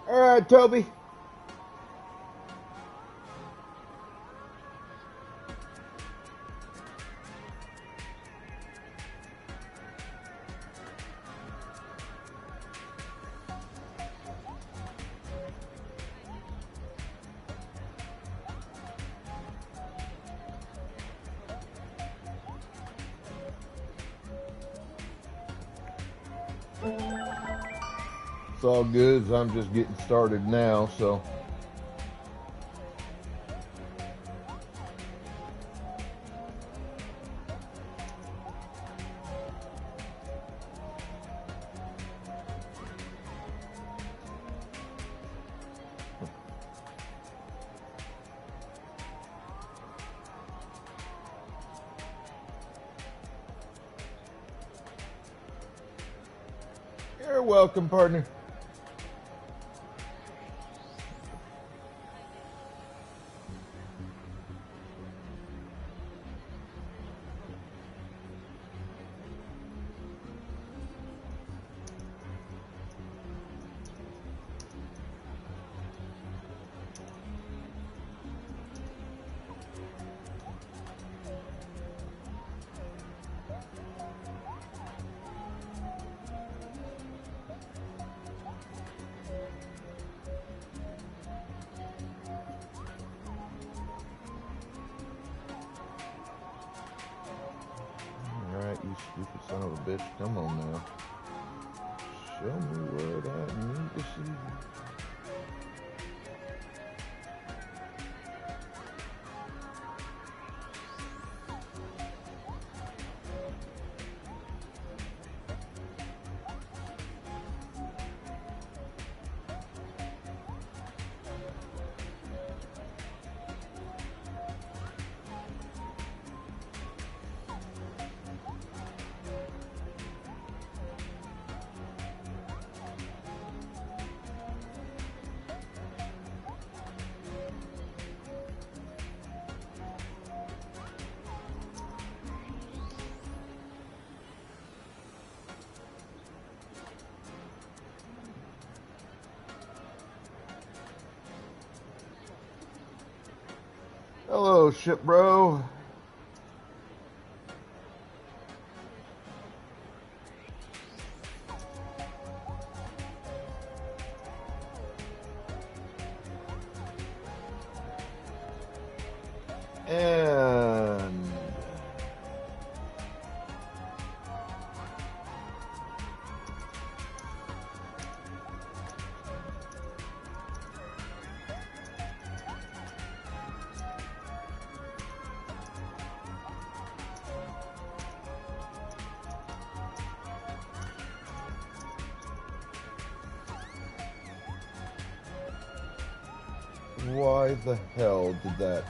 All right, Toby. It's all good as I'm just getting started now, so. You're welcome, partner. Alright, you stupid son of a bitch. Come on now. Show me what I need to see. Hello, ship bro. And why the hell did that?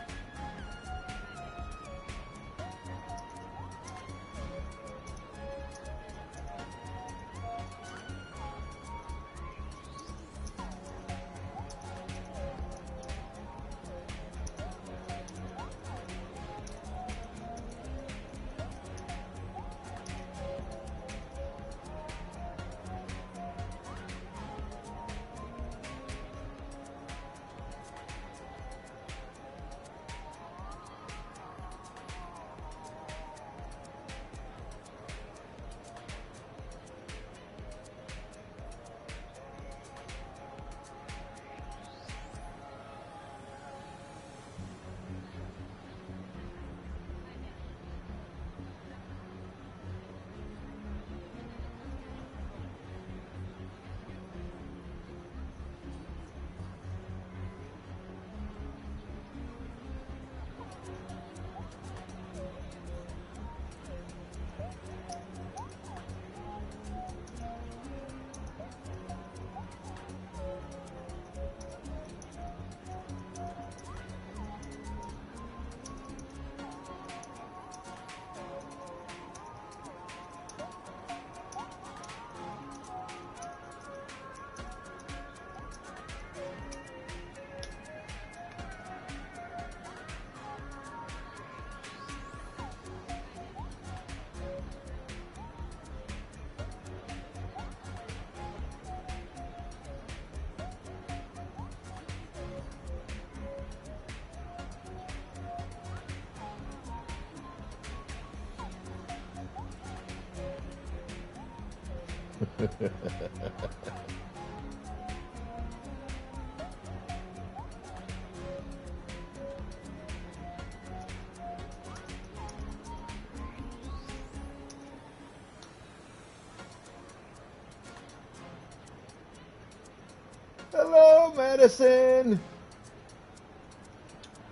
Hello, Madison.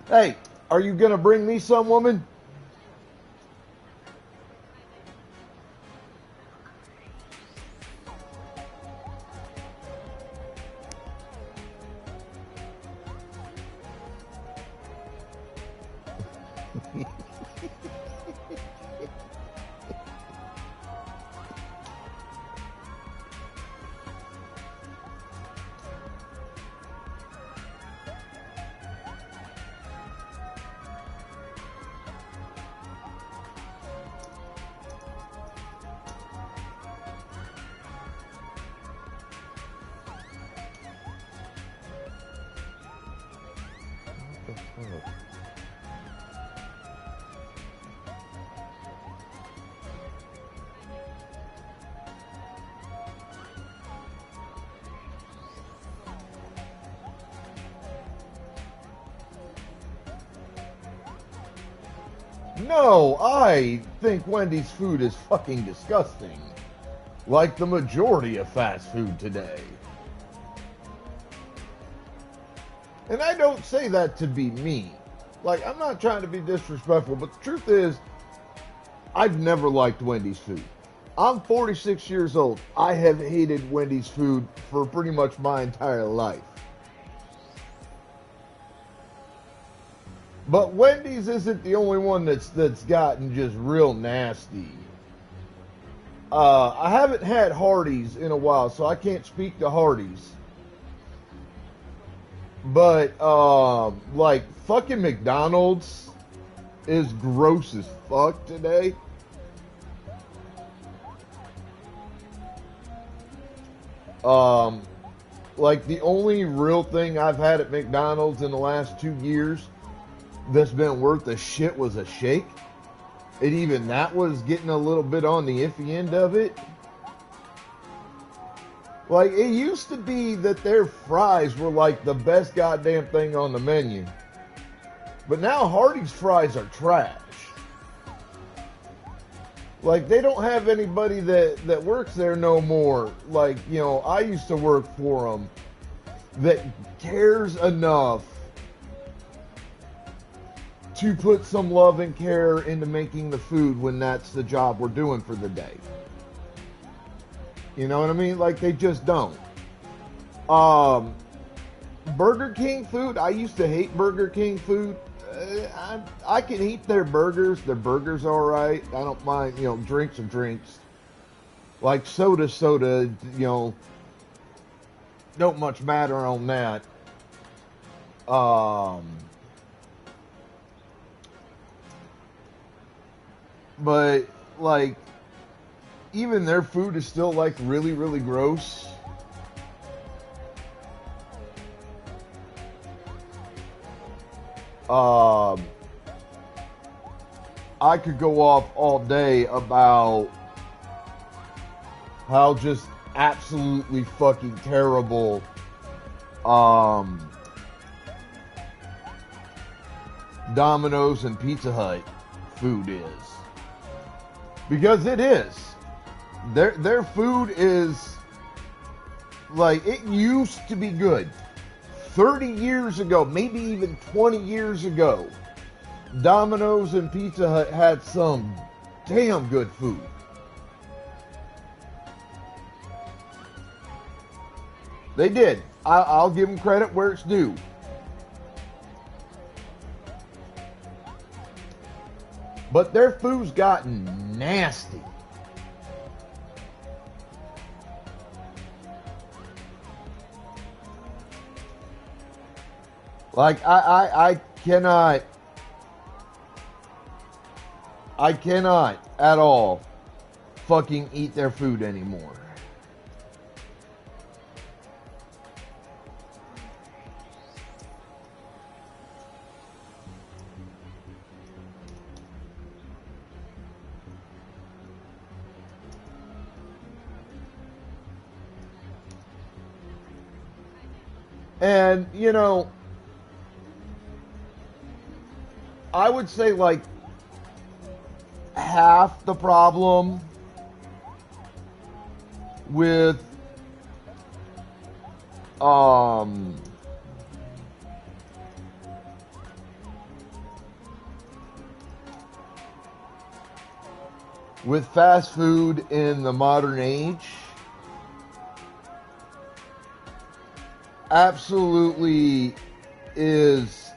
Hey, are you gonna bring me some, woman? What the fuck? No, I think Wendy's food is fucking disgusting. Like the majority of fast food today. And I don't say that to be mean. Like, I'm not trying to be disrespectful, but the truth is, I've never liked Wendy's food. I'm 46 years old. I have hated Wendy's food for pretty much my entire life. But Wendy's isn't the only one that's gotten just real nasty. I haven't had Hardee's in a while, so I can't speak to Hardee's. But like fucking McDonald's is gross as fuck today. Like the only real thing I've had at McDonald's in the last 2 years that's been worth a shit was a shake. And even that was getting a little bit on the iffy end of it. Like, it used to be that their fries were like the best goddamn thing on the menu. But now Hardee's fries are trash. Like, they don't have anybody that works there no more. Like, you know, I used to work for them that cares enough to put some love and care into making the food when that's the job we're doing for the day. You know what I mean? Like, they just don't. Burger King food, I used to hate Burger King food. I can eat their burgers. Their burgers are alright. I don't mind, you know, drinks are drinks. Like soda, you know, don't much matter on that. But, like, even their food is still, like, really, really gross. I could go off all day about how just absolutely fucking terrible Domino's and Pizza Hut food is. Because it is. Their food is like, it used to be good. 30 years ago, maybe even 20 years ago, Domino's and Pizza Hut had some damn good food. They did. I'll give them credit where it's due. But their food's gotten nasty. Like, I cannot at all fucking eat their food anymore. And, you know, I would say like half the problem with with fast food in the modern age absolutely is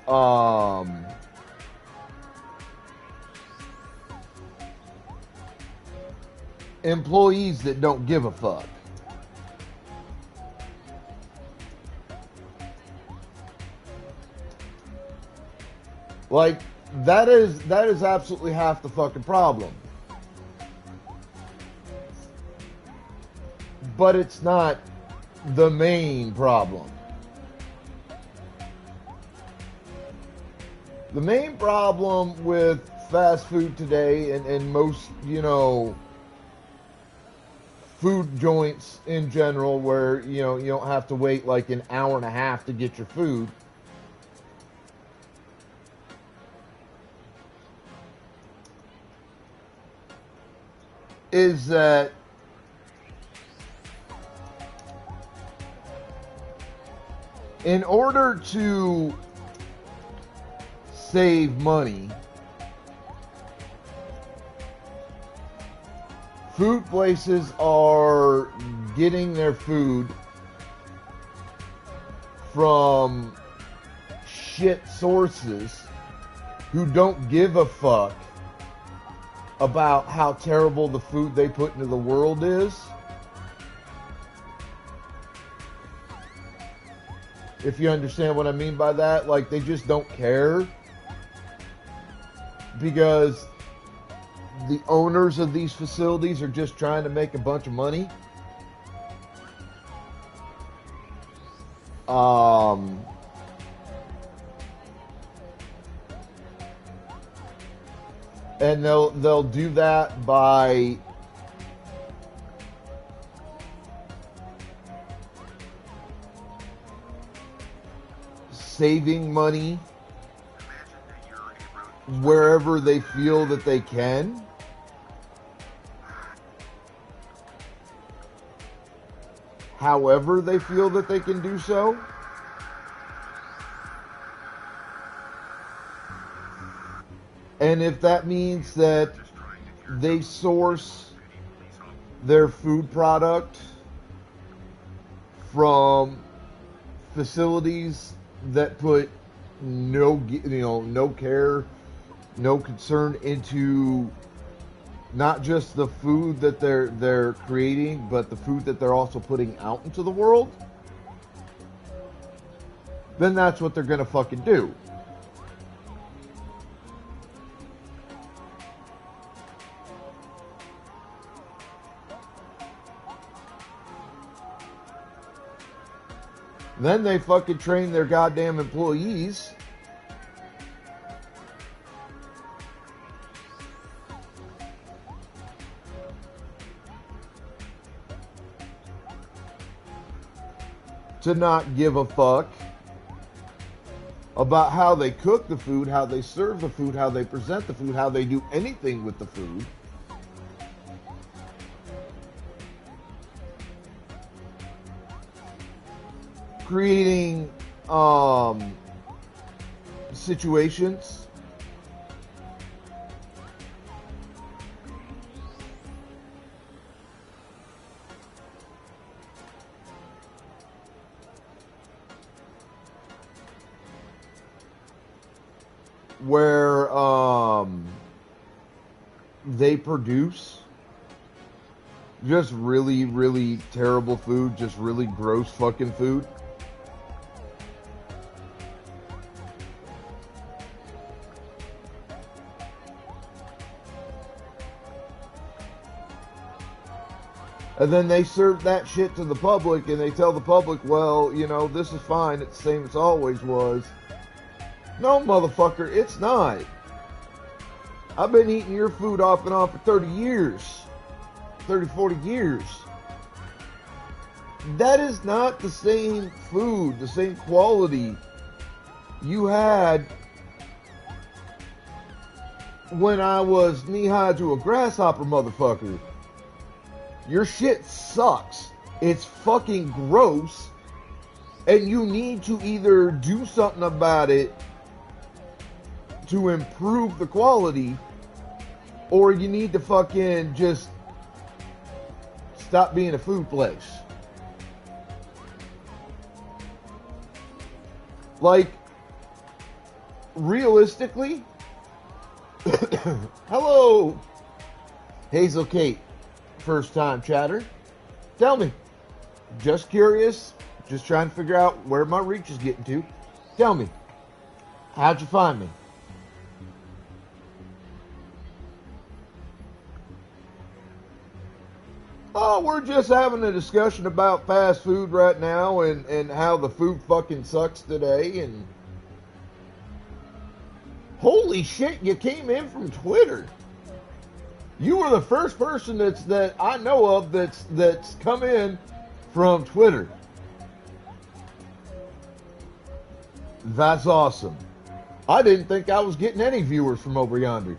employees that don't give a fuck. Like that is absolutely half the fucking problem. But it's not the main problem. The main problem with fast food today and most, you know, food joints in general where, you know, you don't have to wait like an hour and a half to get your food, is that in order to save money, food places are getting their food from shit sources who don't give a fuck about how terrible the food they put into the world is. If you understand what I mean by that, like they just don't care because the owners of these facilities are just trying to make a bunch of money. And they'll do that by saving money wherever they feel that they can. However they feel that they can do so. And if that means that they source their food product from facilities that put no care, no concern into not just the food that they're creating, but the food that they're also putting out into the world, then that's what they're gonna fucking do. Then they fucking train their goddamn employees to not give a fuck about how they cook the food, how they serve the food, how they present the food, how they do anything with the food. Creating situations where they produce just really, really terrible food, just really gross fucking food. And then they serve that shit to the public and they tell the public, well, you know, this is fine. It's the same as always was. No, motherfucker, it's not. I've been eating your food off and on for 30 years. 30, 40 years. that is not the same food, the same quality you had when I was knee-high to a grasshopper, motherfucker. Your shit sucks. It's fucking gross. And you need to either do something about it to improve the quality, or you need to fucking just stop being a food place. Like, realistically, hello, Hazel Kate, first time chatter. Tell me, just curious, just trying to figure out where my reach is getting to. Tell me, how'd you find me? Oh, we're just having a discussion about fast food right now and how the food fucking sucks today. And holy shit, you came in from Twitter. You were the first person that I know of that's come in from Twitter. That's awesome. I didn't think I was getting any viewers from over yonder.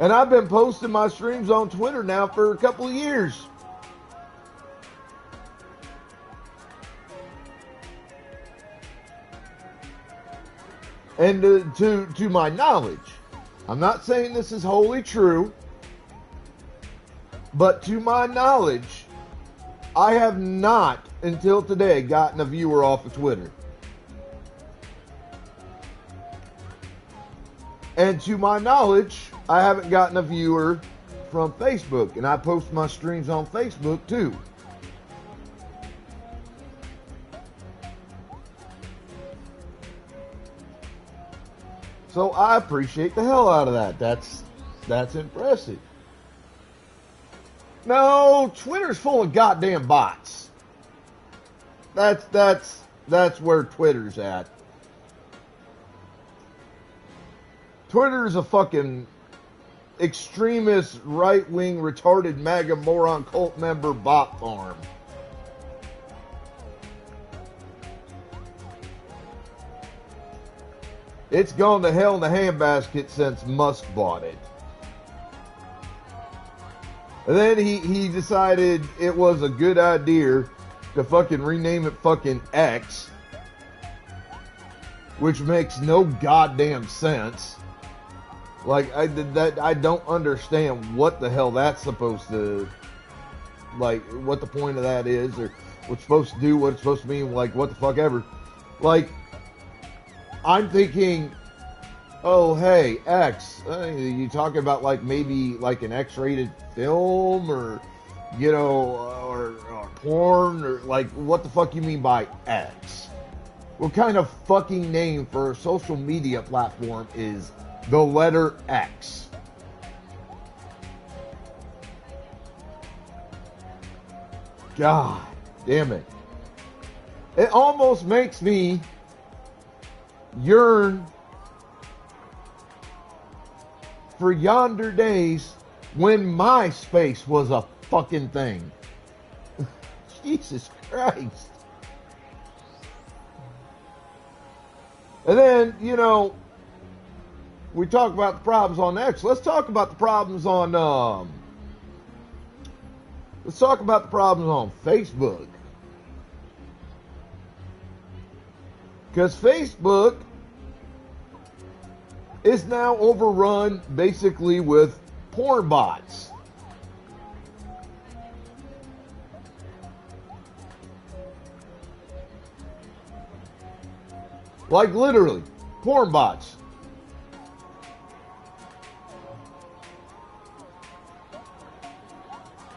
And I've been posting my streams on Twitter now for a couple of years. And to my knowledge, I'm not saying this is wholly true, but to my knowledge, I have not until today gotten a viewer off of Twitter. And to my knowledge, I haven't gotten a viewer from Facebook, and I post my streams on Facebook too. So I appreciate the hell out of that. That's impressive. No, Twitter's full of goddamn bots. That's where Twitter's at. Twitter is a fucking extremist, right-wing, retarded MAGA moron cult member bot farm. It's gone to hell in the handbasket since Musk bought it. And then he decided it was a good idea to fucking rename it fucking X, which makes no goddamn sense. Like, I don't understand what the hell that's supposed to, like, what the point of that is, or what's it's supposed to do, what it's supposed to mean, like, what the fuck ever. Like, I'm thinking, oh, hey, X, you talking about, like, maybe, like, an X-rated film, or, you know, or porn, or, like, what the fuck you mean by X? What kind of fucking name for a social media platform is the letter X? God damn it. It almost makes me yearn for yonder days when MySpace was a fucking thing. Jesus Christ. And then, you know, we talk about the problems on X. Let's talk about the problems on Facebook. Because Facebook is now overrun basically with porn bots. Like literally, porn bots.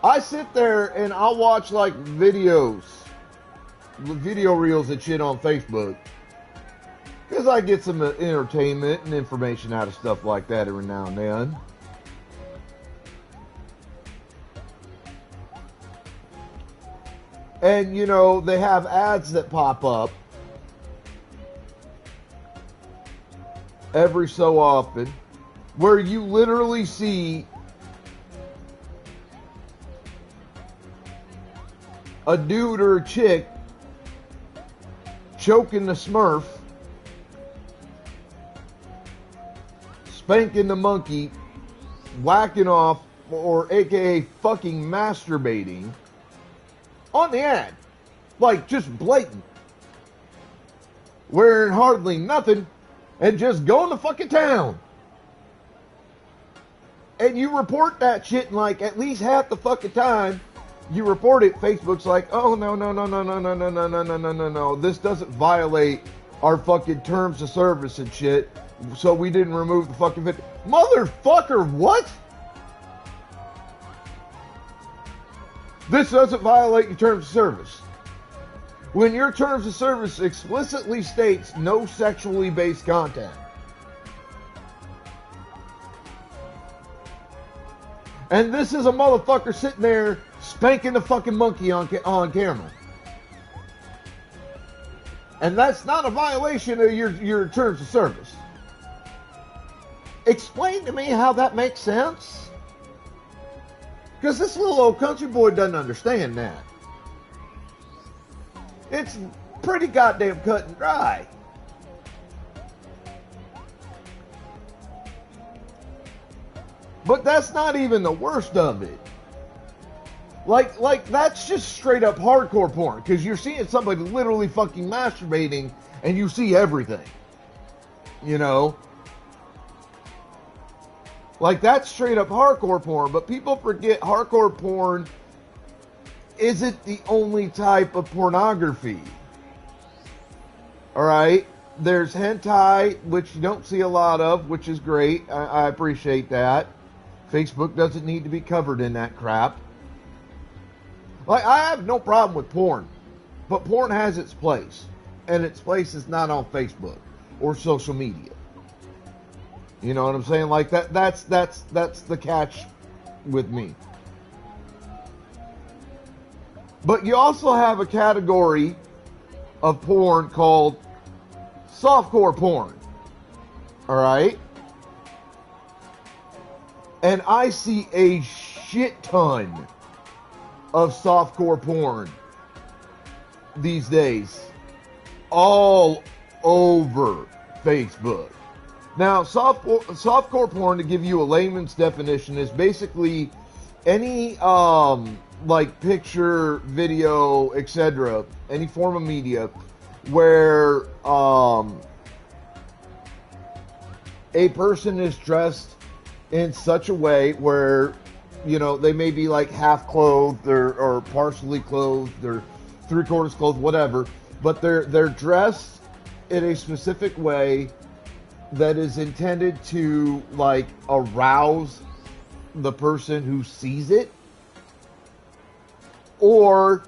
I sit there and I'll watch like video reels and shit on Facebook. Because I get some entertainment and information out of stuff like that every now and then. And, you know, they have ads that pop up every so often where you literally see a dude or a chick choking the Smurf, spanking the monkey, whacking off, or aka fucking masturbating on the ad. Like, just blatant. Wearing hardly nothing and just going to fucking town. And you report that shit, and like at least half the fucking time you report it, Facebook's like, oh no. This doesn't violate our fucking terms of service and shit, so we didn't remove the fucking video. Motherfucker, what? This doesn't violate your terms of service. When your terms of service explicitly states no sexually based content. And this is a motherfucker sitting there spanking the fucking monkey on camera. And that's not a violation of your terms of service. Explain to me how that makes sense. Because this little old country boy doesn't understand that. It's pretty goddamn cut and dry. But that's not even the worst of it. Like that's just straight up hardcore porn. Because you're seeing somebody literally fucking masturbating and you see everything. You know? Like that's straight up hardcore porn. But people forget hardcore porn isn't the only type of pornography. Alright? There's hentai, which you don't see a lot of, which is great. I appreciate that. Facebook doesn't need to be covered in that crap. Like, I have no problem with porn. But porn has its place. And its place is not on Facebook or social media. You know what I'm saying? Like, that's the catch with me. But you also have a category of porn called softcore porn. Alright? And I see a shit ton of softcore porn these days all over Facebook. Now, softcore porn, to give you a layman's definition, is basically any like picture, video, etc., any form of media where a person is dressed in such a way where, you know, they may be like half clothed or partially clothed or 3/4 clothed, whatever, but they're dressed in a specific way that is intended to like arouse the person who sees it, or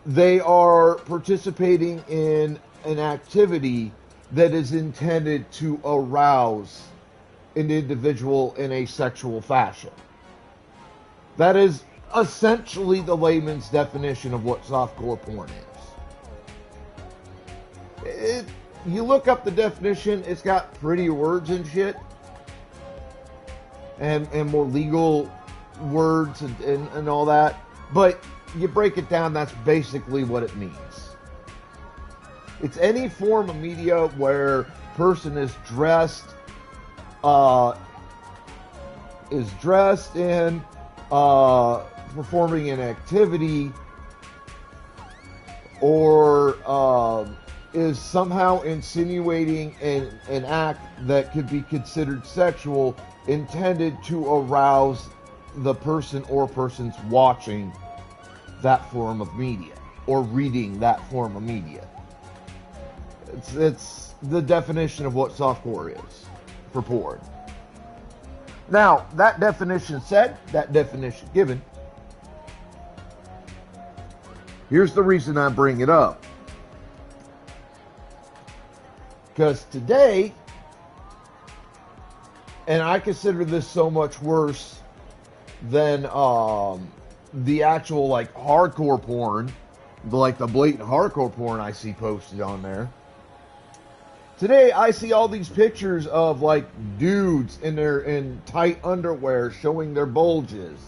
they are participating in an activity that is intended to arouse an individual in a sexual fashion. That is essentially the layman's definition of what softcore porn is. You look up the definition, it's got prettier words and shit. And more legal words and all that. But you break it down, that's basically what it means. It's any form of media where person is dressed in performing an activity or is somehow insinuating an act that could be considered sexual, intended to arouse the person or persons watching that form of media or reading that form of media. It's the definition of what softcore is for porn. Now, that definition said, that definition given, here's the reason I bring it up. Because today, and I consider this so much worse than the actual like hardcore porn, like the blatant hardcore porn I see posted on there. Today I see all these pictures of like dudes in tight underwear showing their bulges,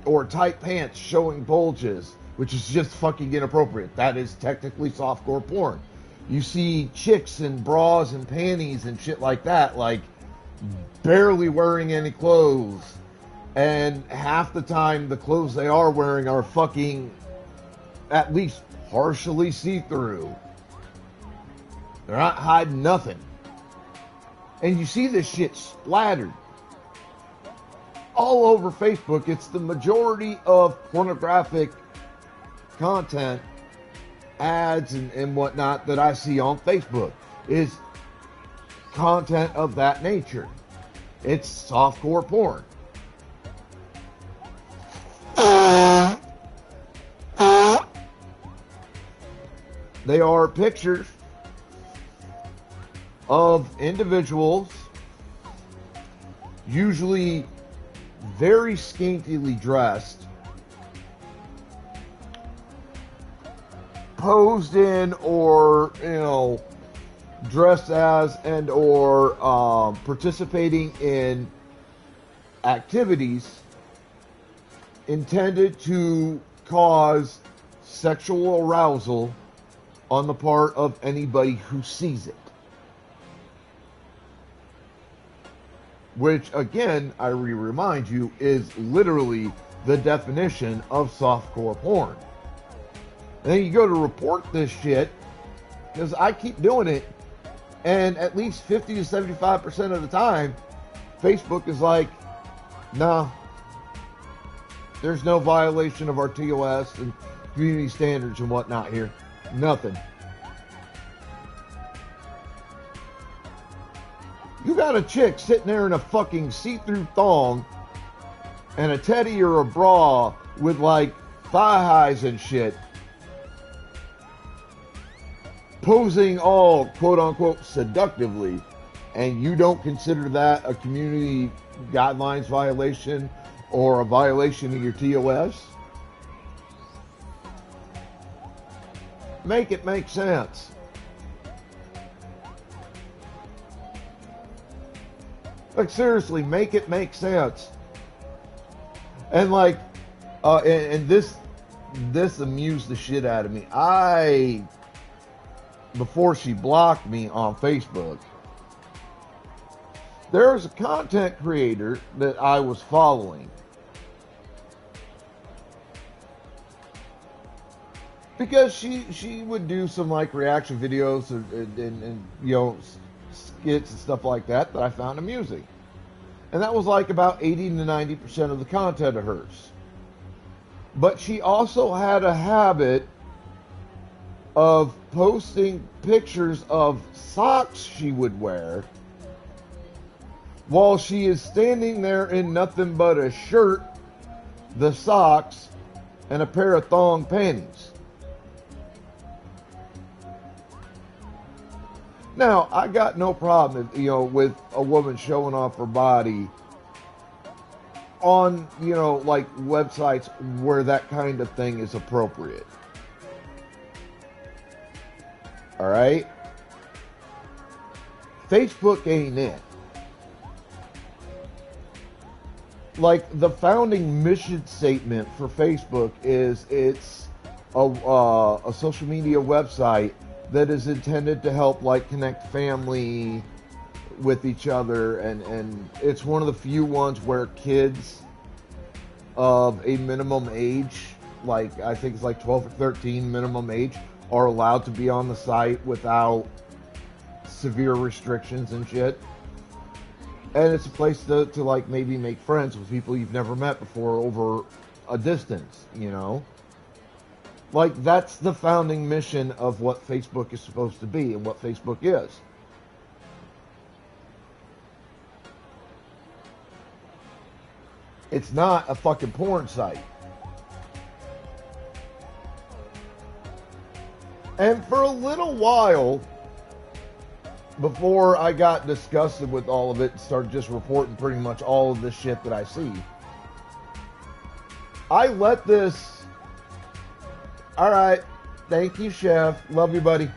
or tight pants showing bulges, which is just fucking inappropriate. That is technically softcore porn. You see chicks in bras and panties and shit like that, like barely wearing any clothes. And half the time, the clothes they are wearing are fucking at least partially see-through. They're not hiding nothing. And you see this shit splattered all over Facebook. It's the majority of pornographic content, ads and whatnot that I see on Facebook is content of that nature. It's softcore porn. They are pictures of individuals, usually very scantily dressed, posed in or, dressed as and or participating in activities intended to cause sexual arousal on the part of anybody who sees it. Which, again, I remind you, is literally the definition of softcore porn. And then you go to report this shit, because I keep doing it, and at least 50 to 75% of the time, Facebook is like, nah, there's no violation of our TOS and community standards and whatnot here. Nothing. You got a chick sitting there in a fucking see-through thong and a teddy or a bra with like thigh highs and shit, posing all quote-unquote seductively, and you don't consider that a community guidelines violation or a violation of your TOS? Make it make sense. Like, seriously, make it make sense. And like, and this amused the shit out of me. Before she blocked me on Facebook, there was a content creator that I was following. Because she would do some like reaction videos and skits and stuff like that I found amusing. And that was like about 80 to 90% of the content of hers. But she also had a habit of posting pictures of socks she would wear while she is standing there in nothing but a shirt, the socks, and a pair of thong panties. Now, I got no problem, with a woman showing off her body on, like websites where that kind of thing is appropriate. All right? Facebook ain't it. Like, the founding mission statement for Facebook is it's a social media website that is intended to help like connect family with each other, and it's one of the few ones where kids of a minimum age, like I think it's like 12 or 13 minimum age, are allowed to be on the site without severe restrictions and shit. And it's a place to like maybe make friends with people you've never met before over a distance, Like, that's the founding mission of what Facebook is supposed to be and what Facebook is. It's not a fucking porn site. And for a little while, before I got disgusted with all of it and started just reporting pretty much all of the shit that I see, I let this... All right, thank you, Chef. Love you, buddy.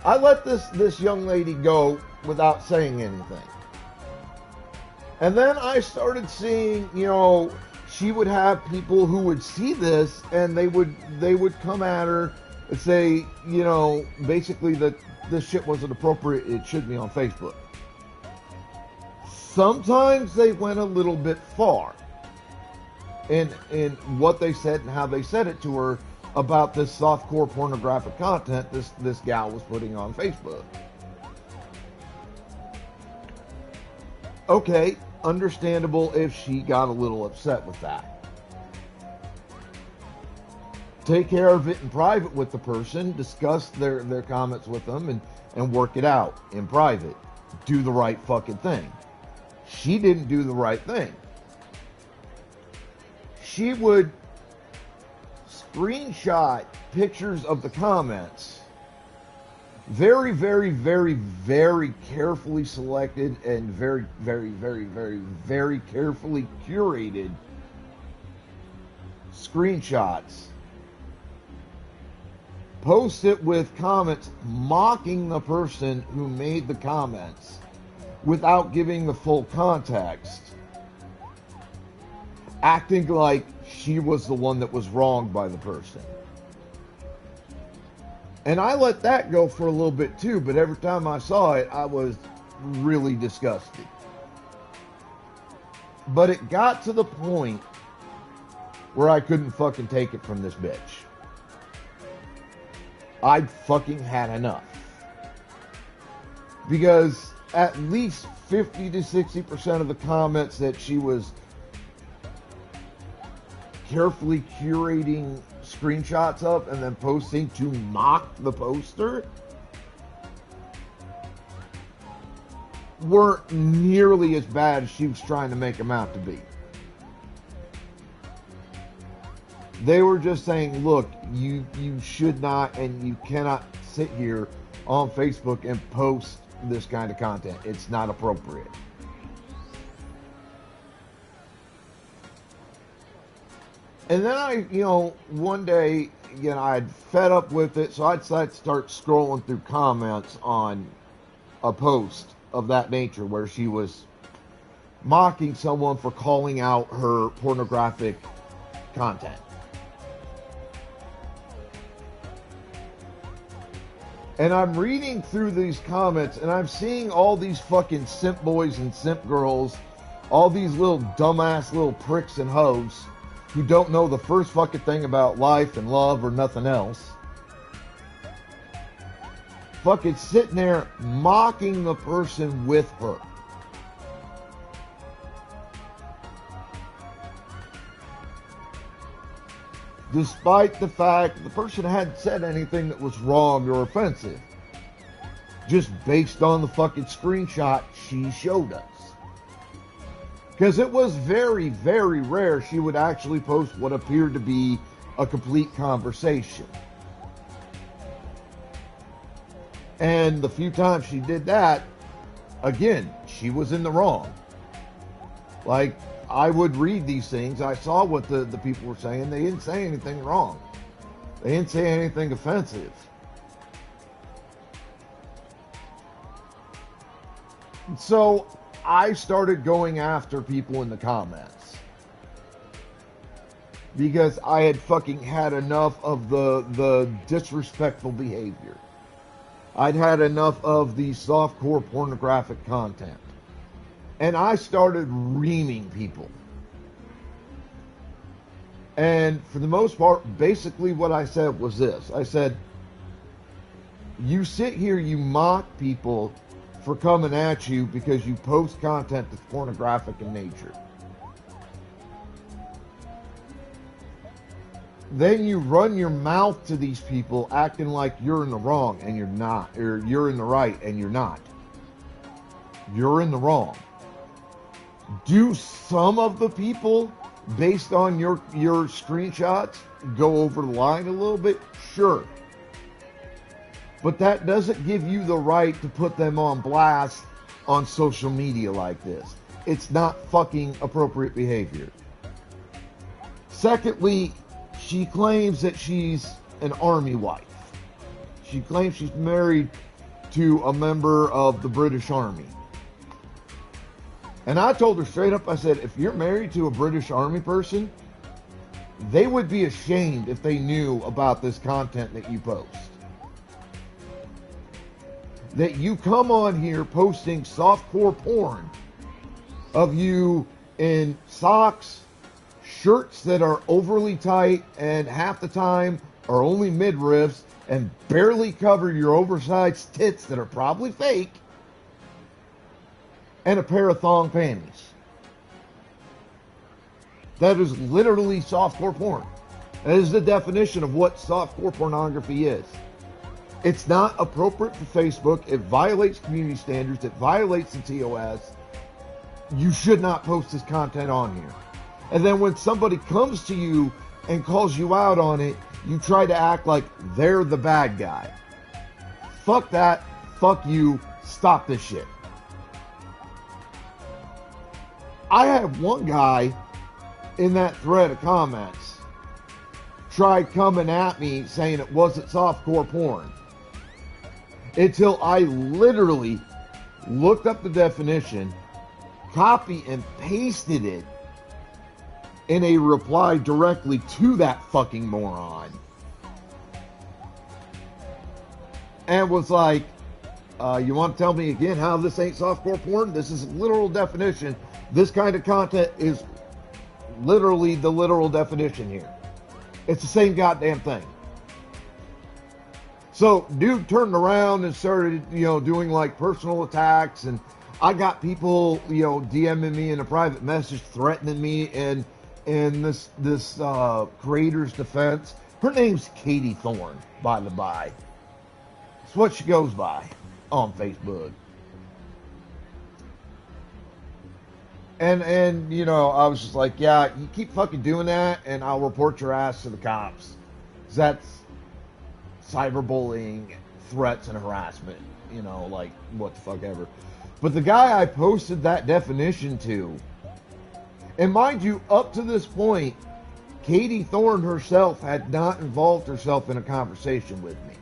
I let this young lady go without saying anything. And then I started seeing, she would have people who would see this and they would come at her and say, you know, basically that this shit wasn't appropriate, it should be on Facebook. Sometimes they went a little bit far in what they said and how they said it to her about this softcore pornographic content this gal was putting on Facebook. Okay, understandable if she got a little upset with that. Take care of it in private with the person, discuss their comments with them, and work it out in private. Do the right fucking thing. She didn't do the right thing. She would screenshot pictures of the comments, very, very, very, very carefully selected and very, very, very, very, very carefully curated screenshots. Post it with comments mocking the person who made the comments without giving the full context, acting like she was the one that was wronged by the person. And I let that go for a little bit too, but every time I saw it, I was really disgusted. But it got to the point where I couldn't fucking take it from this bitch. I'd fucking had enough. Because at least 50 to 60% of the comments that she was carefully curating screenshots of and then posting to mock the poster weren't nearly as bad as she was trying to make them out to be. They were just saying, look, you should not and you cannot sit here on Facebook and post this kind of content. It's not appropriate. And then one day, I'd fed up with it, so I'd start scrolling through comments on a post of that nature where she was mocking someone for calling out her pornographic content. And I'm reading through these comments and I'm seeing all these fucking simp boys and simp girls, all these little dumbass little pricks and hoes who don't know the first fucking thing about life and love or nothing else, fucking sitting there mocking the person with her. Despite the fact the person hadn't said anything that was wrong or offensive. Just based on the fucking screenshot she showed us. Because it was very, very rare she would actually post what appeared to be a complete conversation. And the few times she did that, again, she was in the wrong. Like, I would read these things. I saw what the people were saying. They didn't say anything wrong. They didn't say anything offensive. So I started going after people in the comments. Because I had fucking had enough of the disrespectful behavior. I'd had enough of the softcore pornographic content. And I started reaming people. And for the most part, basically what I said was this. I said, you sit here, you mock people for coming at you because you post content that's pornographic in nature. Then you run your mouth to these people acting like you're in the wrong and you're not. Or you're in the right and you're not. You're in the wrong. Do some of the people, based on your screenshots, go over the line a little bit? Sure. But that doesn't give you the right to put them on blast on social media like this. It's not fucking appropriate behavior. Secondly, she claims that she's an army wife. She claims she's married to a member of the British Army. And I told her straight up, I said, if you're married to a British Army person, they would be ashamed if they knew about this content that you post. That you come on here posting softcore porn of you in socks, shirts that are overly tight and half the time are only midriffs and barely cover your oversized tits that are probably fake, and a pair of thong panties. That is literally softcore porn. That is the definition of what softcore pornography is. It's not appropriate for Facebook. It violates community standards. It violates the TOS. You should not post this content on here. And then when somebody comes to you and calls you out on it, you try to act like they're the bad guy. Fuck that. Fuck you. Stop this shit. I had one guy in that thread of comments tried coming at me saying it wasn't softcore porn. Until I literally looked up the definition, copy and pasted it in a reply directly to that fucking moron. And was like, you want to tell me again how this ain't softcore porn? This is a literal definition. This kind of content is literally the literal definition here. It's the same goddamn thing. So, dude turned around and started, doing like personal attacks, and I got people, DMing me in a private message, threatening me, and in this creator's defense. Her name's Katie Thorne, by the by. It's what she goes by on Facebook. And I was just like, yeah, you keep fucking doing that, and I'll report your ass to the cops. 'Cause that's cyberbullying, threats, and harassment. Like, what the fuck ever. But the guy I posted that definition to, and mind you, up to this point, Katie Thorne herself had not involved herself in a conversation with me.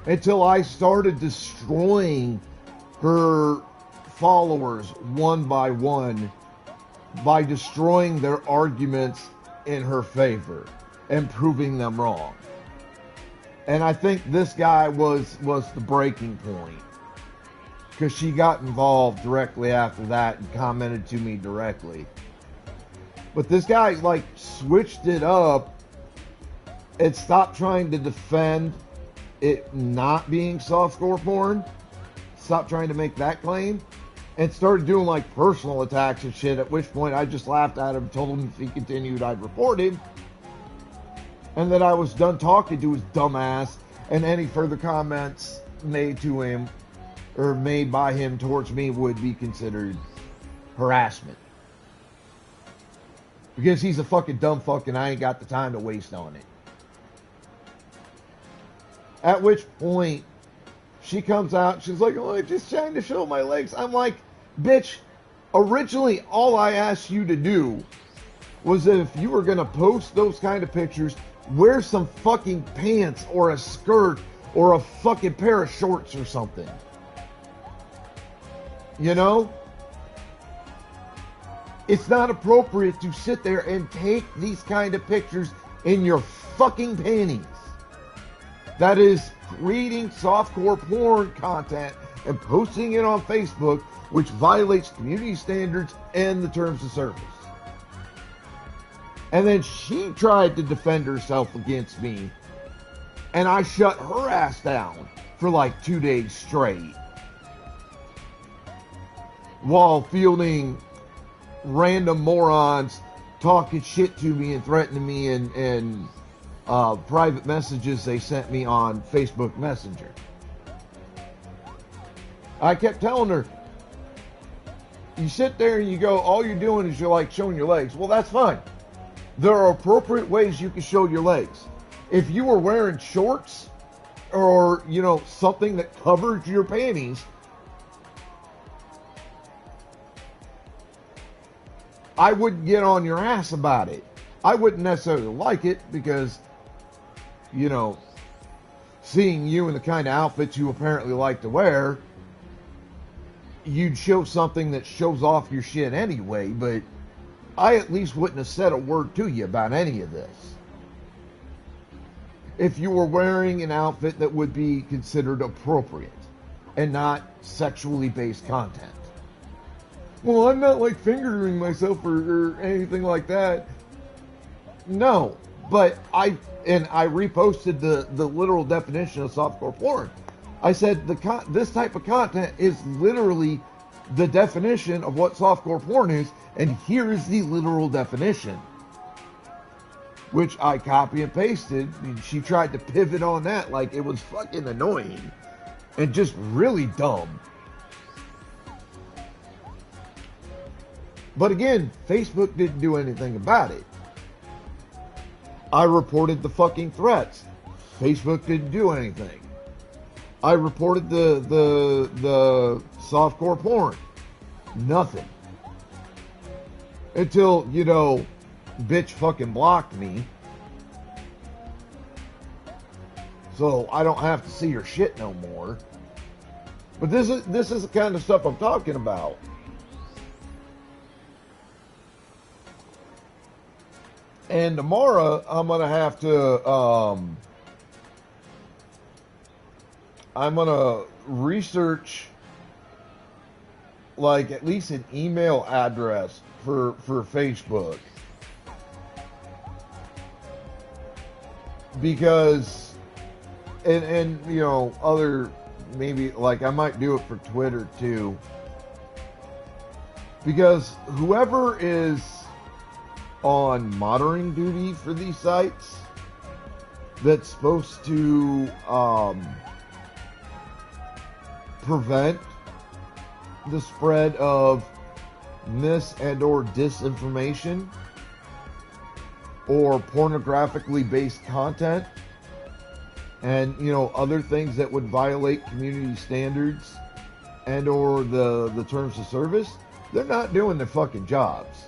Until I started destroying her followers one by one by destroying their arguments in her favor and proving them wrong. And I think this guy was the breaking point, because she got involved directly after that and commented to me directly. But this guy like switched it up and stopped trying to defend it not being softcore porn. Stopped trying to make that claim and started doing like personal attacks and shit, at which point I just laughed at him, told him if he continued I'd report him, and that I was done talking to his dumbass, and any further comments made to him or made by him towards me would be considered harassment. Because he's a fucking dumb fuck and I ain't got the time to waste on it. At which point she comes out, she's like, oh, I'm just trying to show my legs. I'm like, bitch, originally all I asked you to do was that if you were going to post those kind of pictures, wear some fucking pants or a skirt or a fucking pair of shorts or something. It's not appropriate to sit there and take these kind of pictures in your fucking panties. That is creating softcore porn content and posting it on Facebook, which violates community standards and the terms of service. And then she tried to defend herself against me, and I shut her ass down for like 2 days straight, while fielding random morons talking shit to me and threatening me in private messages they sent me on Facebook Messenger. I kept telling her, you sit there and you go, all you're doing is you're like showing your legs. Well, that's fine. There are appropriate ways you can show your legs. If you were wearing shorts or, something that covered your panties, I wouldn't get on your ass about it. I wouldn't necessarily like it because, seeing you in the kind of outfits you apparently like to wear, you'd show something that shows off your shit anyway, but I at least wouldn't have said a word to you about any of this. If you were wearing an outfit that would be considered appropriate and not sexually based content. Well, I'm not like fingering myself or anything like that. No, but I reposted the literal definition of softcore porn. I said this type of content is literally the definition of what softcore porn is, and here is the literal definition. Which I copy and pasted, and she tried to pivot on that like it was fucking annoying and just really dumb. But again, Facebook didn't do anything about it. I reported the fucking threats. Facebook didn't do anything. I reported the softcore porn. Nothing. Until, you know, bitch fucking blocked me. So I don't have to see her shit no more. But this is the kind of stuff I'm talking about. And tomorrow I'm gonna have to I'm gonna research like at least an email address for Facebook. Because and you know, other maybe like I might do it for Twitter too. Because whoever is on monitoring duty for these sites that's supposed to prevent the spread of mis and or disinformation or pornographically based content and, you know, other things that would violate community standards and or the terms of service, they're not doing their fucking jobs.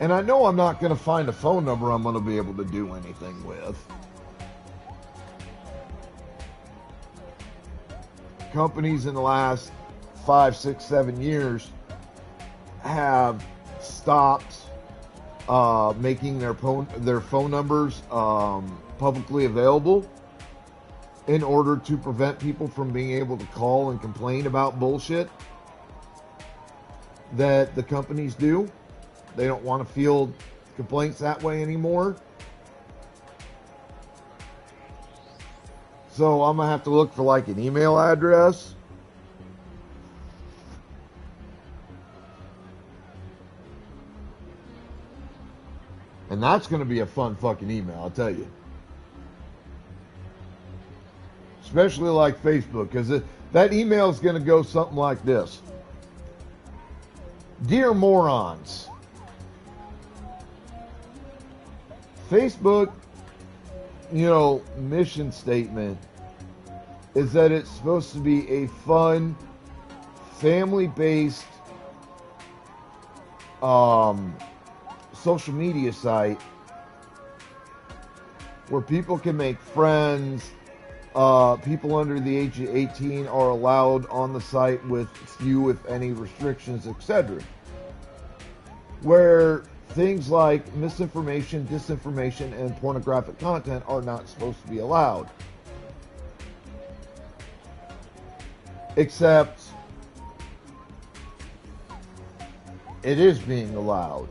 And I know I'm not going to find a phone number I'm going to be able to do anything with. Companies in the last 5, 6, 7 years have stopped making their phone numbers publicly available in order to prevent people from being able to call and complain about bullshit that the companies do. They don't want to field complaints that way anymore. So I'm going to have to look for like an email address. And that's going to be a fun fucking email, I'll tell you. Especially like Facebook, because that email is going to go something like this. Dear morons, Facebook, you know, mission statement is that it's supposed to be a fun, family-based social media site where people can make friends. People under the age of 18 are allowed on the site with few, if any, restrictions, etc. Where things like misinformation, disinformation, and pornographic content are not supposed to be allowed. Except it is being allowed.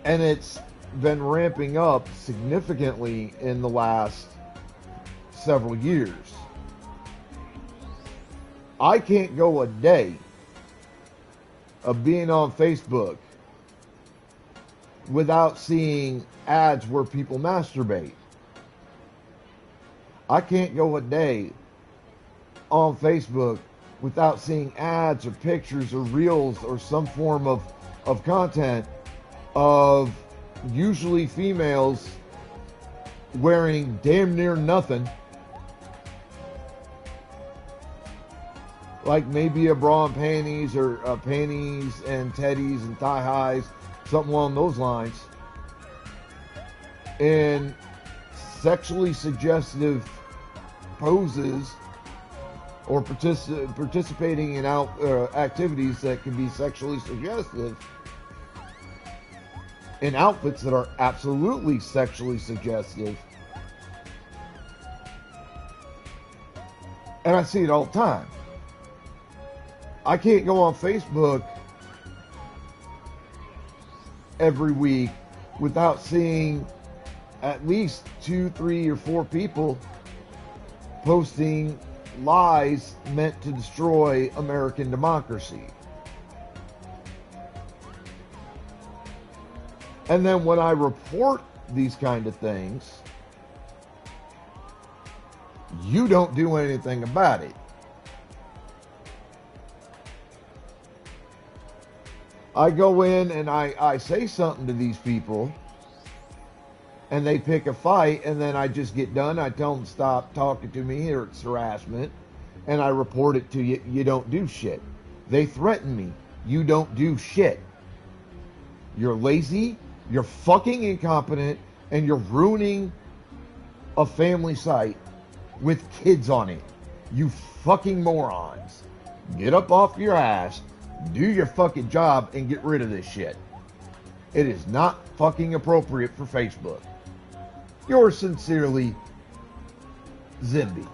And it's been ramping up significantly in the last several years. I can't go a day of being on Facebook without seeing ads where people masturbate. I can't go a day on Facebook without seeing ads or pictures or reels or some form of content of usually females wearing damn near nothing. Like maybe a bra and panties or panties and teddies and thigh highs, something along those lines. And sexually suggestive poses or participating in activities that can be sexually suggestive in outfits that are absolutely sexually suggestive. And I see it all the time. I can't go on Facebook every week without seeing at least 2, 3, or 4 people posting lies meant to destroy American democracy. And then when I report these kind of things, you don't do anything about it. I go in and I say something to these people, and they pick a fight, and then I just get done. I tell them stop talking to me, or it's harassment, and I report it to you. You don't do shit. They threaten me. You don't do shit. You're lazy, you're fucking incompetent, and you're ruining a family site with kids on it. You fucking morons. Get up off your ass, do your fucking job, and get rid of this shit. It is not fucking appropriate for Facebook. Yours sincerely, Zimby.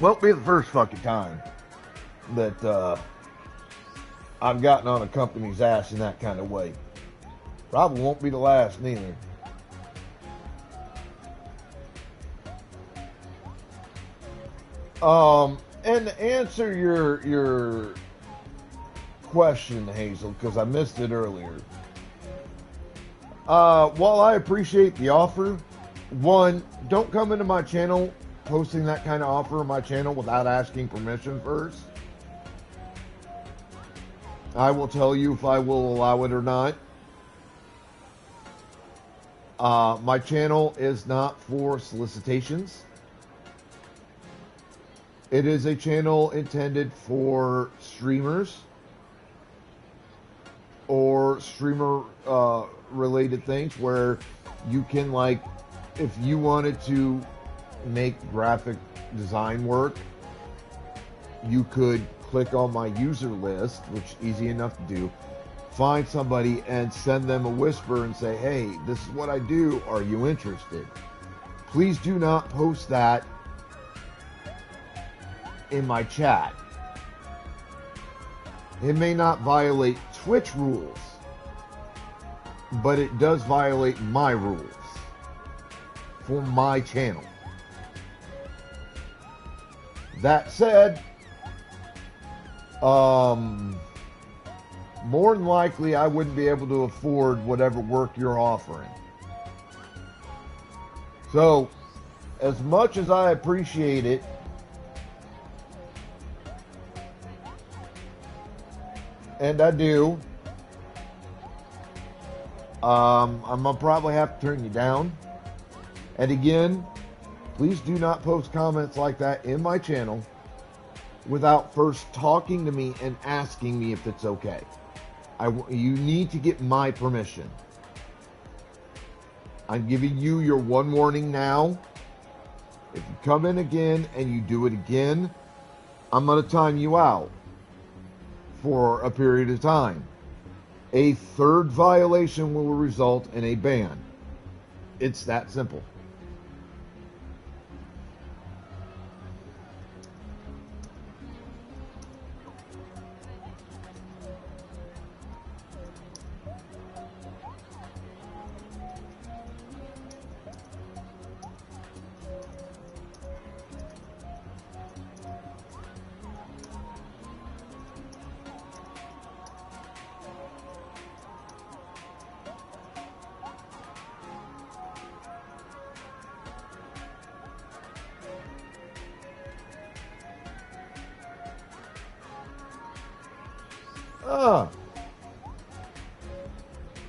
Won't be the first fucking time that I've gotten on a company's ass in that kind of way. Probably won't be the last neither. And to answer your question, Hazel, because I missed it earlier. While I appreciate the offer, one, don't come into my channel posting that kind of offer on my channel without asking permission first. I will tell you if I will allow it or not. My channel is not for solicitations. It is a channel intended for streamers or streamer related things where you can, like, if you wanted to make graphic design work, you could click on my user list, which is easy enough to do, find somebody and send them a whisper and say, hey, this is what I do, are you interested? Please do not post that in my chat. It may not violate Twitch rules, but it does violate my rules for my channel. That said, more than likely I wouldn't be able to afford whatever work you're offering. So, as much as I appreciate it, and I do, I'm gonna probably have to turn you down. And again, please do not post comments like that in my channel without first talking to me and asking me if it's okay. You need to get my permission. I'm giving you your one warning now. If you come in again and you do it again, I'm going to time you out for a period of time. A third violation will result in a ban. It's that simple.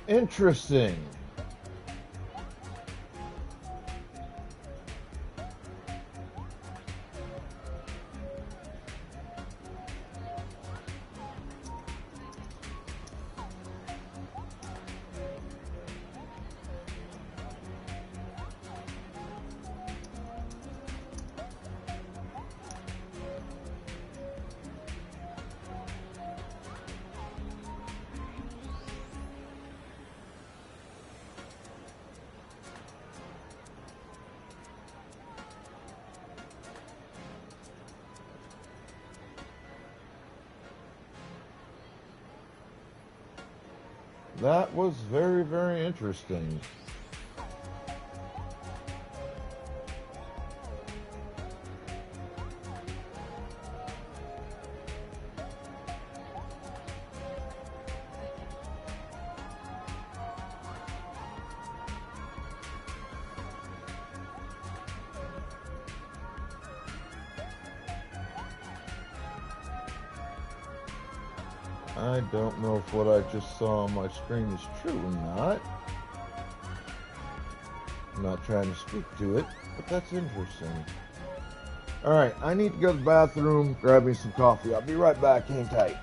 Interesting. That was very, very interesting. I don't know if what I just saw on my screen is true or not. I'm not trying to speak to it, but that's interesting. Alright, I need to go to the bathroom, grab me some coffee. I'll be right back. Hang tight.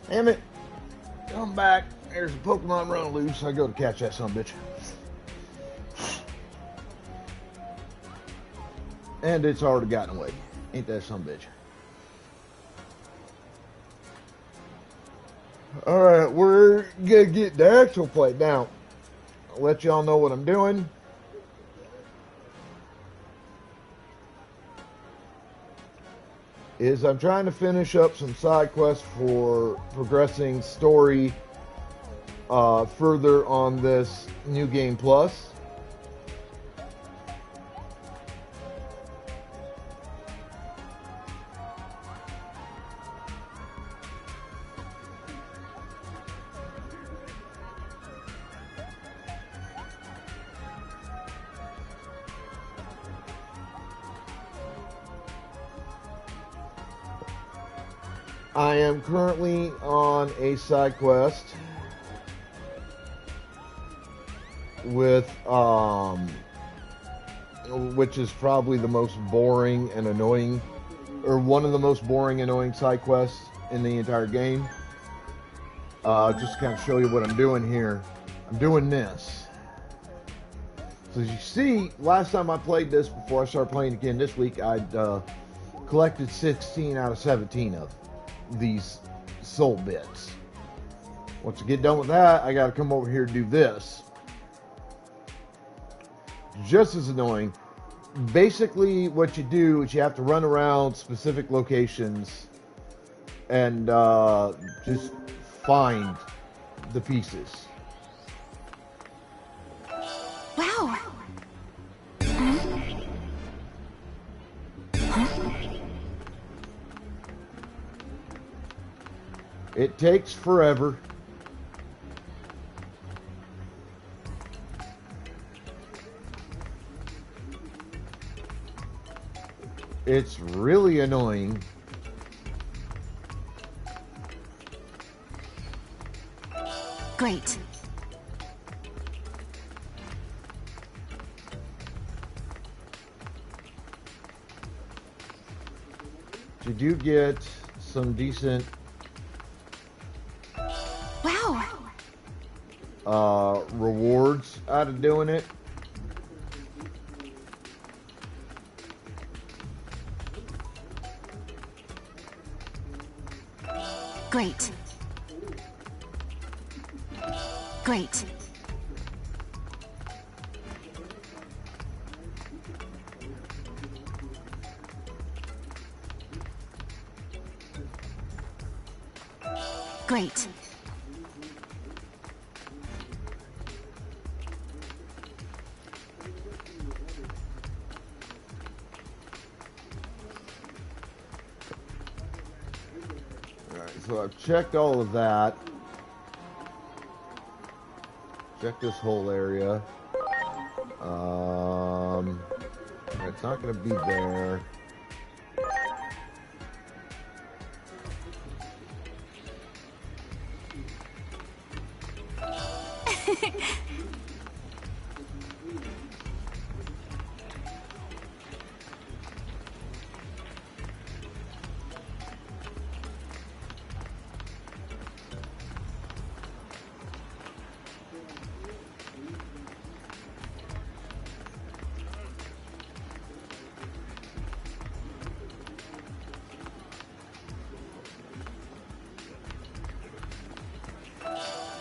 Damn it. Come back. There's a Pokemon running loose. I go to catch that son of a bitch. And it's already gotten away. Ain't that some bitch? Alright, we're gonna get the actual fight now. I'll let y'all know what I'm doing. Is I'm trying to finish up some side quests for progressing story further on this New Game Plus. I am currently on a side quest with, which is probably the most boring and annoying, or one of the most boring, annoying side quests in the entire game. Just to kind of show you what I'm doing here. I'm doing this. So as you see, last time I played this, before I started playing again this week, I'd collected 16 out of 17 of these soul bits. Once I get done with that, I gotta come over here to do this. Just as annoying. Basically, what you do is you have to run around specific locations and just find the pieces. Wow. It takes forever. It's really annoying. Great. You do get some decent rewards out of doing it. Great. Great. Great. So I've checked all of that. Check this whole area. It's not going to be there.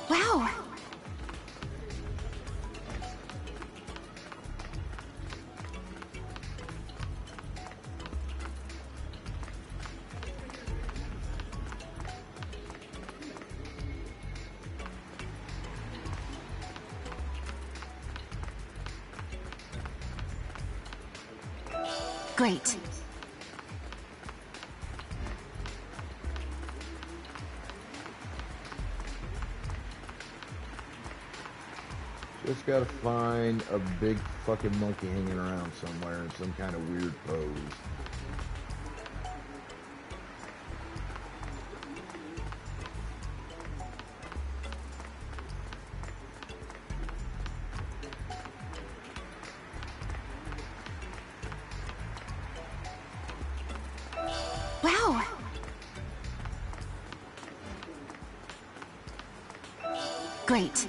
Wow. Great. Just gotta find a big fucking monkey hanging around somewhere in some kind of weird pose. Wow. Great.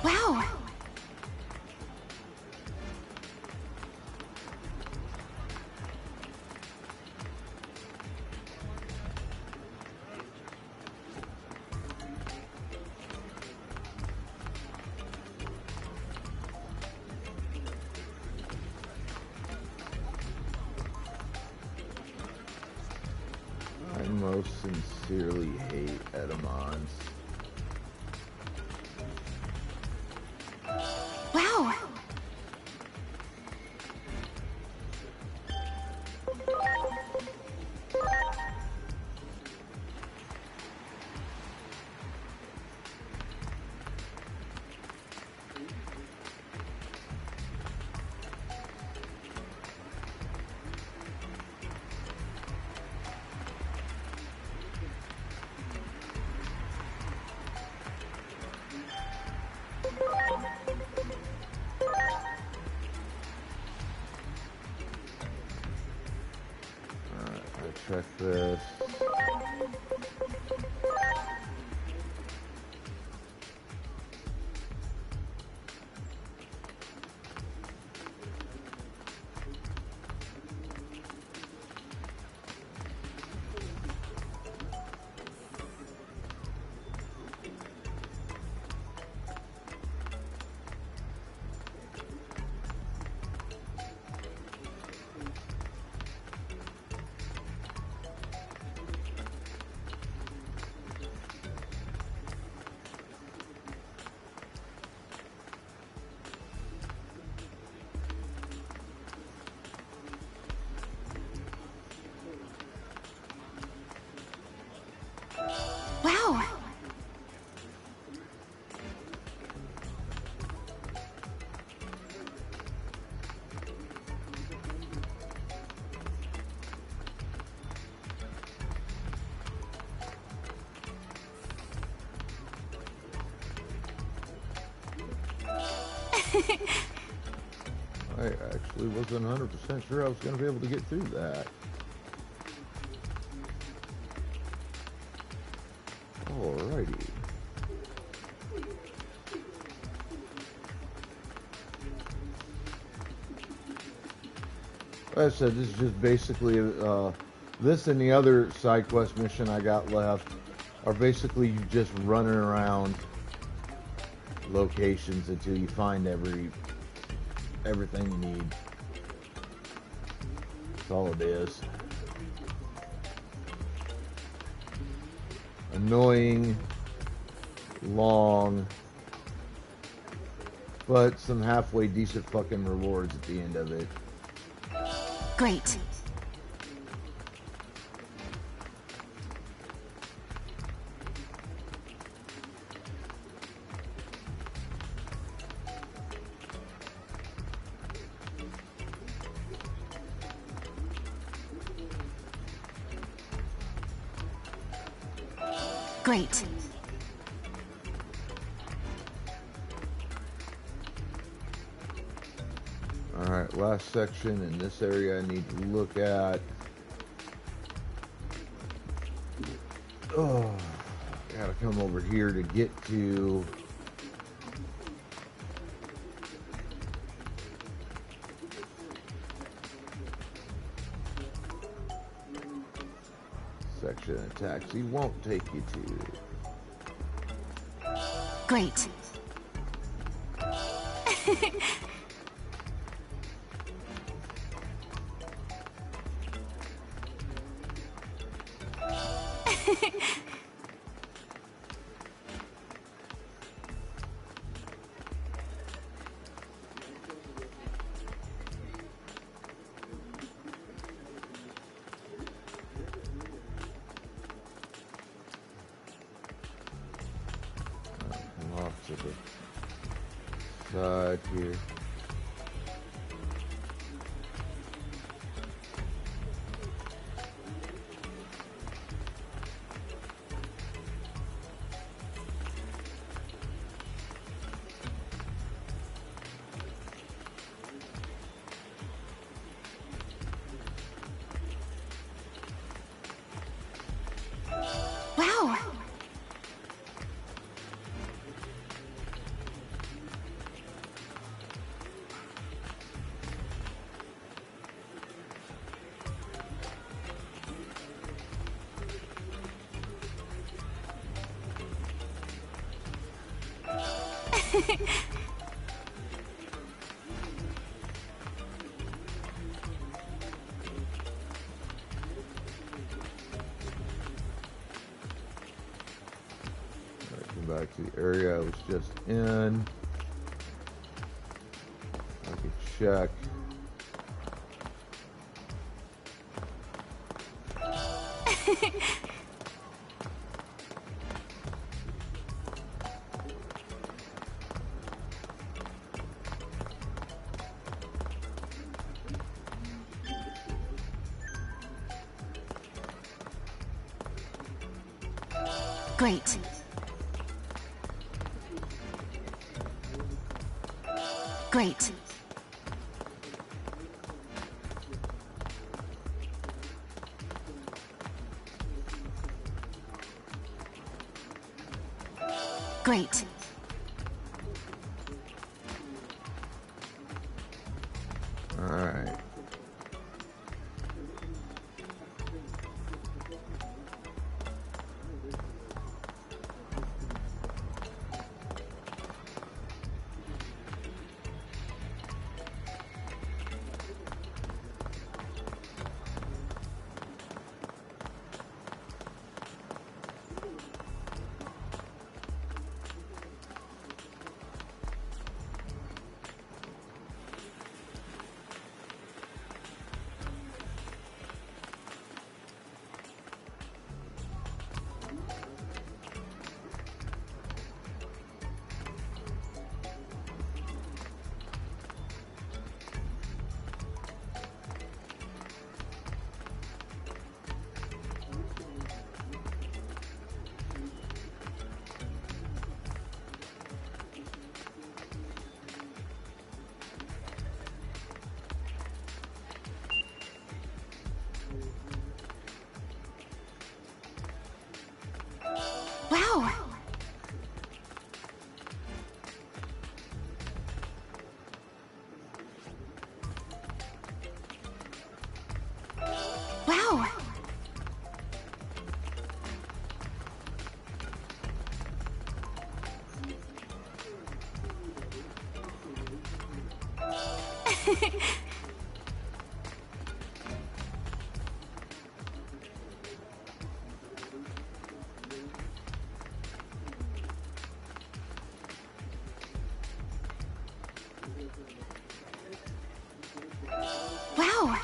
Wow. I most sincerely hate Edamons. Wow. Check this. Wow. I actually wasn't 100% sure I was going to be able to get through that. Alrighty. Like I said, this is just basically, this and the other side quest mission I got left are basically you just running around locations until you find everything you need. That's all it is. Annoying, long, but some halfway decent fucking rewards at the end of it. Great. Great. Alright, last section in this area I need to look at. Oh, gotta come over here to get to section of taxi won't take you to. Great. side here. Wow. Come back to the area I was just in. I can check. Great. Great. Great. All right. Wow. Wow. Wow.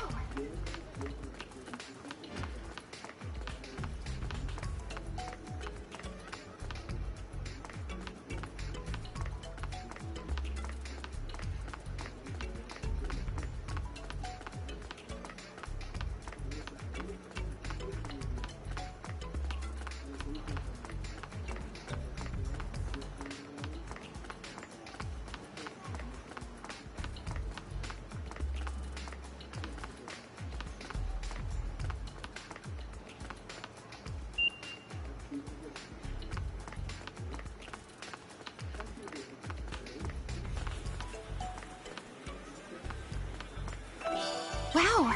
Wow.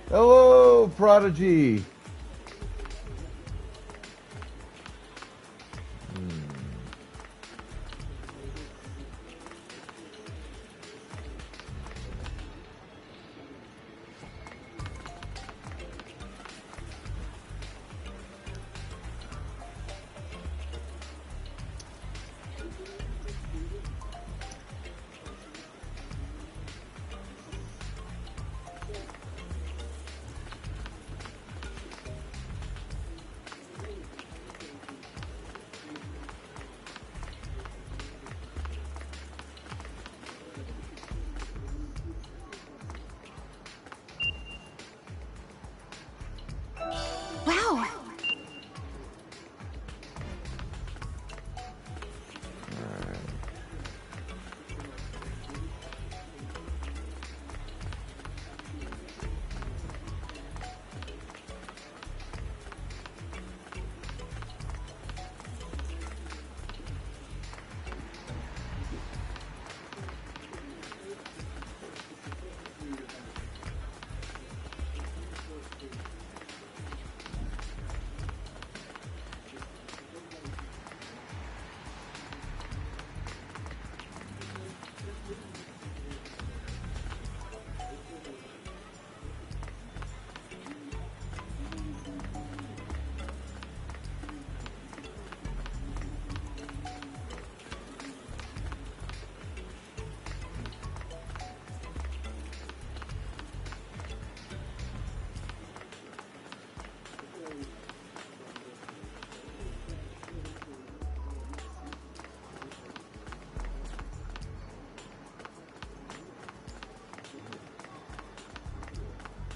Hello, Prodigy. Wow.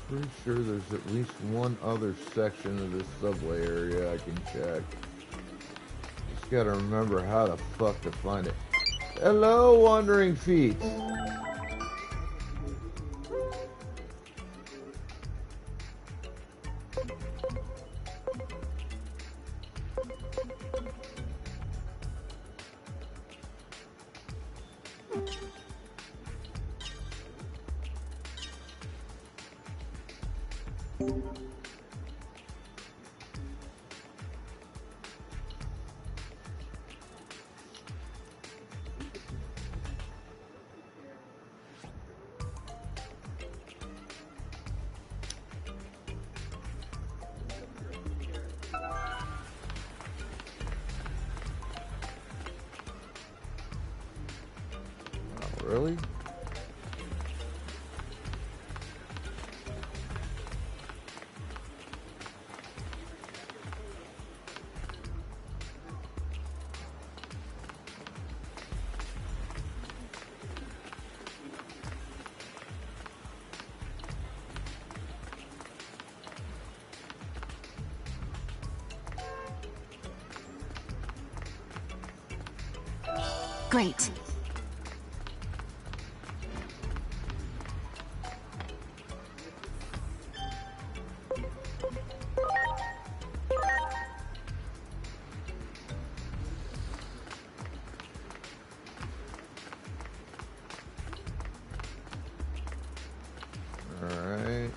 Pretty sure there's at least one other section of this subway area I can check. Just gotta remember how the fuck to find it. Hello, Wandering Feet. Oh, really? Great. Alright.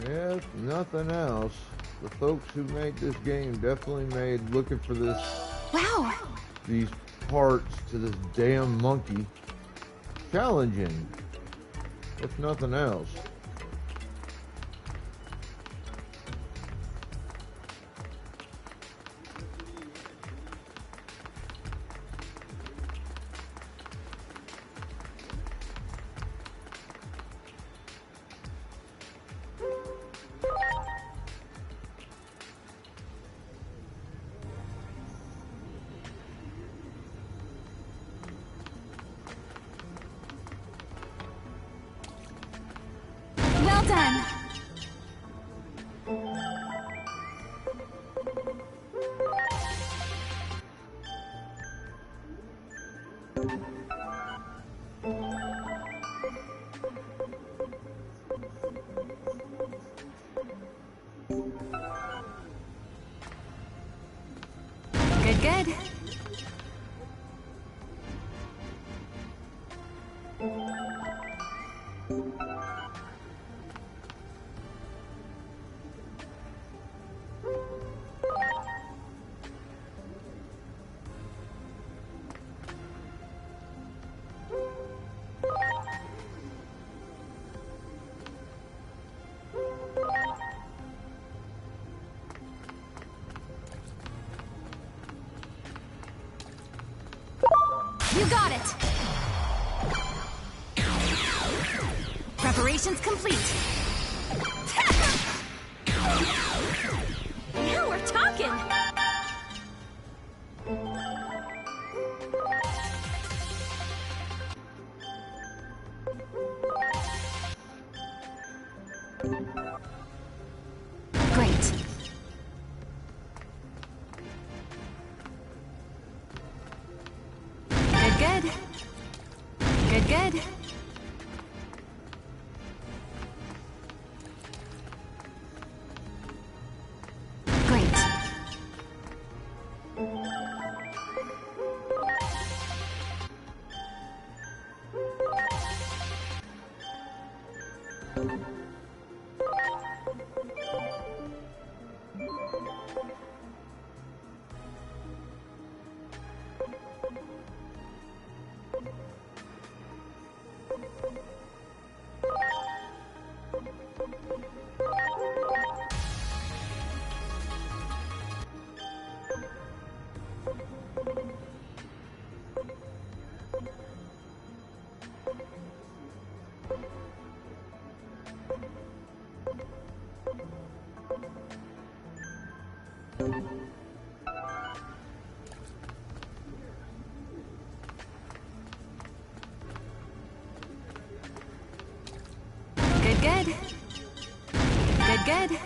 Yeah, if nothing else, the folks who made this game definitely made looking for Wow. these parts to this damn monkey challenging, if nothing else. Well done. Good, good. You got it! Preparations complete. Now we're talking! Great. Good, good. Good, good. Great. Good, good. Good, good.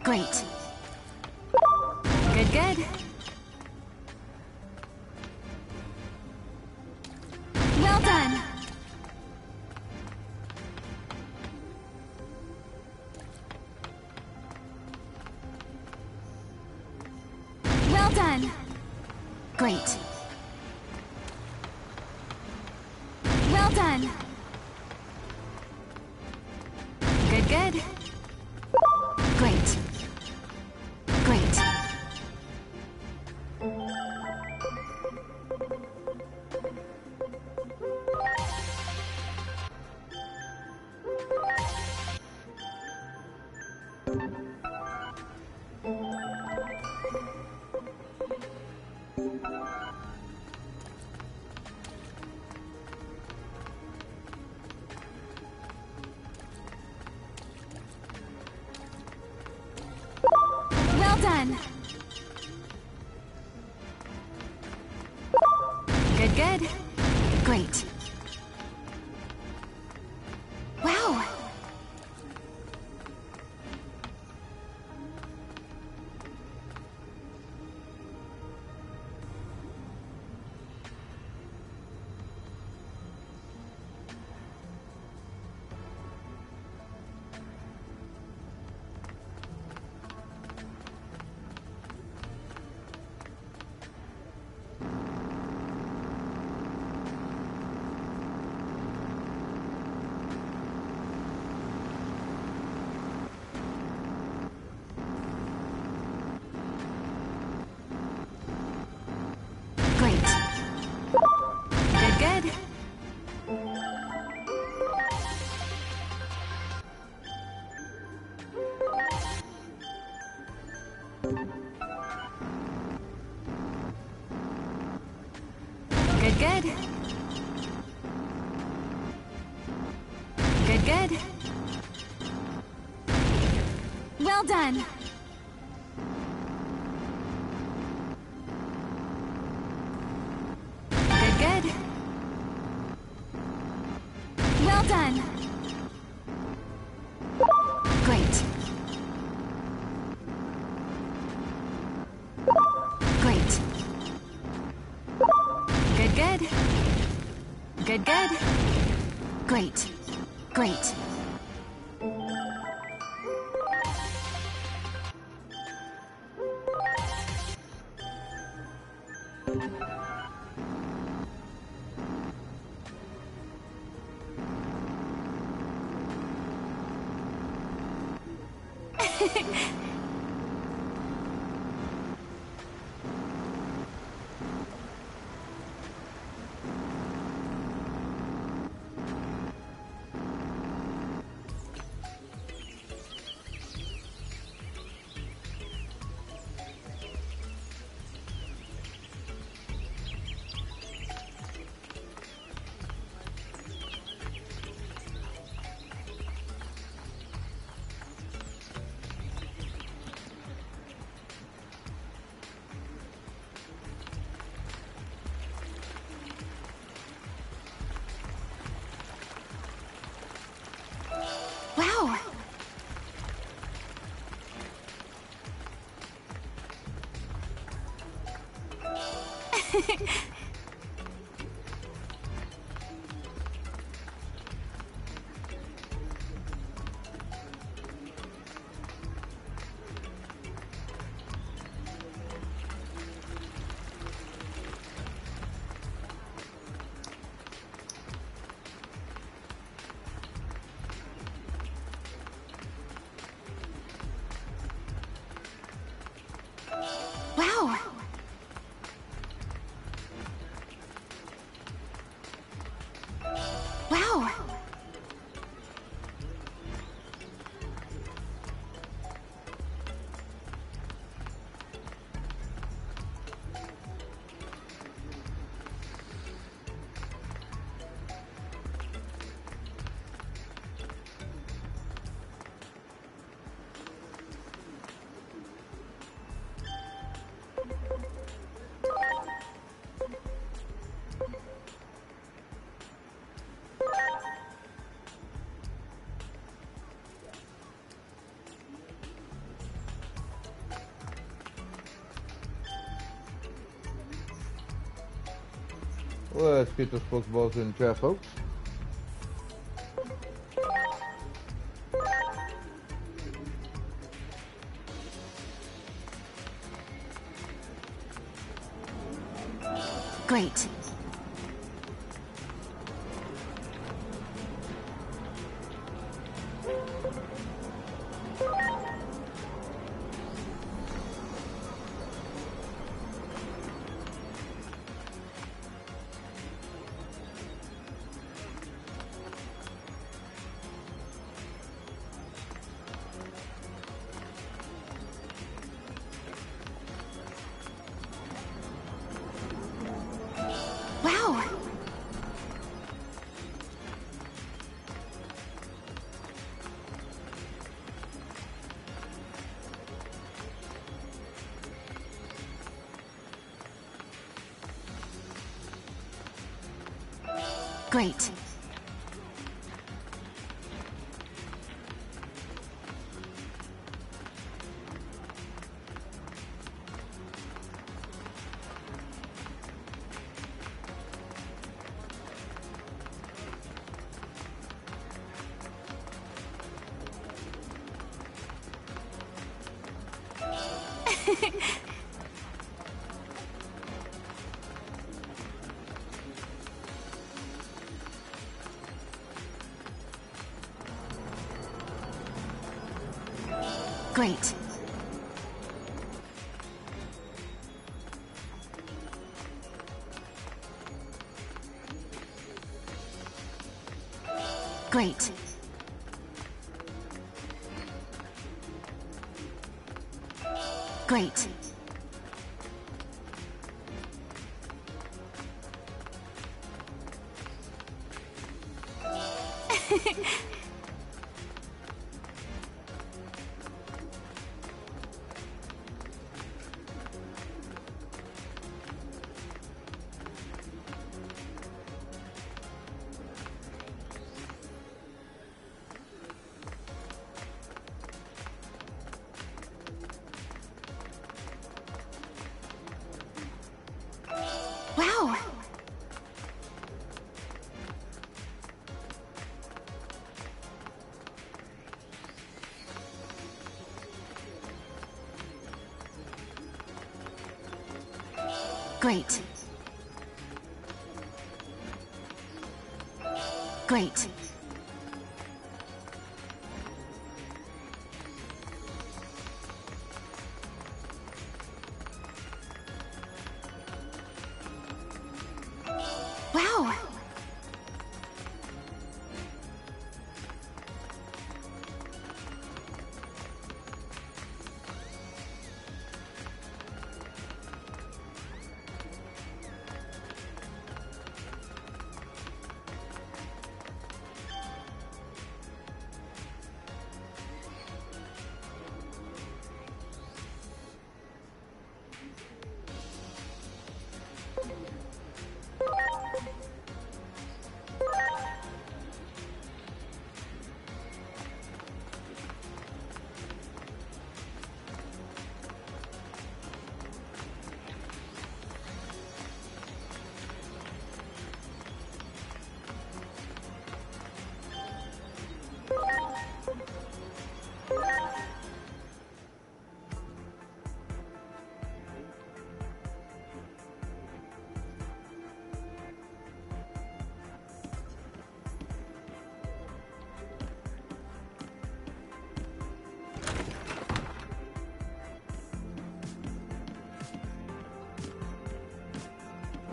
Great. Good, good. Well done. Well done. Great. Well done. Good, good. Great. Great. Well done. Good, good. Great. Wow. Great. Good, good. Good, good. Good, good. Well done. Good, good. Well done. Great. Great. Good, good. Good, good. Great. Great. Wow. Wow. Wow. Let's get those Pokeballs in the chat, folks. Great. Wow. Great. Great. Great. Great. Great. Great. Wow.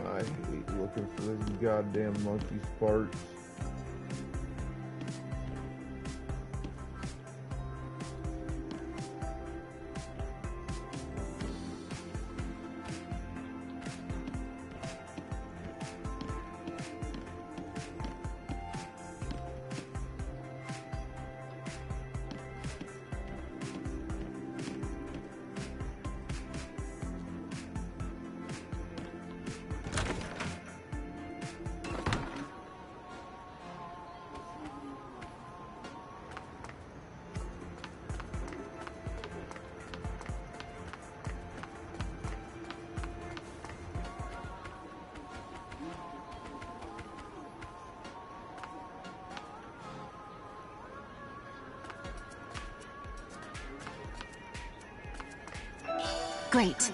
I hate looking for those goddamn monkey parts. Great.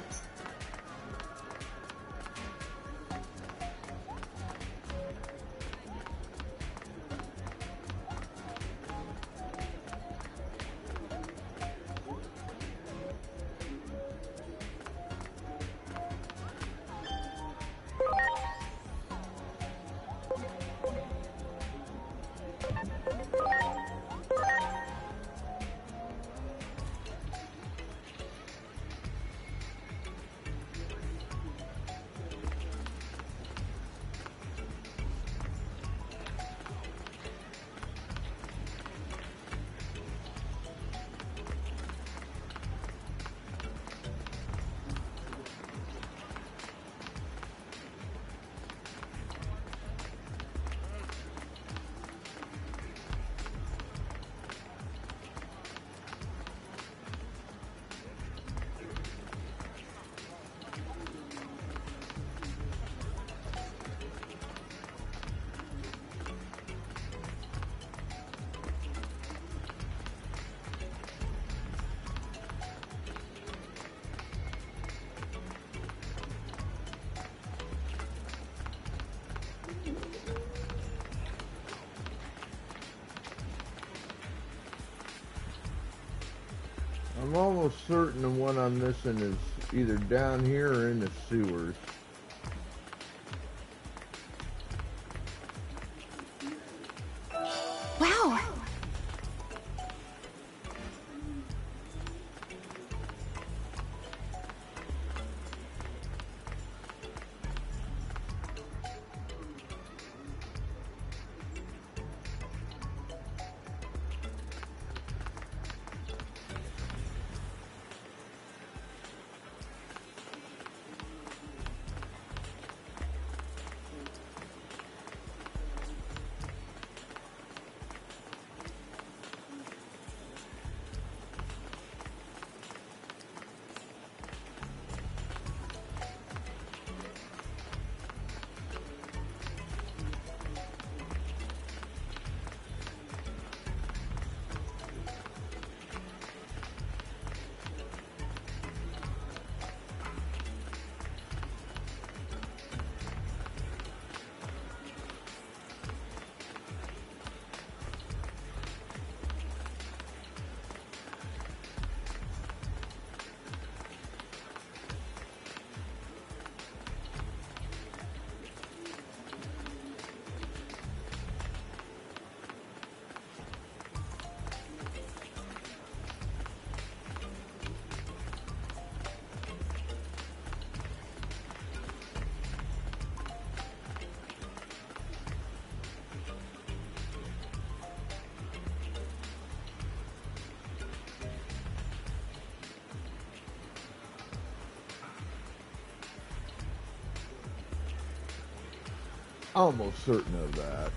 I'm almost certain the one I'm missing is either down here or in the sewers. Wow. Almost certain of that.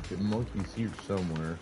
The monkey's here somewhere.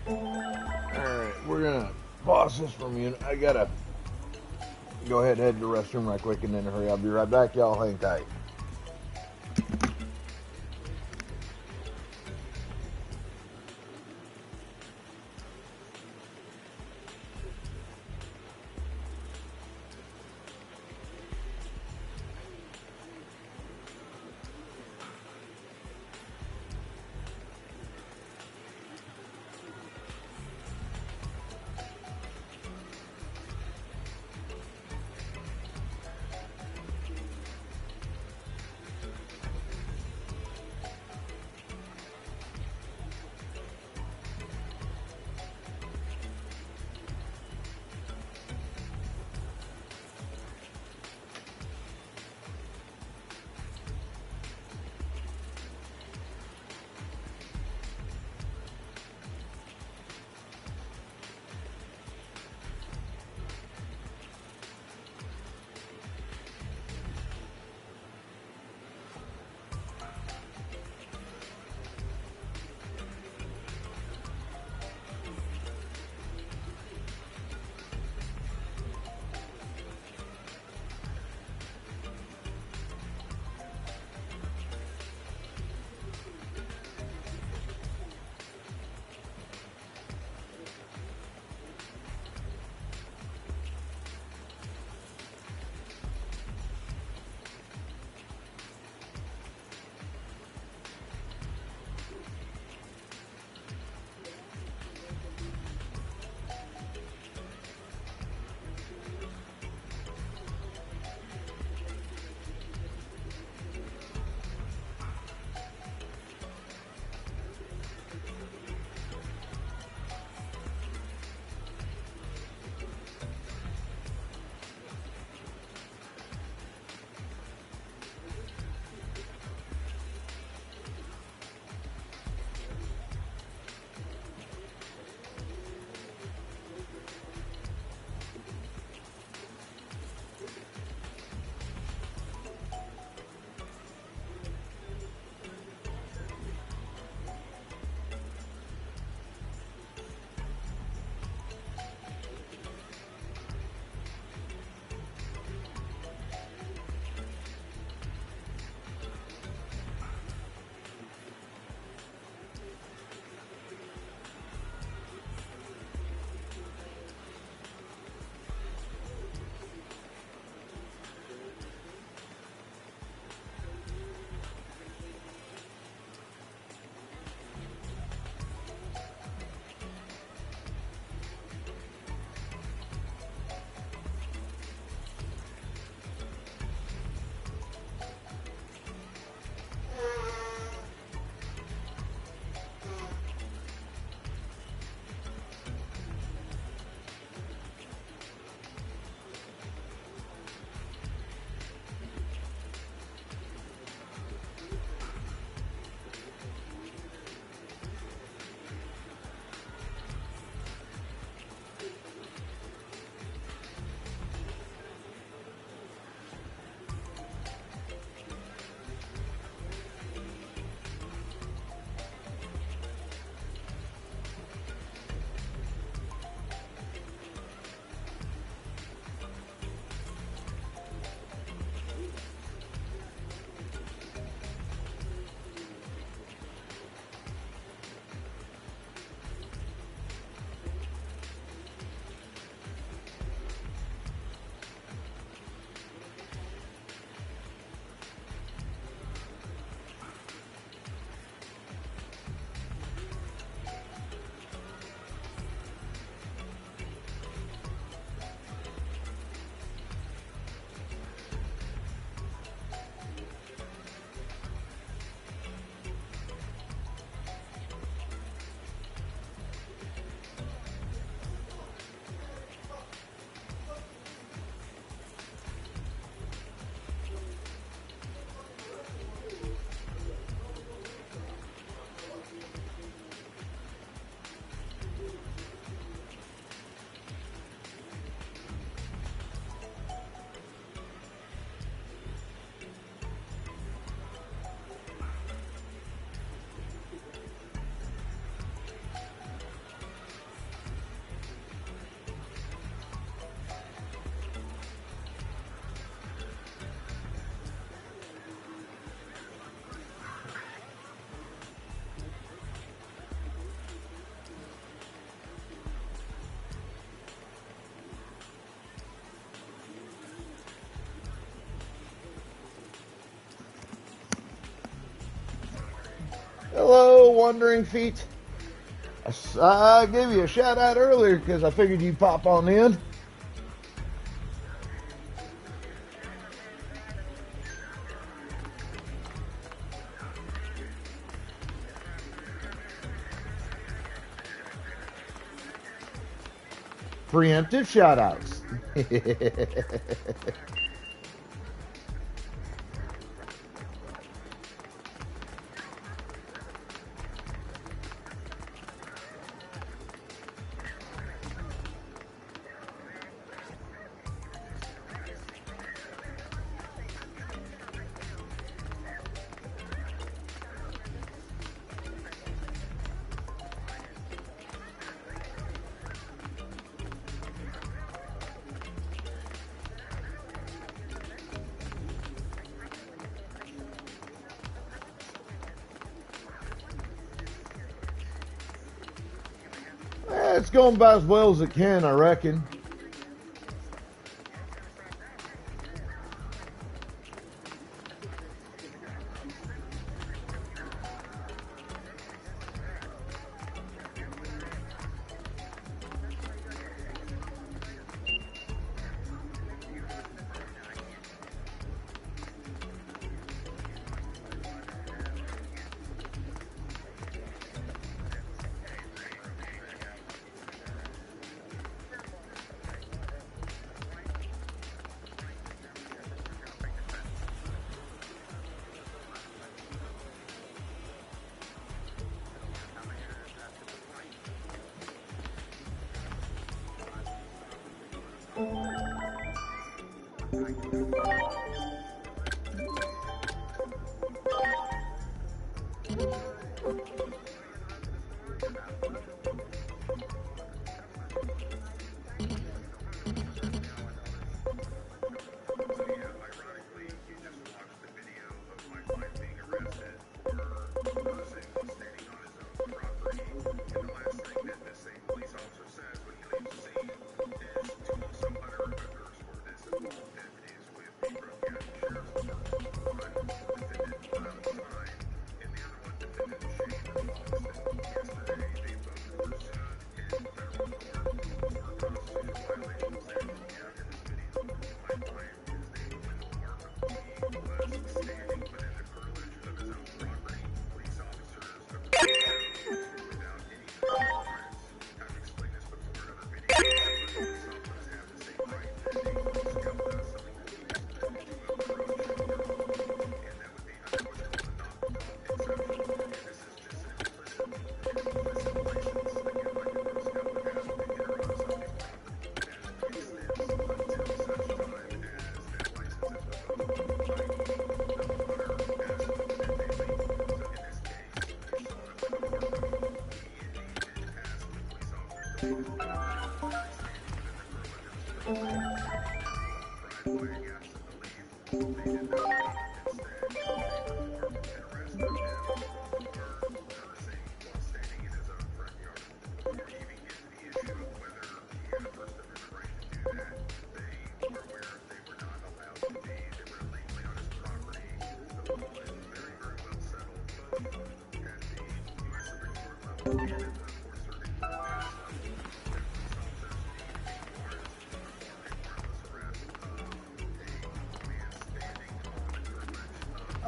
Alright, we're gonna pause this for a minute. I gotta go ahead and head to the restroom right quick and then hurry. I'll be right back. Y'all hang tight. Hello, Wandering Feet. I gave you a shout out earlier because I figured you'd pop on in. Preemptive shout outs. It's going about as well as it can, I reckon.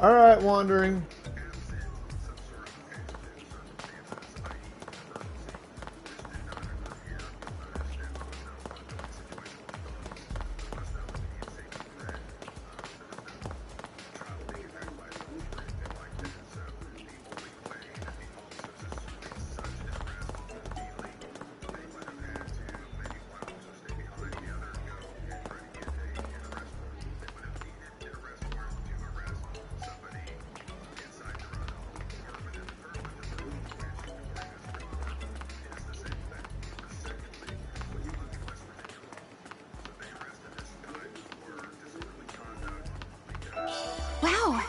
All right, Wandering. Wow.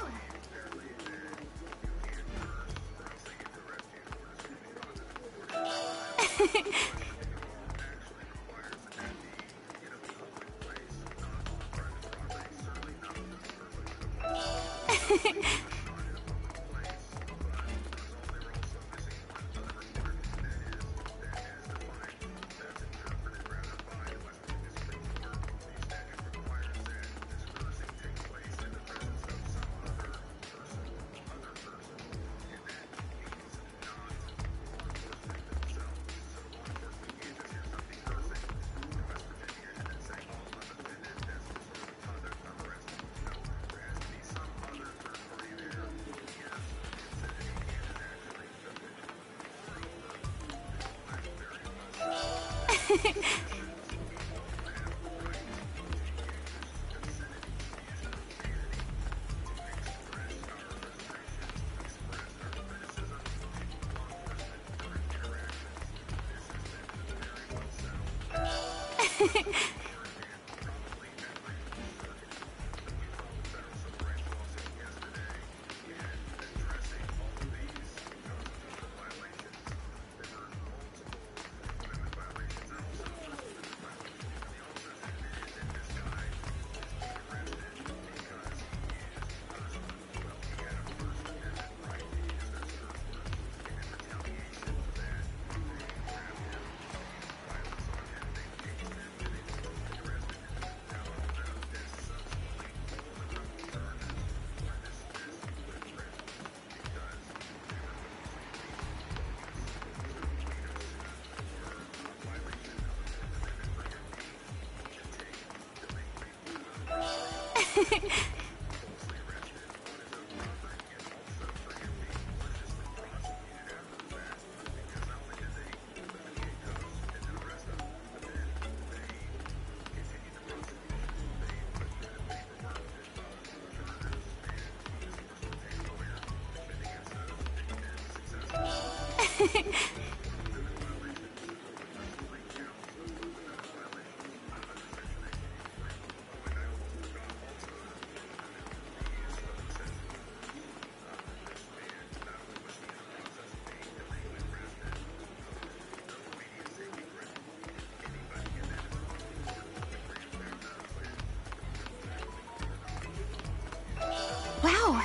Wow.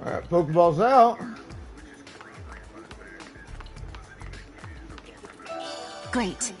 All right, Pokeball's out. Great.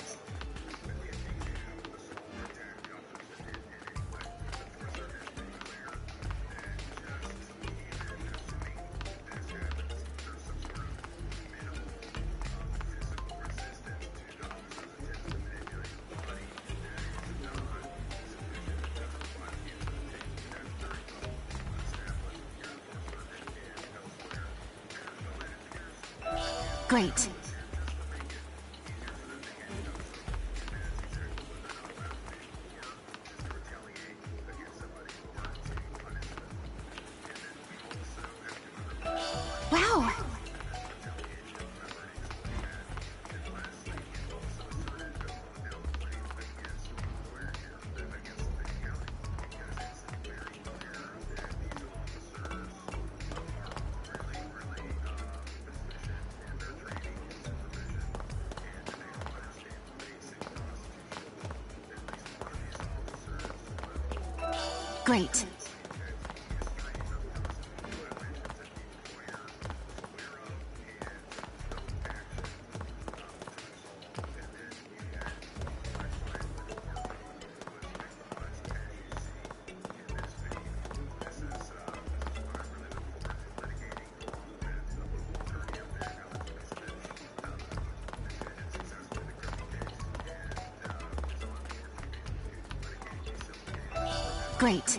Great. Wow. Great. Great.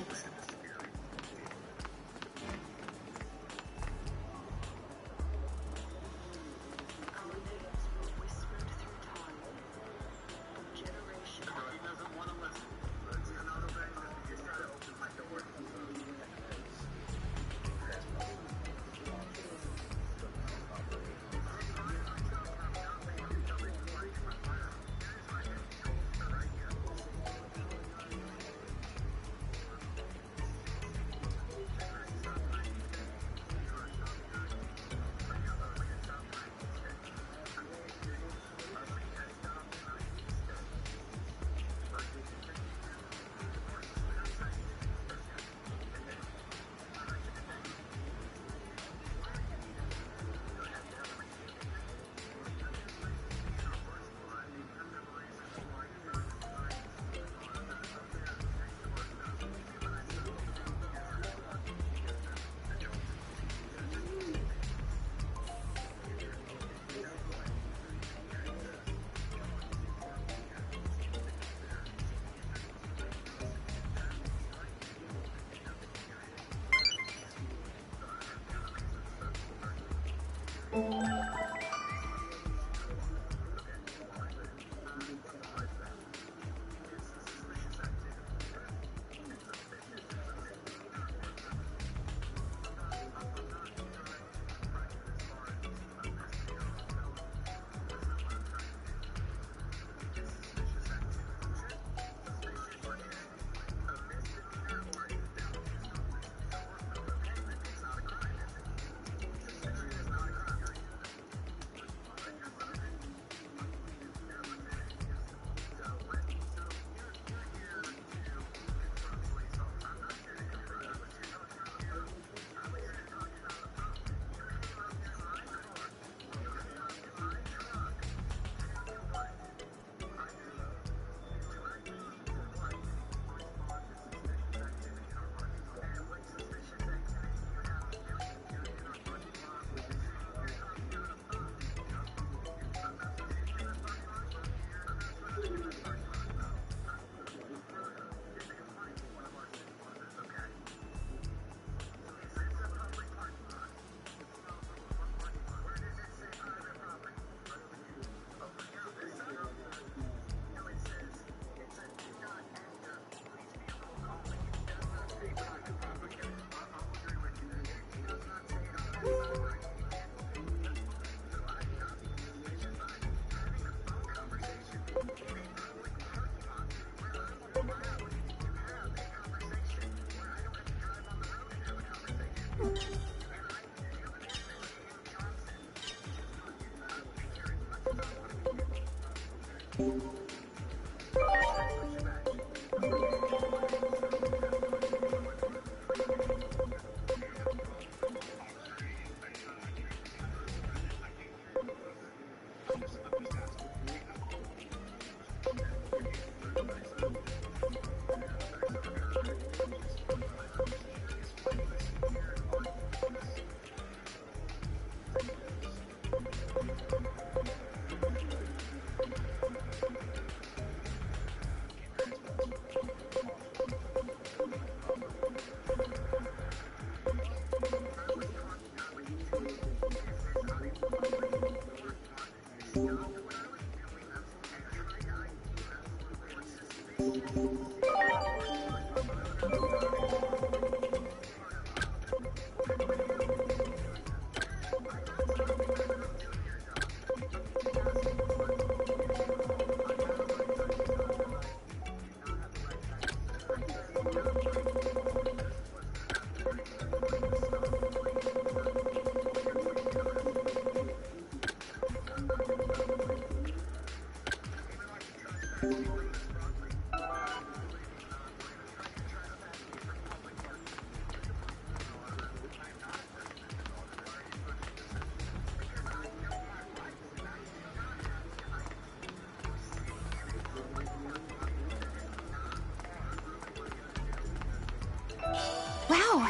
Wow.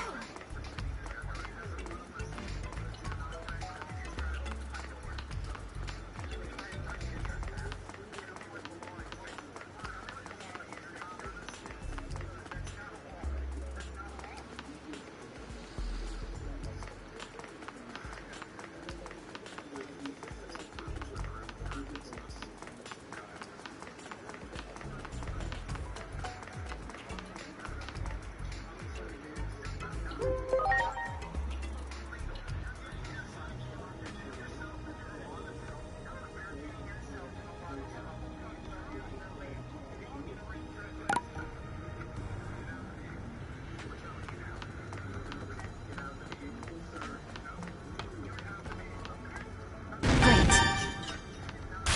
Great.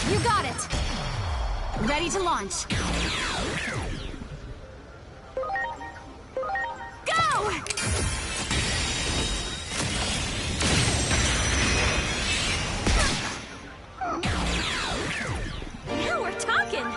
You got it. Ready to launch. Go! Now we're talking.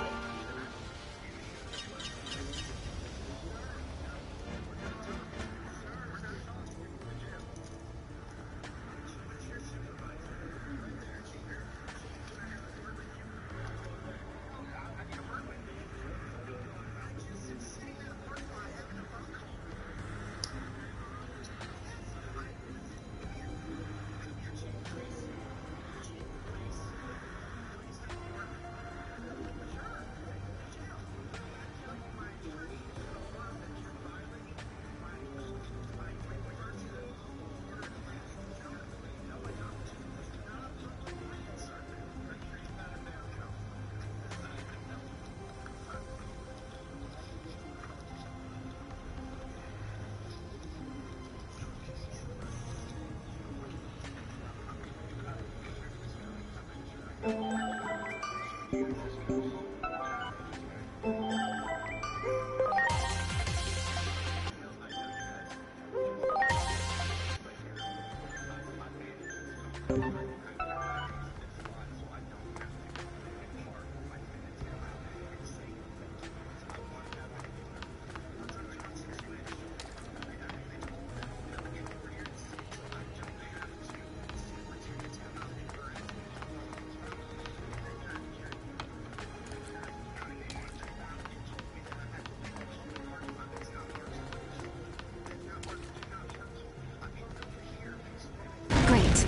Great.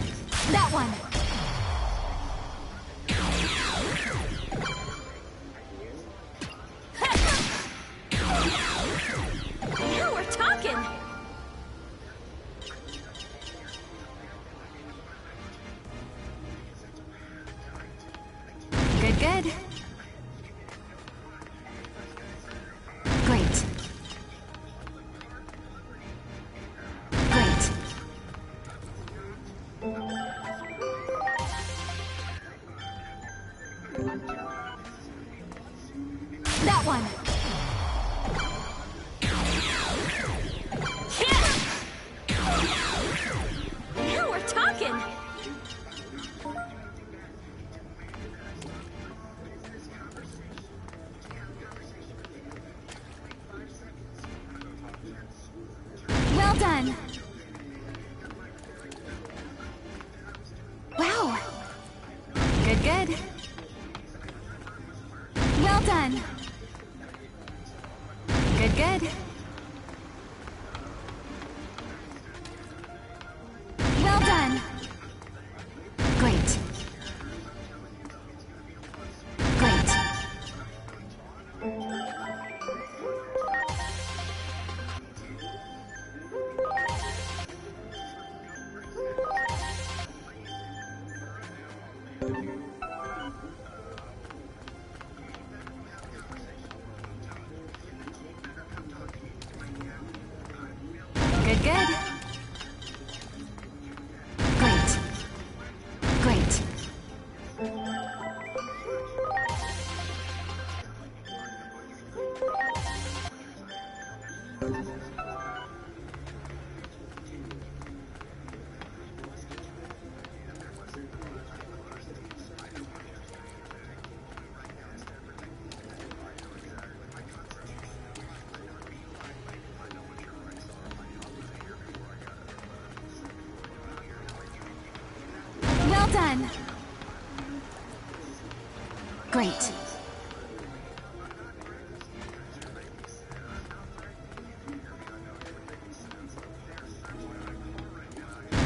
That one. good. Great. Great. That one. Now we're talking. Well done. Wow. Good, good. Well done. Good, good. Well done. Great. Great. Good, good. Great. Great. Well done. Great.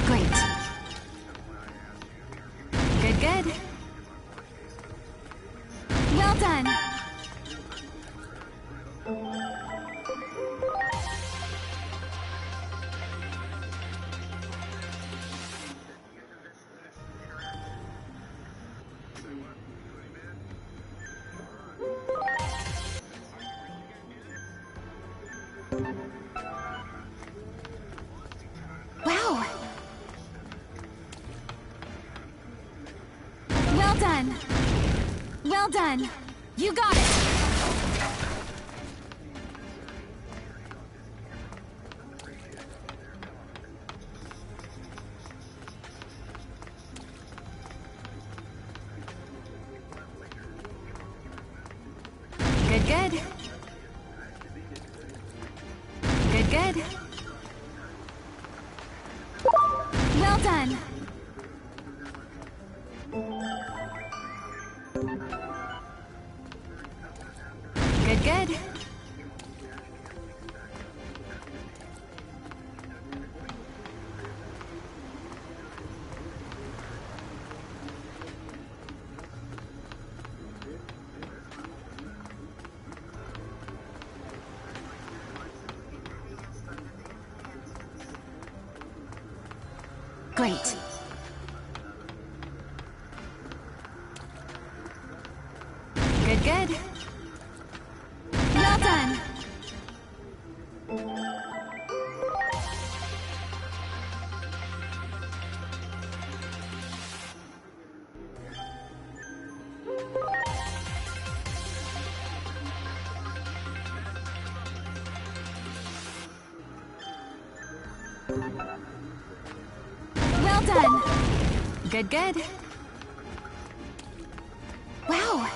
Great. Good, good. Well done. Wow. Well done. Well done. You got it. Good, good. Good, good. Well done. Good, good. Great. Good, good. Well done. Well done. Good, good. Wow.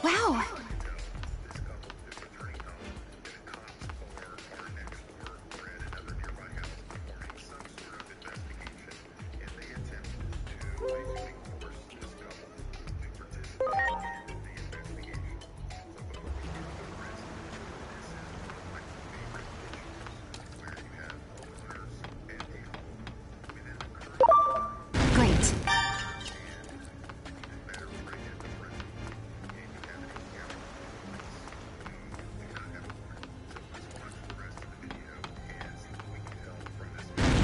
Wow! Great.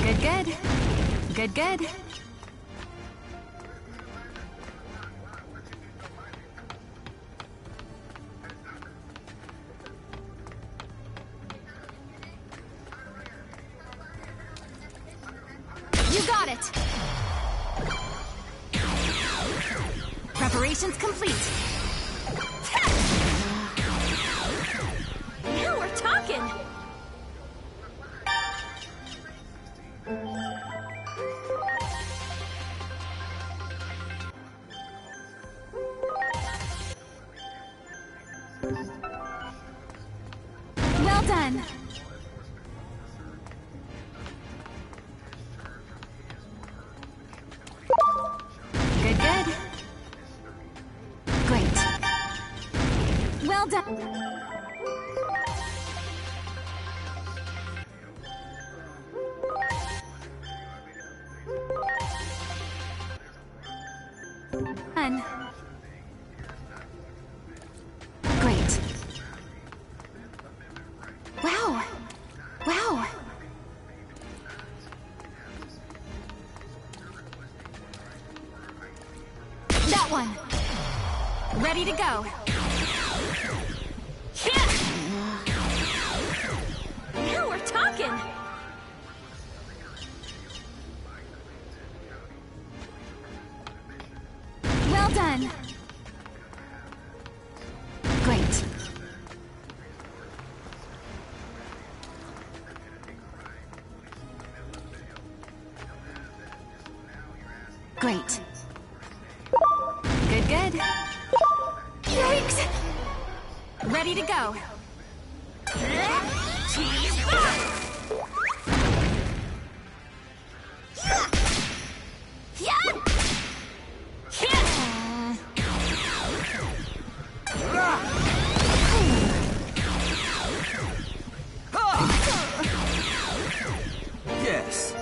Good, good. Good, good. You got it! Preparations complete. Now we're talking! Well done! Good, good. Great. Well done. Done. Great. Wow. Wow. That one. Ready to go. Now we're talking. Well done. Great. Great. Good, good. Yikes! Ready to go. Yes.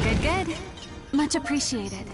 Good, good. Much appreciated.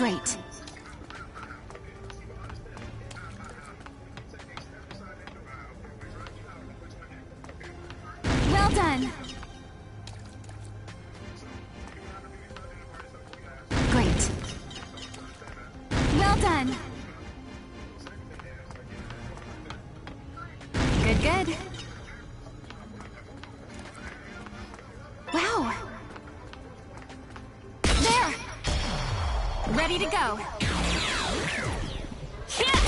Great. Well done. Great. Well done. Good, good. Wow. There. Ready to go. Yeah.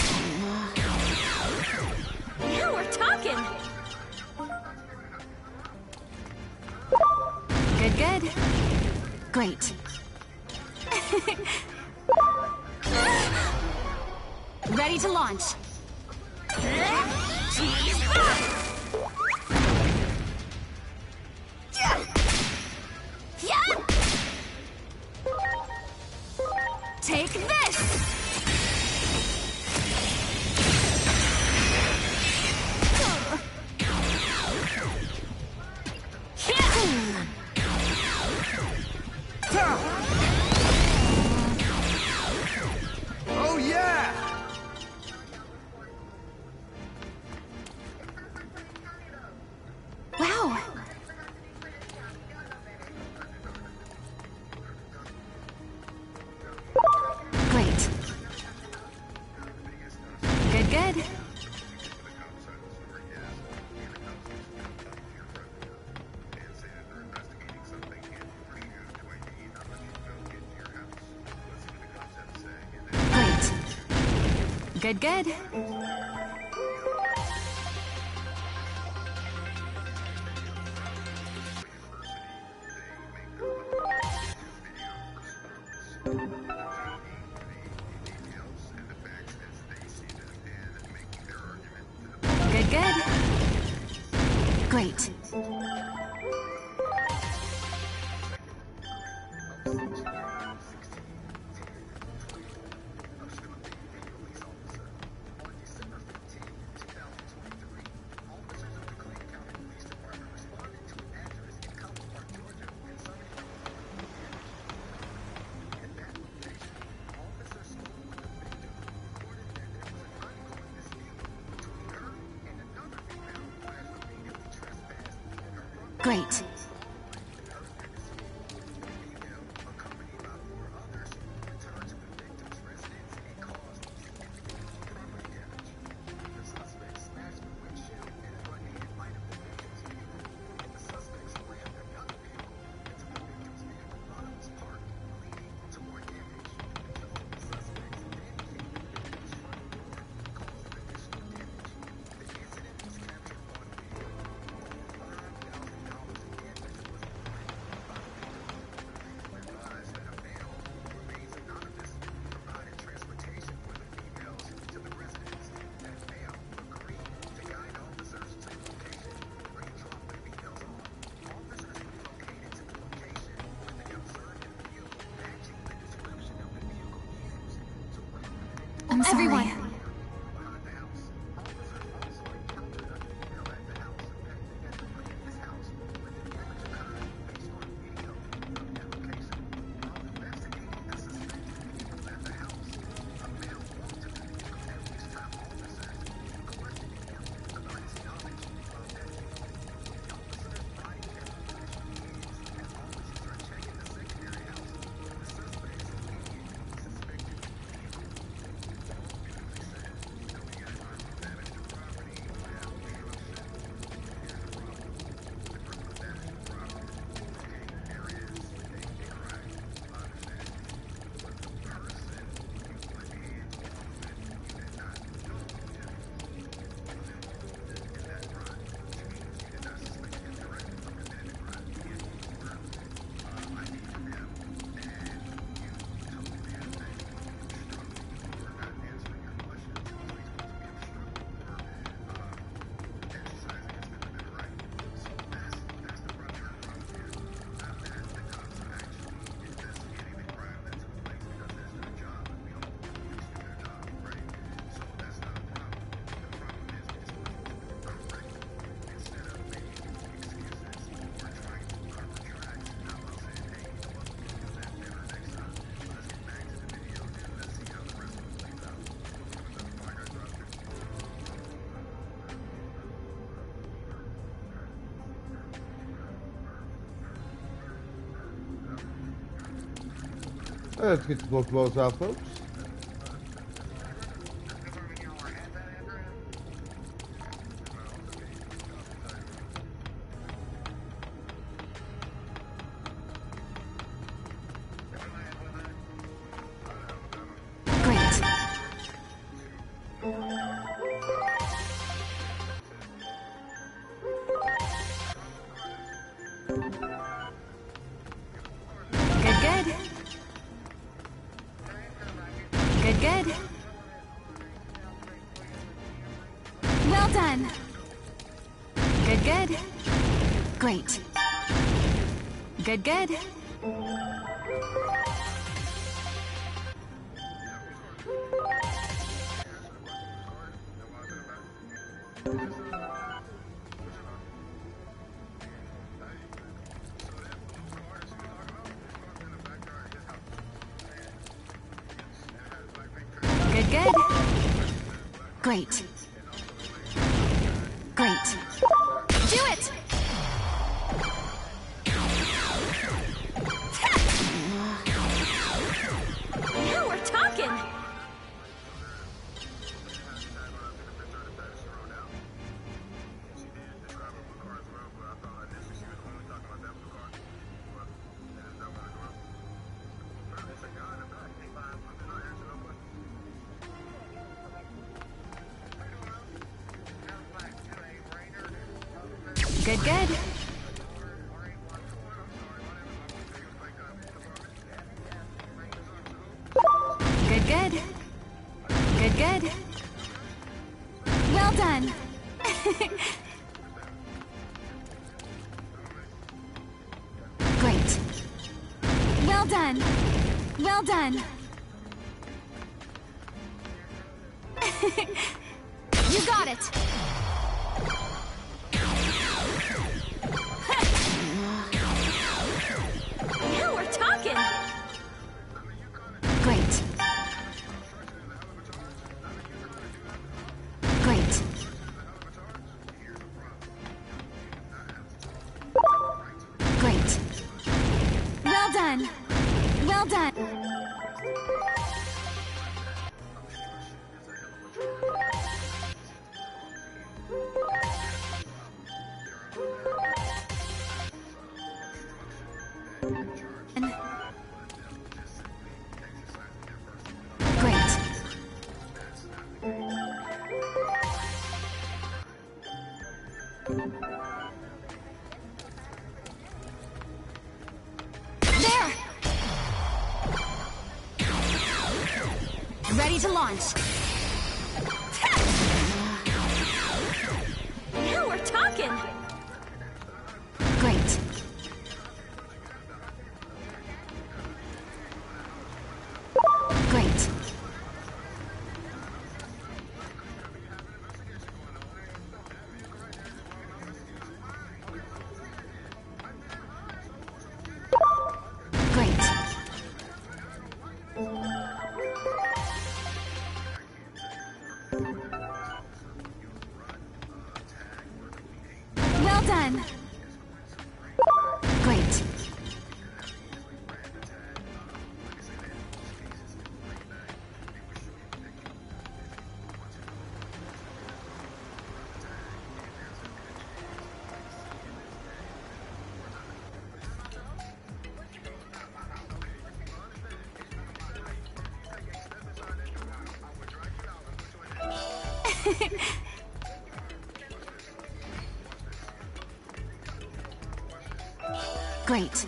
Now we're talking. Good, good. Great. Ready to launch. Take this! Oh yeah! Wow! Great. Good, good. Great. Good, good. Good, good. Great. Great. I'm sorry. Everyone. Let's get the Pokeballs out, folks. Great. Good, good. Good, good. Well done. Good, good. Great. Good, good. Good, good. Great. Great. Do it! Now we're talking! Good, good. Good, good. Good, good. Well done. Great. Well done. Well done. You got it. Now we're talking. Great. Great. Great. Well done. Well done. Great. There! Ready to launch. Now we're talking! Great. Great. Great. Well done. Great. Great.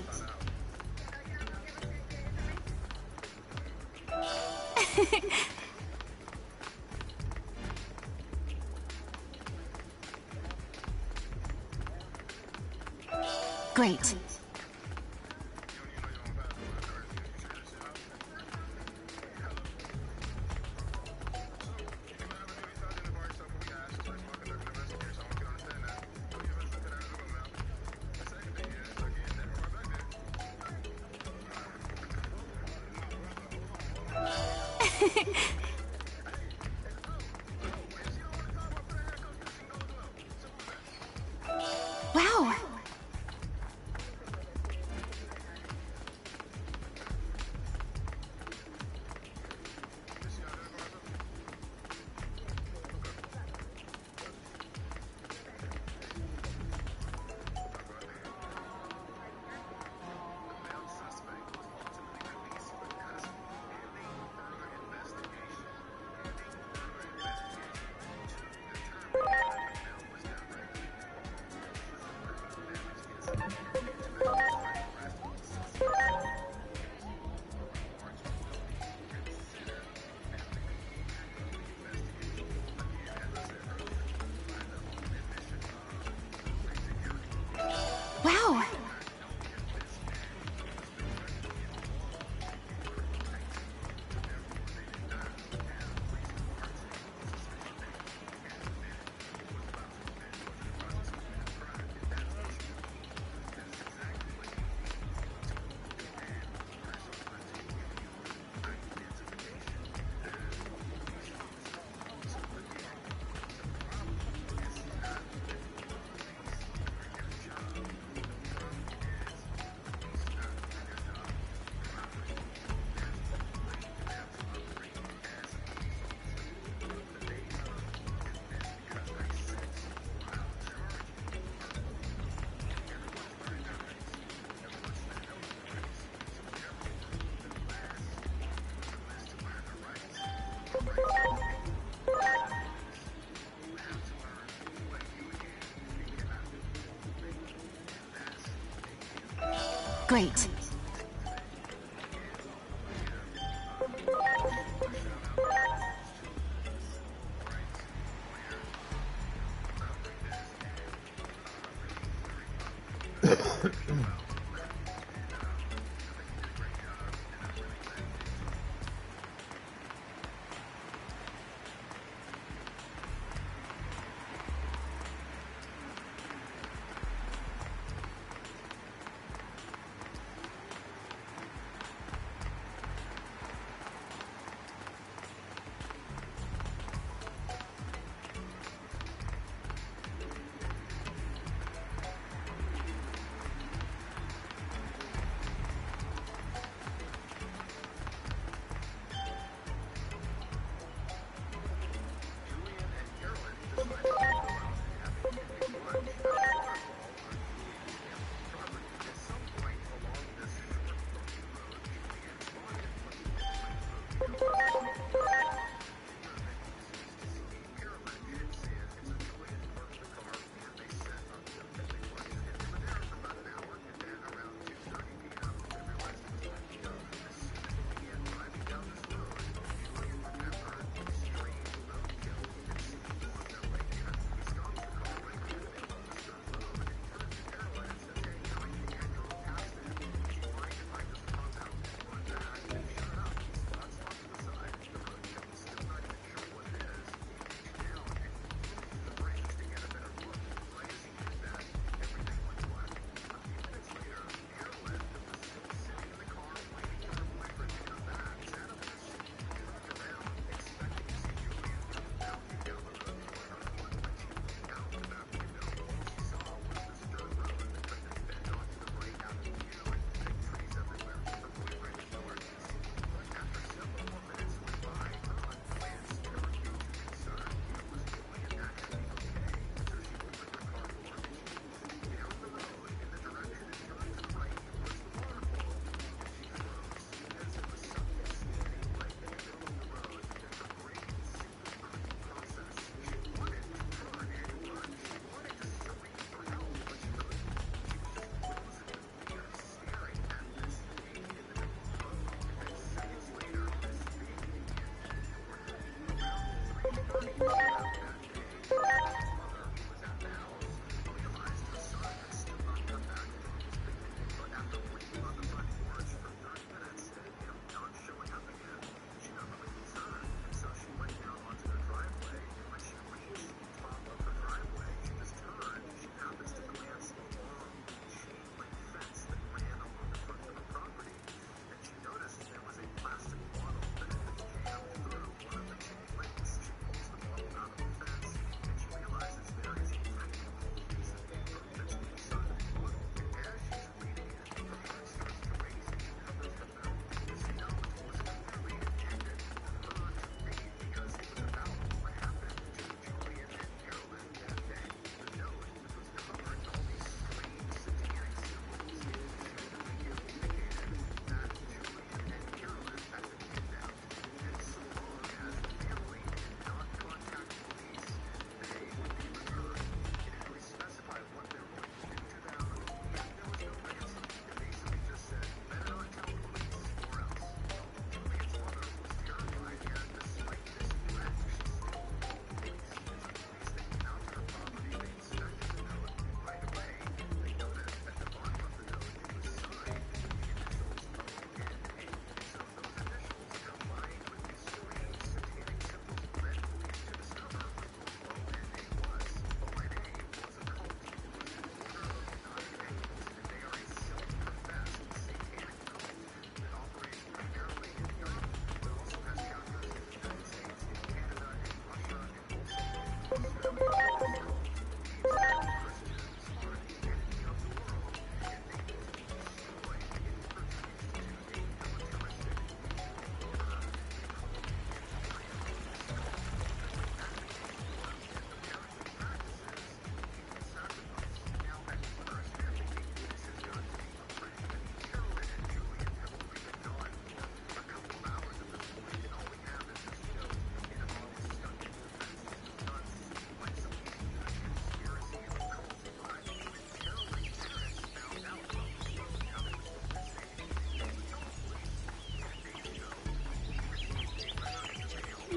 Great. Wow. Great.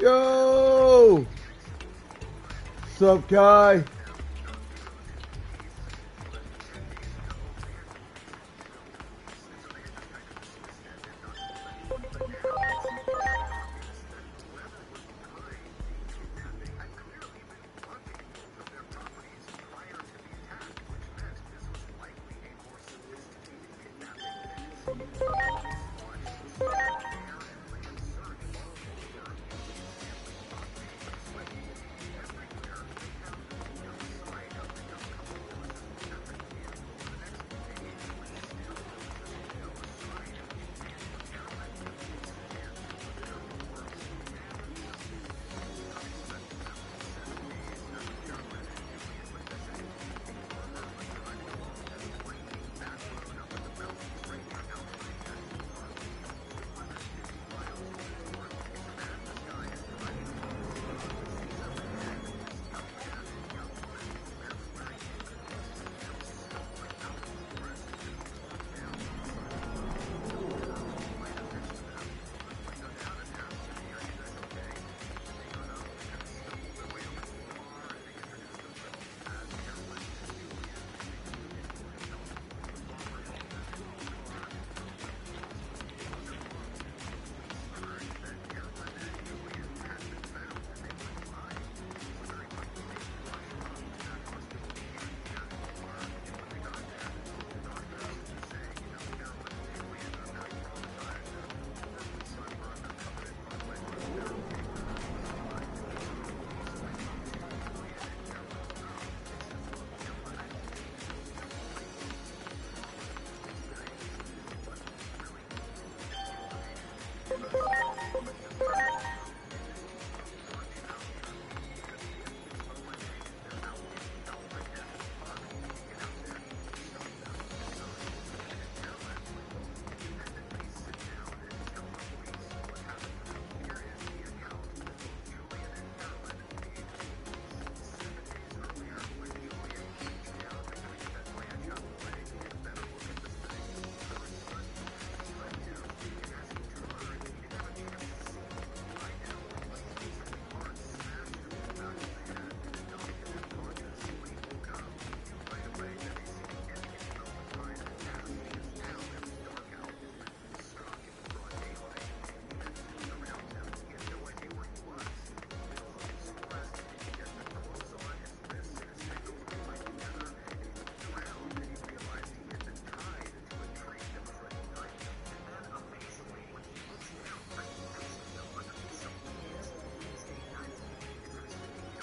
Yo! Sup, Kai?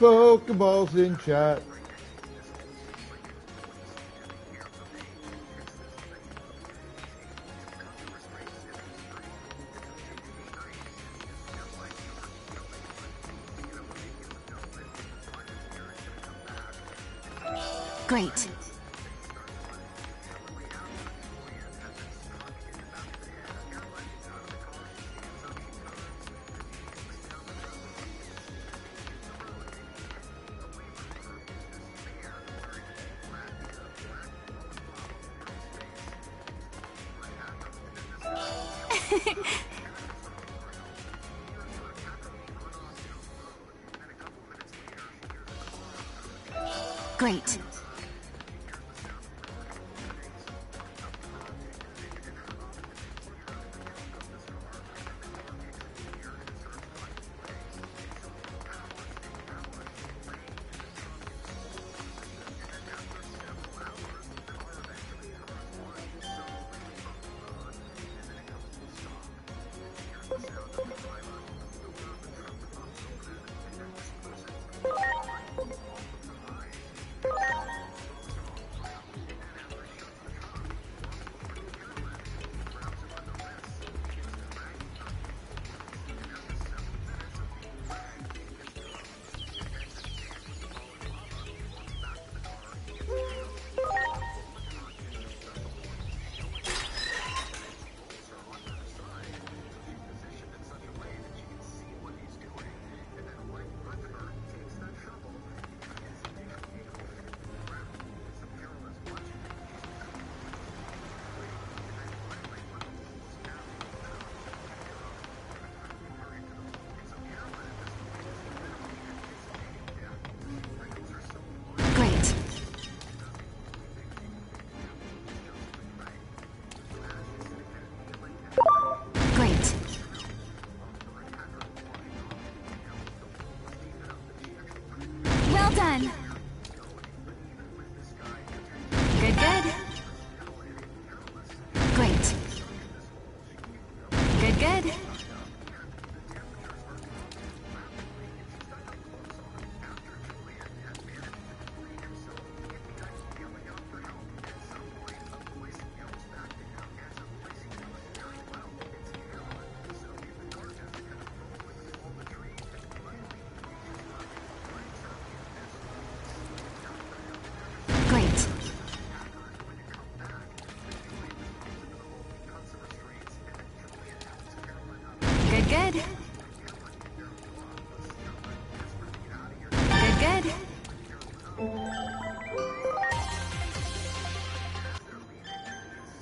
Pokeballs in chat. Great. Great.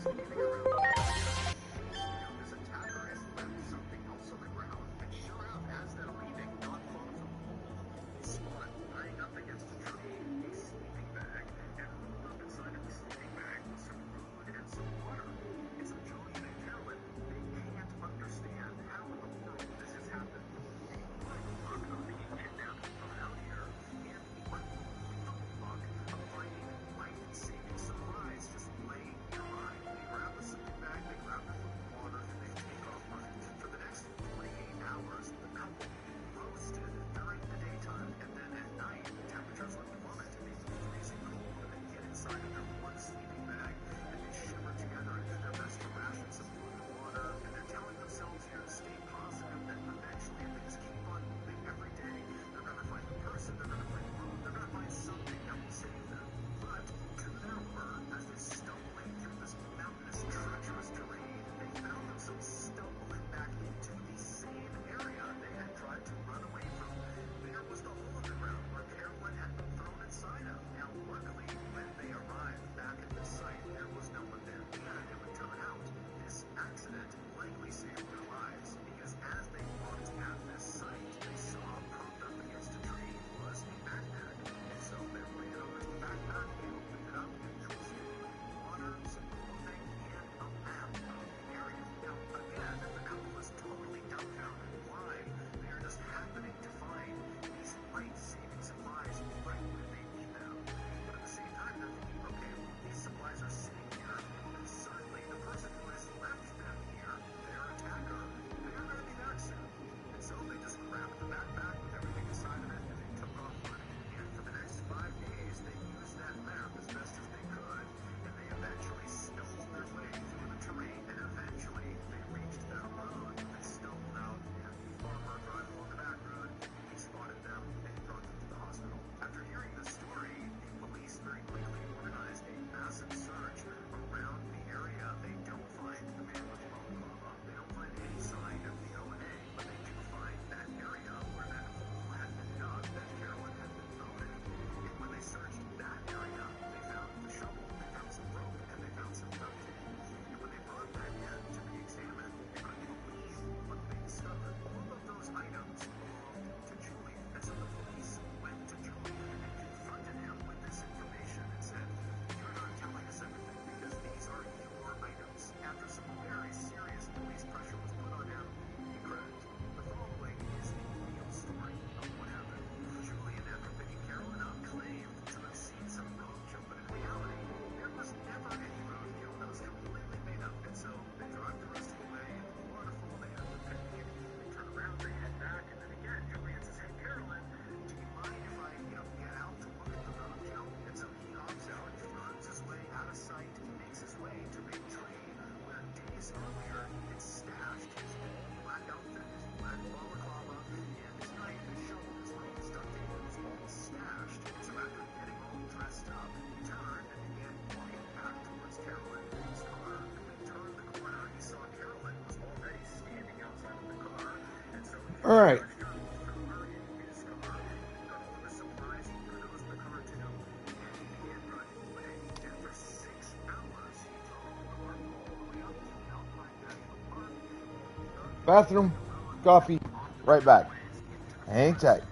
standing around the corner. This attacker has left something else on the ground, and sure enough, as they're leaving, not far from home, they spot lying up against a tree a sleeping bag, and rolled up inside of the sleeping bag was some food and some water. And so Julian and Carolyn, they can't understand how in the world this has happened. Why the fuck are being kidnapped and brought out here? And what the fuck of finding life-saving supplies just laying nearby? They grab the sleeping bag, they grab the food and water, and they take off running. For the next 48 hours, the couple roasted during the daytime, and then at night, temperatures would plummet to be freezing cold, and they get inside of their one sleeping bag, and they shimmer together and do their best to ration some food and water, and they're telling themselves here to stay positive that eventually, if they just keep on moving every day, they're going to find a person, they're going to find food, they're going to find something that will save them. But to their horror, as they're stumbling through this mountainous, treacherous terrain, they found themselves stumbling back into the same area they had tried to run away from. There was the hole in the ground where Carolyn had been thrown inside of. Now, luckily, when they arrived back at the site, there was no one there. And it would turn out this accident likely saved their lives, because as they walked at this site, they saw propped up against a tree was a backpack. And so they ran over to the backpack, they opened it up, and there was food, water, some clothing, and a map of the area. Now, again, the couple is totally dumbfounded why they are just happening to find these life-saving supplies right when they need them. But at the same time, they're thinking, okay, well, these supplies are sitting here, and certainly the person who has left them here, their attacker, they're going to be back soon. And so they just grabbed the backpack with everything inside of it, and they took off running. And for the next 5 days, they used that map as best as they could, and they eventually stumbled their way through the terrain, and eventually they reached that road. They stumbled out, and the farmer driving on the back road, he spotted them, and he brought them to the hospital. After hearing this story, the police very quickly organized a massive search around the area. They don't find the man with the balaclava. They don't find any sign of the O&A, but they do find that area where that hole had been dug that Carolyn had been thrown in. And when they searched that area, they found the shovel, they found some rope, and they found some duct tape. And when they brought that in to be examined, they couldn't believe what they discovered. All of those items belonged to Julian. And so the police went to Julian and confronted him with this information and said, "You're not telling us everything because these are your items." After some very serious police pressure was put on him, he cracked. The following is the real story of what happened. Julian, after picking Carolyn up, claimed to have seen some roadkill, but in reality, there was never any roadkill. That was completely made up. And so they drive the rest of the way into the waterfall, they have the picnic, they turn around, they head back, and then again, Julian says, "Hey, Carolyn, do you mind if I, get out to look at the roadkill?" And so he hops out, he runs his way out of sight, he makes his way to a tree where days earlier he had stashed his all-black outfit, his black balaclava, and his knife, his shovel, his rope, his duct tape. It was all stashed. And so after getting all dressed up, he turned and began walking back towards Carolyn in his car. And when he turned the corner, he saw Carolyn was already standing outside of the car. And so he All right. urged her, he threw her in his car. He got all of the supplies, he threw those in the car too, and he began driving away. And for 6 hours, he drove the car all the way up to Alpine National Park. Bathroom, coffee, right back. Hang tight.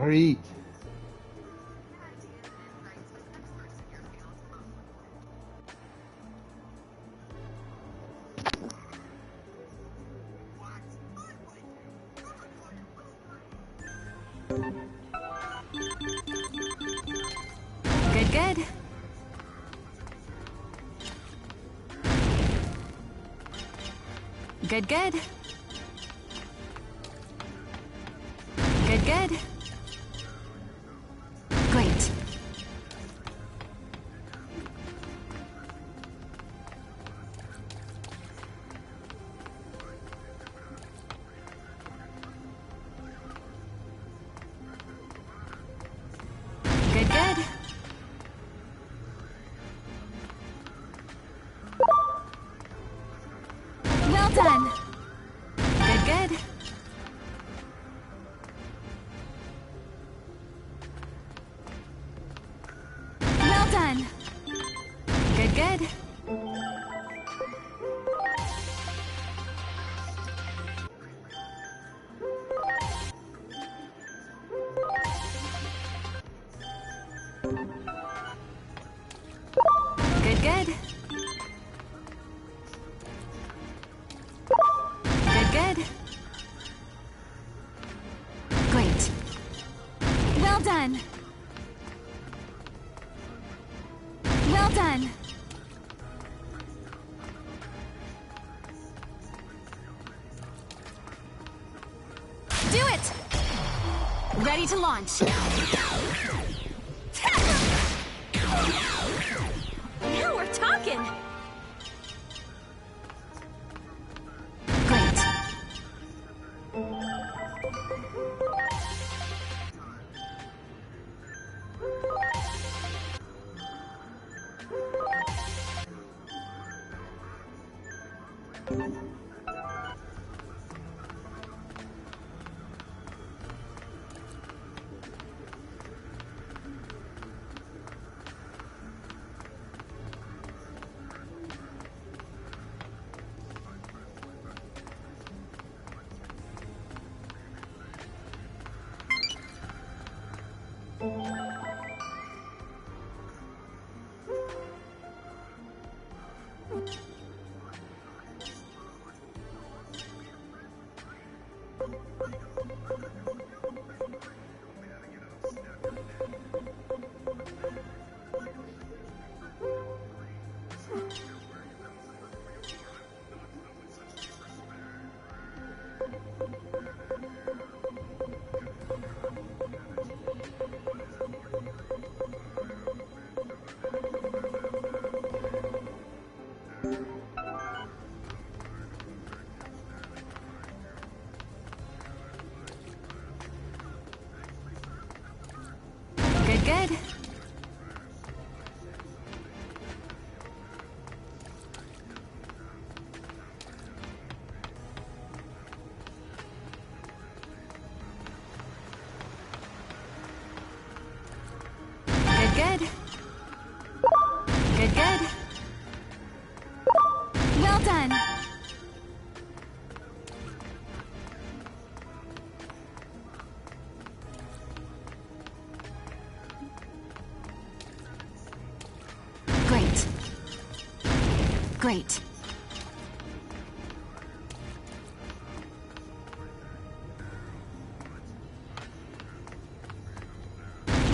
treat. Good, good. Good, good. Good, good. Great. Good, good. Well done. Good, good. Well done. Good, good. Good, good. Good, good. Great. Well done. Well done. Do it! Ready to launch. Now we're talking! Great. Good, good. Good, good. Good, good. Well done. Great. Great.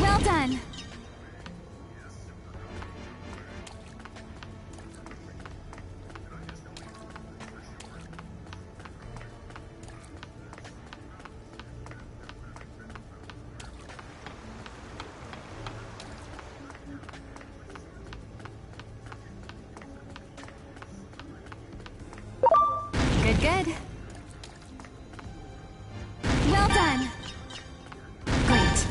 Well done. Good, good. Well done. Great.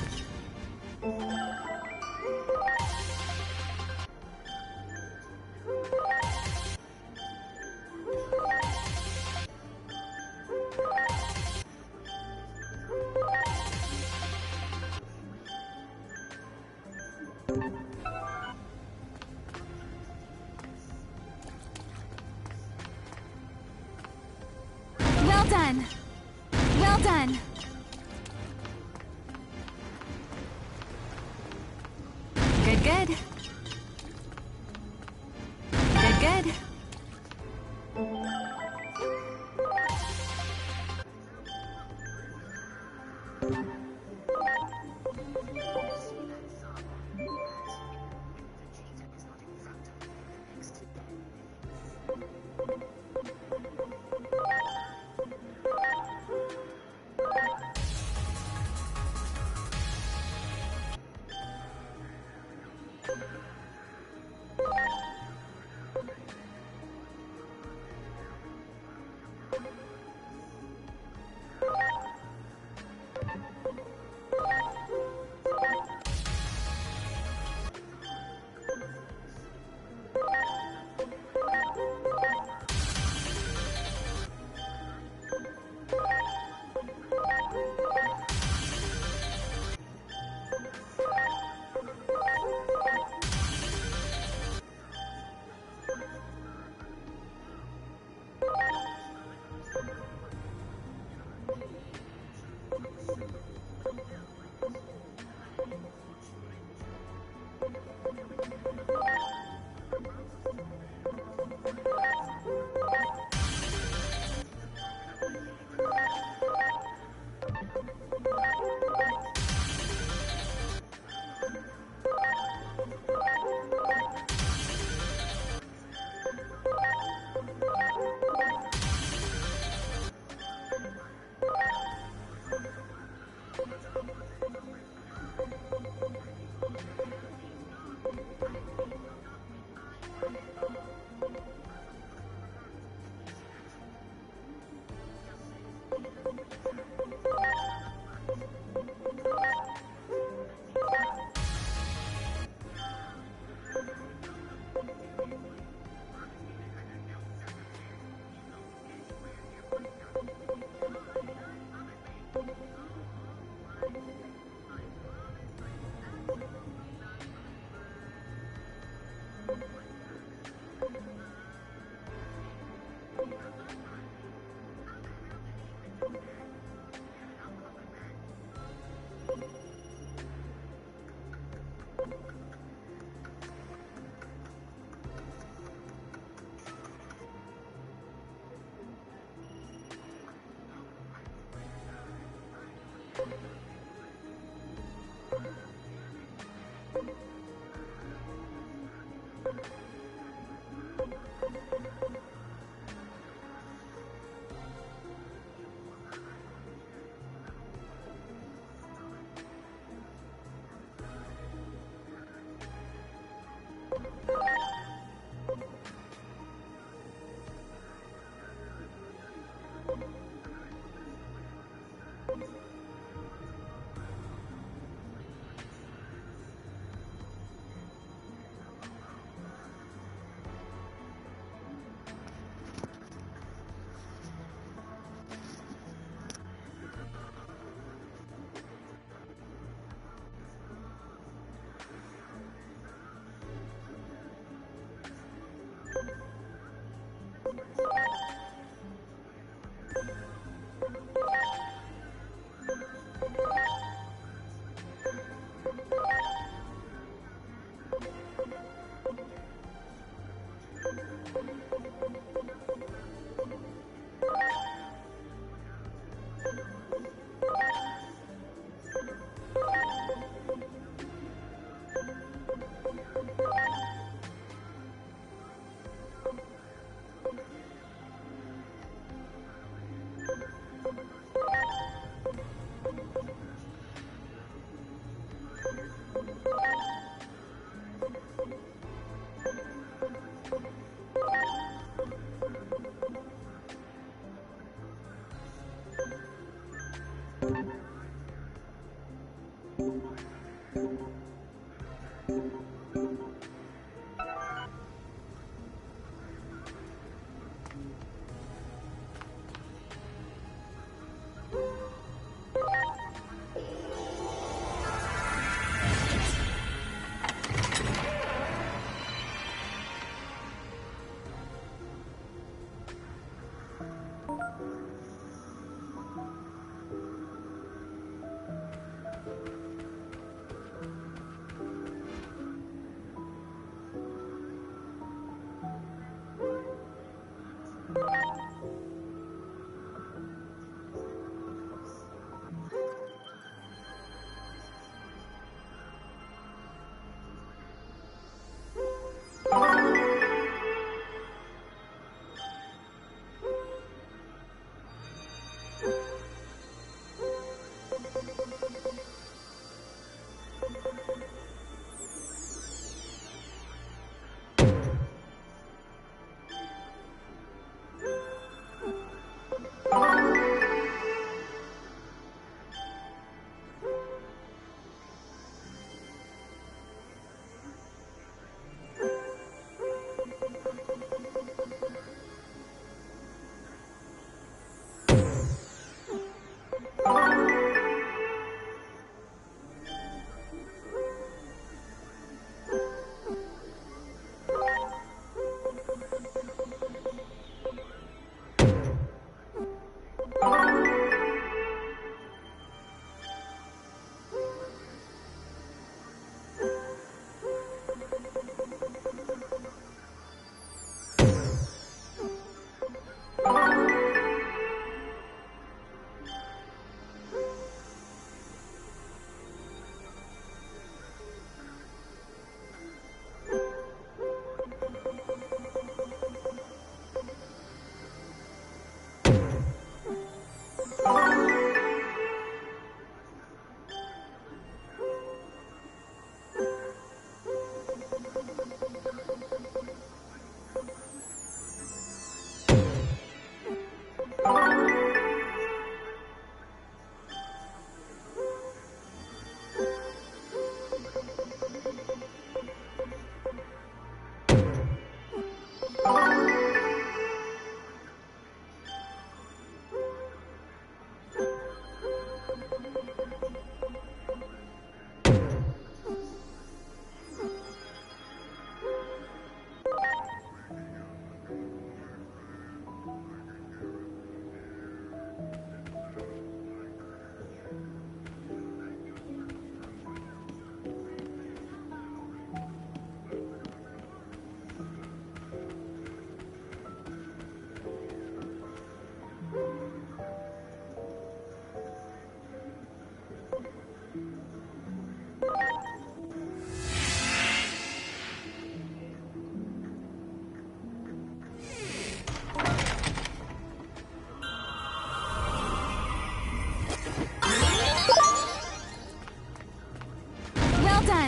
Well done. Well done.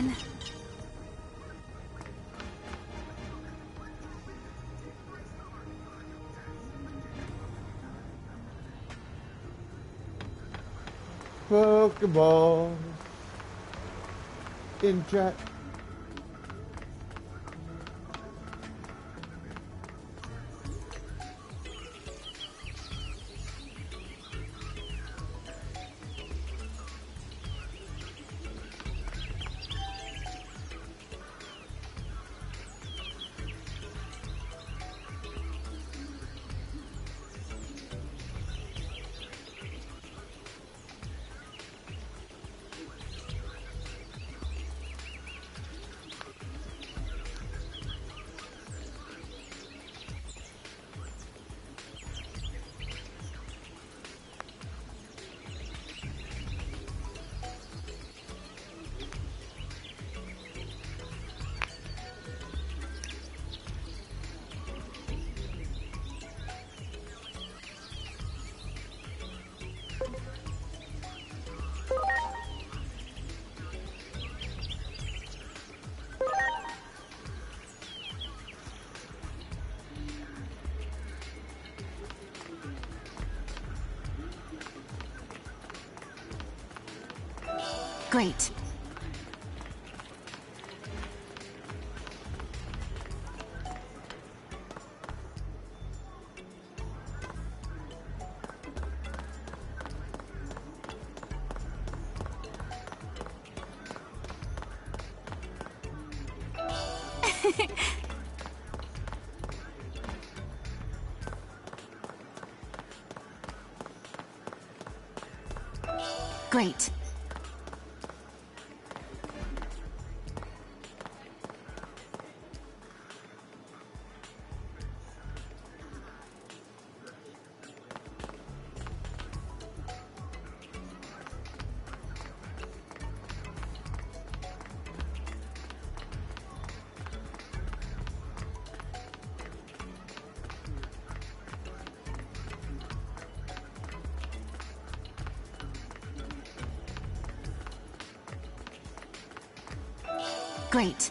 again. Pokeball in chat. Great. Great. Great.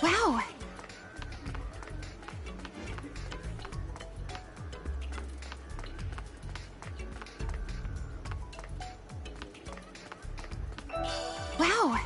Wow. Wow.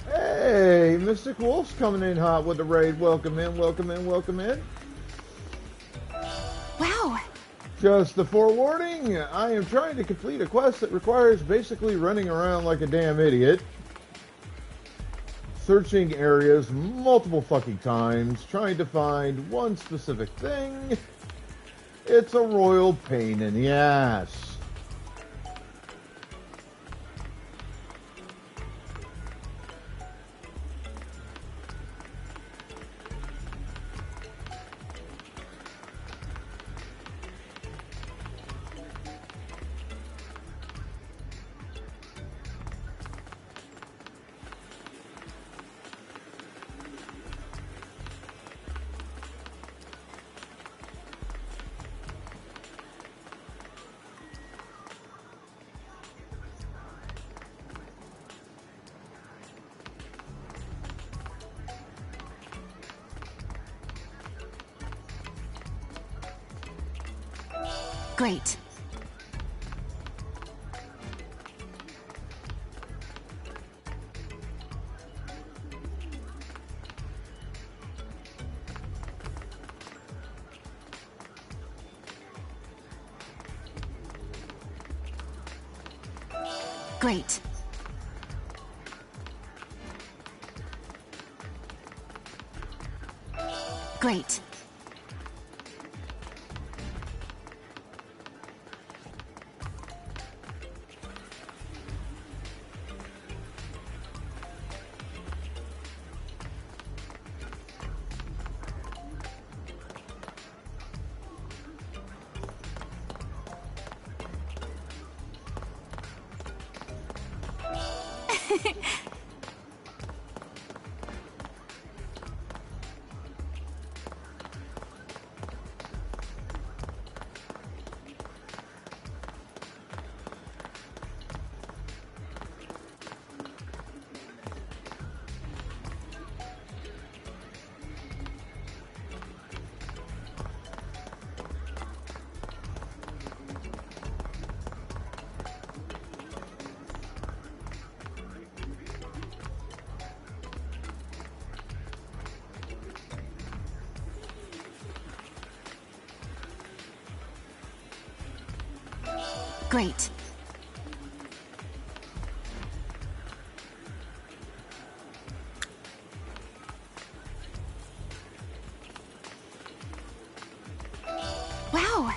Hey, Mystic Wolf's coming in hot with the raid. Welcome in, welcome in, welcome in. Wow. Just a forewarning, I am trying to complete a quest that requires basically running around like a damn idiot. Searching areas multiple fucking times, trying to find one specific thing. It's a royal pain in the ass. Great. Great. Great. Great. Wow.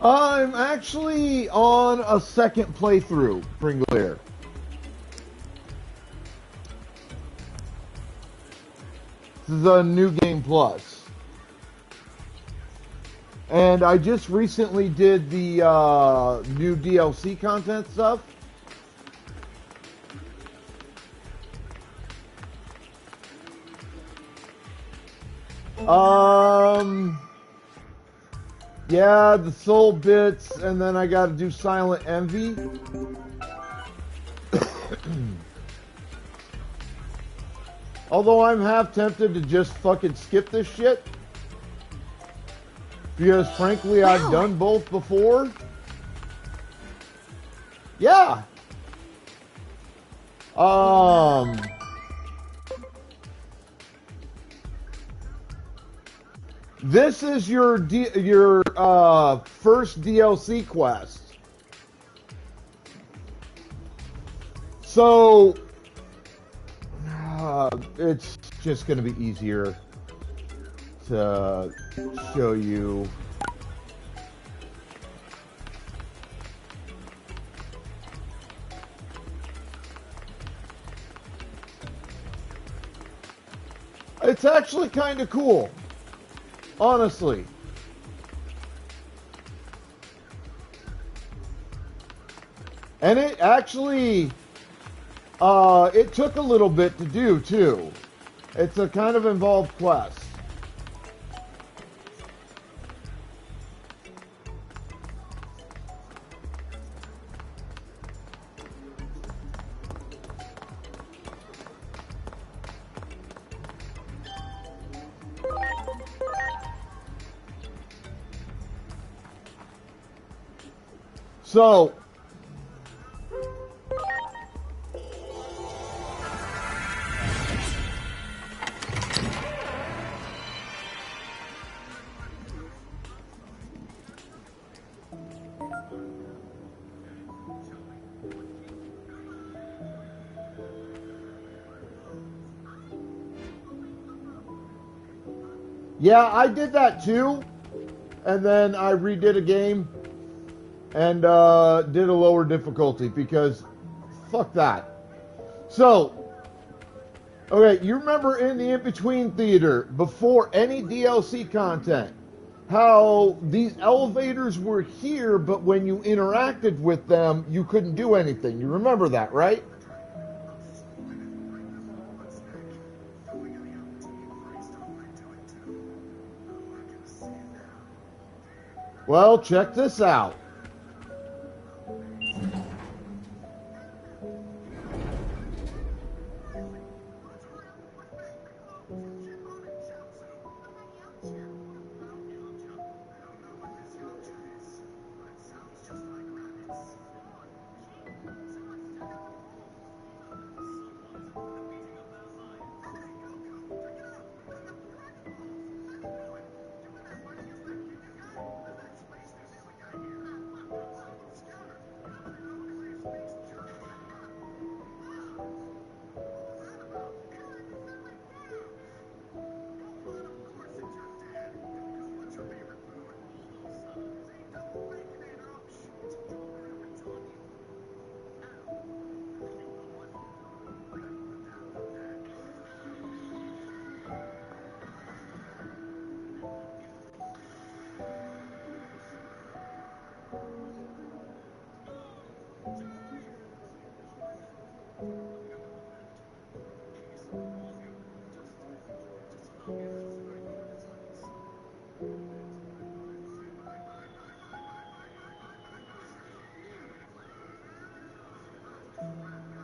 I'm actually on a second playthrough, Pringlear. This is a new game plus. And I just recently did the new DLC content stuff. Yeah, the soul bits, and then I gotta do Silent Envy. Although I'm half tempted to just fucking skip this shit. Because frankly, Wow. I've done both before. Yeah. This is your first DLC quest. So it's just going to be easier to show you. It's actually kind of cool, honestly. And it actually, it took a little bit to do, too. It's a kind of involved quest. So, yeah, I did that too. And then I redid a game and did a lower difficulty because fuck that. So, okay, you remember in the in-between theater, before any DLC content, how these elevators were here, but when you interacted with them, you couldn't do anything. You remember that, right? Well, check this out.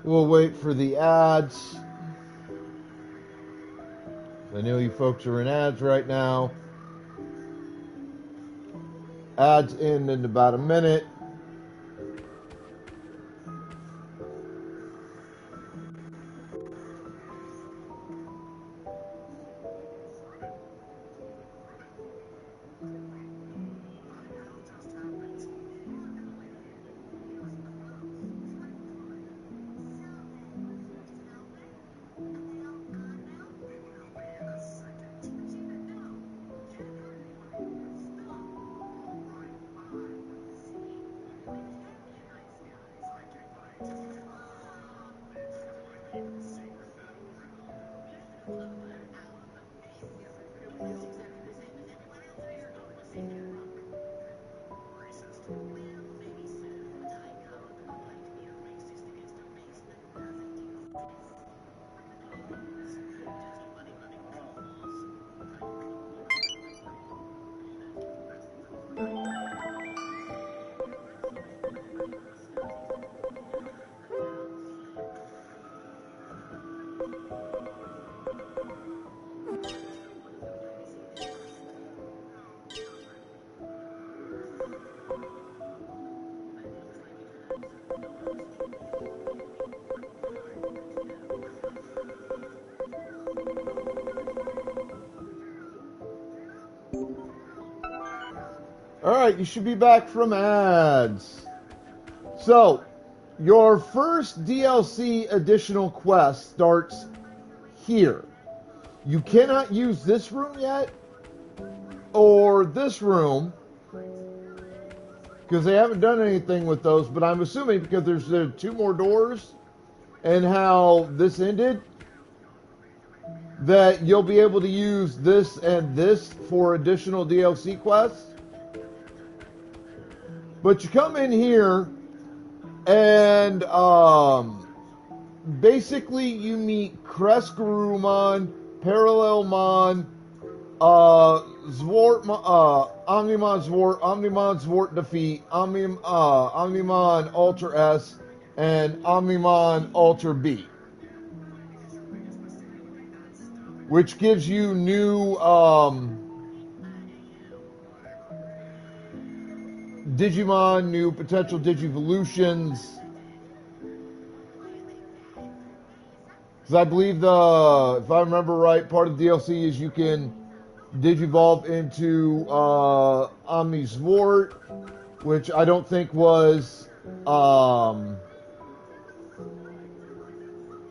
We'll wait for the ads. I know you folks are in ads right now. Ads in about a minute. Alright, you should be back from ads. So, your first DLC additional quest starts here. You cannot use this room yet, or this room, because they haven't done anything with those, but I'm assuming because there's 2 more doors, and how this ended, that you'll be able to use this and this for additional DLC quests. But you come in here, and basically you meet Kresgarumon, Parallelmon, Zwart, Omnimon Zwart, Omnimon Zwart Defeat, Omnimon Ultra S, and Omnimon Ultra B. Which gives you new Digimon, new potential Digivolutions. Because I believe if I remember right, part of the DLC is you can Digivolve into Omni Zwart, which I don't think was. So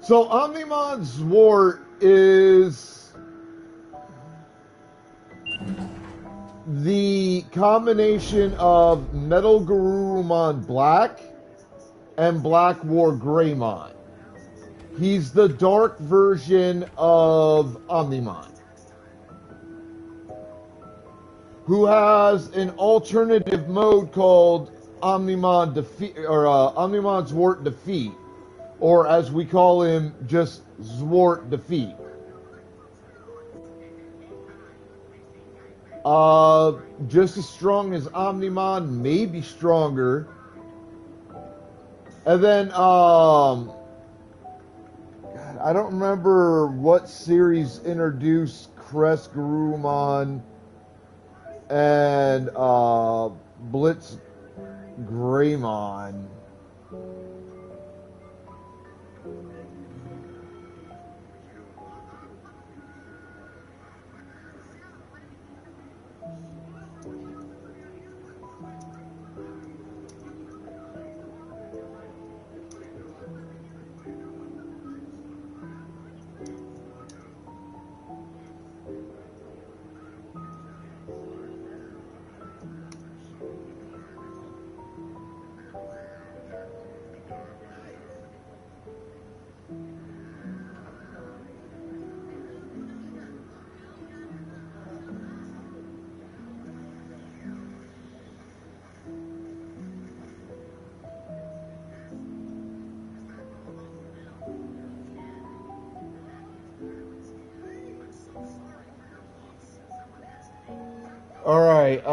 Omnimon Zwart is the combination of Metal Garurumon Black and Black War Greymon. He's the dark version of Omnimon, who has an alternative mode called Omnimon Defeat, or Omnimon Zwart Defeat, or as we call him, just Zwart Defeat. Just as strong as Omnimon, maybe stronger. And then, God, I don't remember what series introduced Kresgarumon and Blitz Greymon. All right.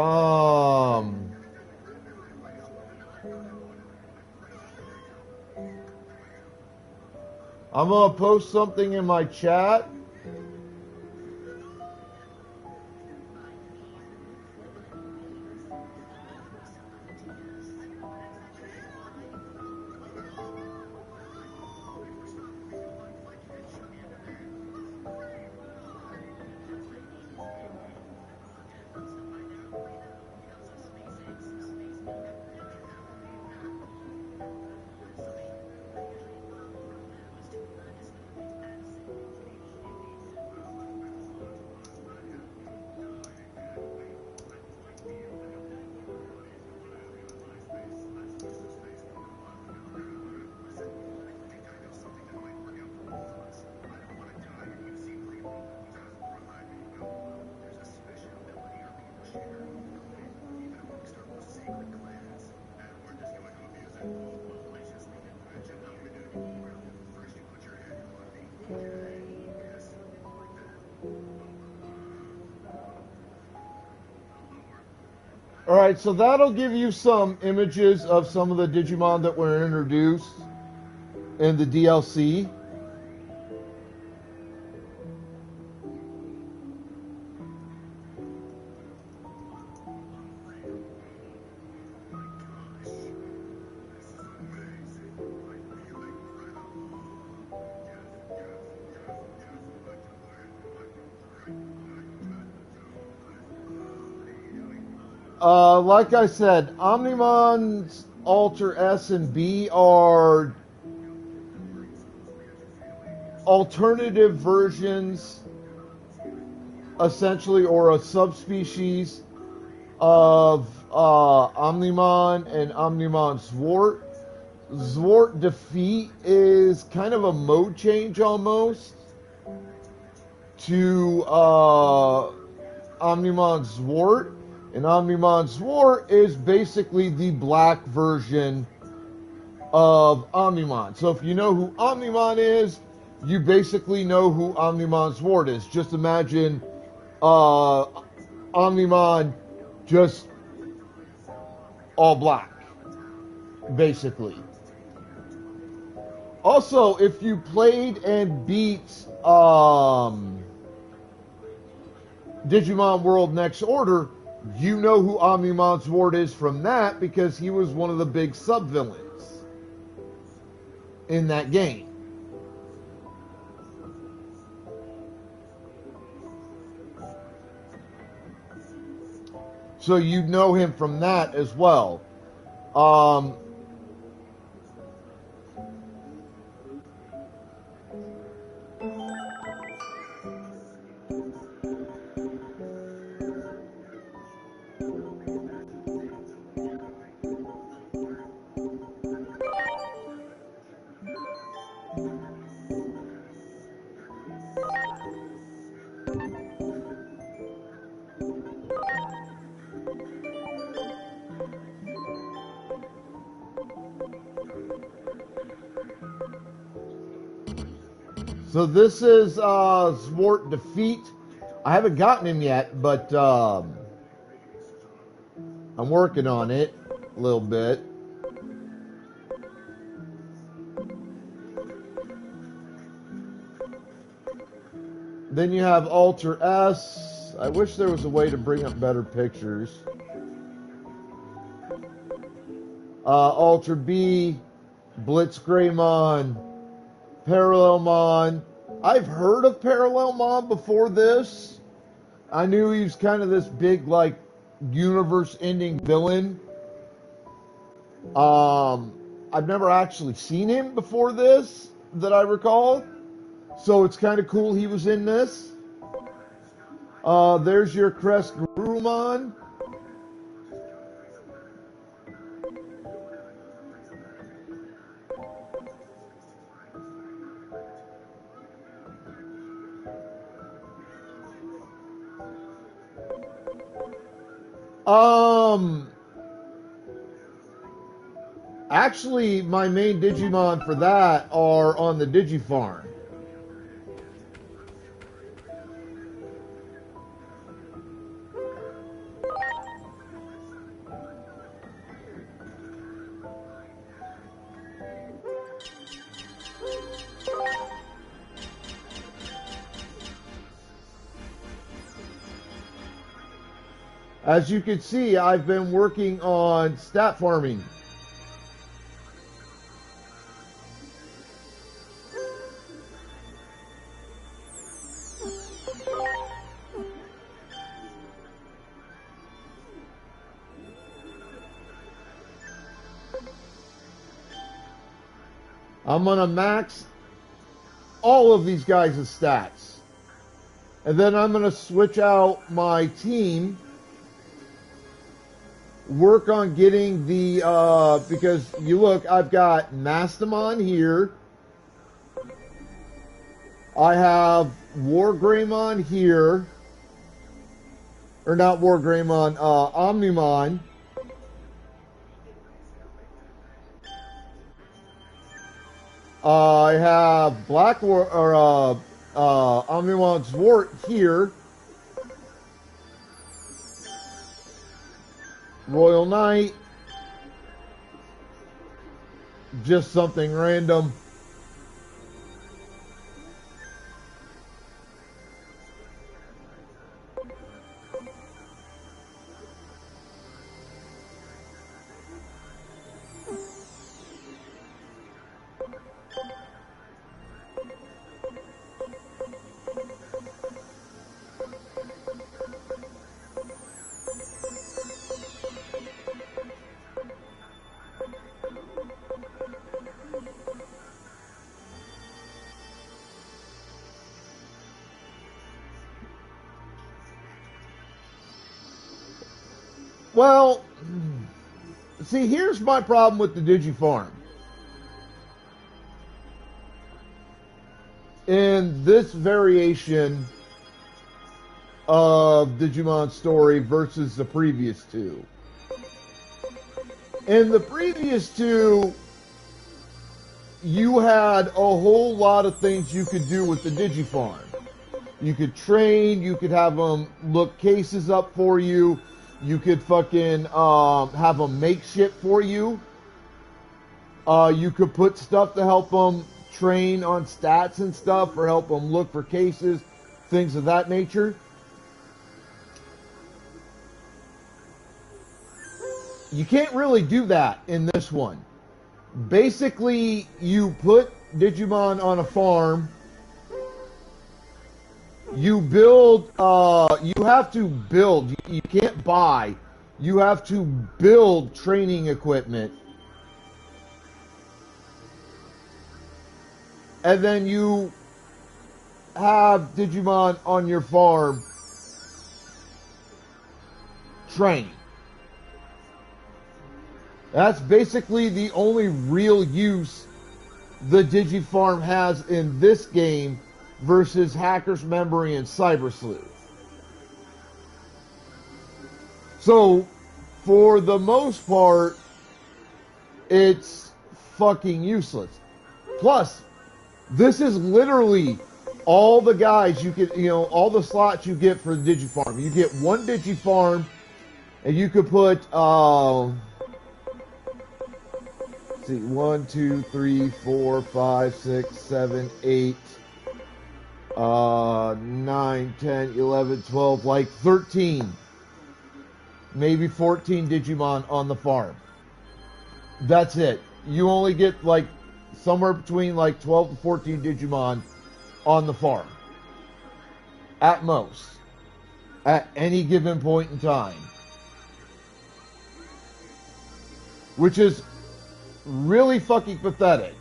I'm gonna post something in my chat. Alright, so that'll give you some images of some of the Digimon that were introduced in the DLC. Like I said, Omnimon's Alter S and B are alternative versions, essentially, or a subspecies of Omnimon and Omnimon Zwart. Zwart Defeat is kind of a mode change almost to Omnimon Zwart. And Omnimon Zwart is basically the black version of Omnimon. So if you know who Omnimon is, you basically know who Omnimon Zwart is. Just imagine Omnimon just all black, basically. Also, if you played and beat Digimon World Next Order, you know who Omnimon Zwart is from that because he was one of the big sub-villains in that game. So you know him from that as well. So this is Zwart Defeat. I haven't gotten him yet, but I'm working on it a little bit. Then you have Alter S. I wish there was a way to bring up better pictures. Alter B, Blitzgreymon, Parallelmon. I've heard of Parallelmon before this. I knew he was kind of this big, like, universe-ending villain. I've never actually seen him before this, that I recall. So it's kind of cool he was in this. There's your Crest Garurumon. Actually, my main Digimon for that are on the Digifarm. As you can see, I've been working on stat farming. I'm going to max all of these guys' stats. And then I'm going to switch out my team. Work on getting the, because you look, I've got Mastamon here. I have Wargreymon here. Or not Wargreymon, Omnimon. I have Omnimon Zwart here. Royal Knight. Just something random. Well, see, here's my problem with the Digifarm. In this variation of Digimon story versus the previous two. In the previous two, you had a whole lot of things you could do with the Digifarm. You could train, you could have them look cases up for you, you could fucking have them make shit for you. You could put stuff to help them train on stats and stuff, or help them look for cases, things of that nature. You can't really do that in this one. Basically, you put Digimon on a farm. You build, you have to build. You can't buy. You have to build training equipment. And then you have Digimon on your farm train. That's basically the only real use the Digifarm has in this game versus Hacker's Memory and Cyber Sleuth. So, for the most part, it's fucking useless. Plus, this is literally all the guys you get, all the slots you get for the Digifarm. You get one Digifarm, and you could put, see, 1, 2, 3, 4, 5, 6, 7, 8, 9, 10, 11, 12, like 13, maybe 14 Digimon on the farm. That's it. You only get like somewhere between like 12 to 14 Digimon on the farm. At most. At any given point in time. Which is really fucking pathetic.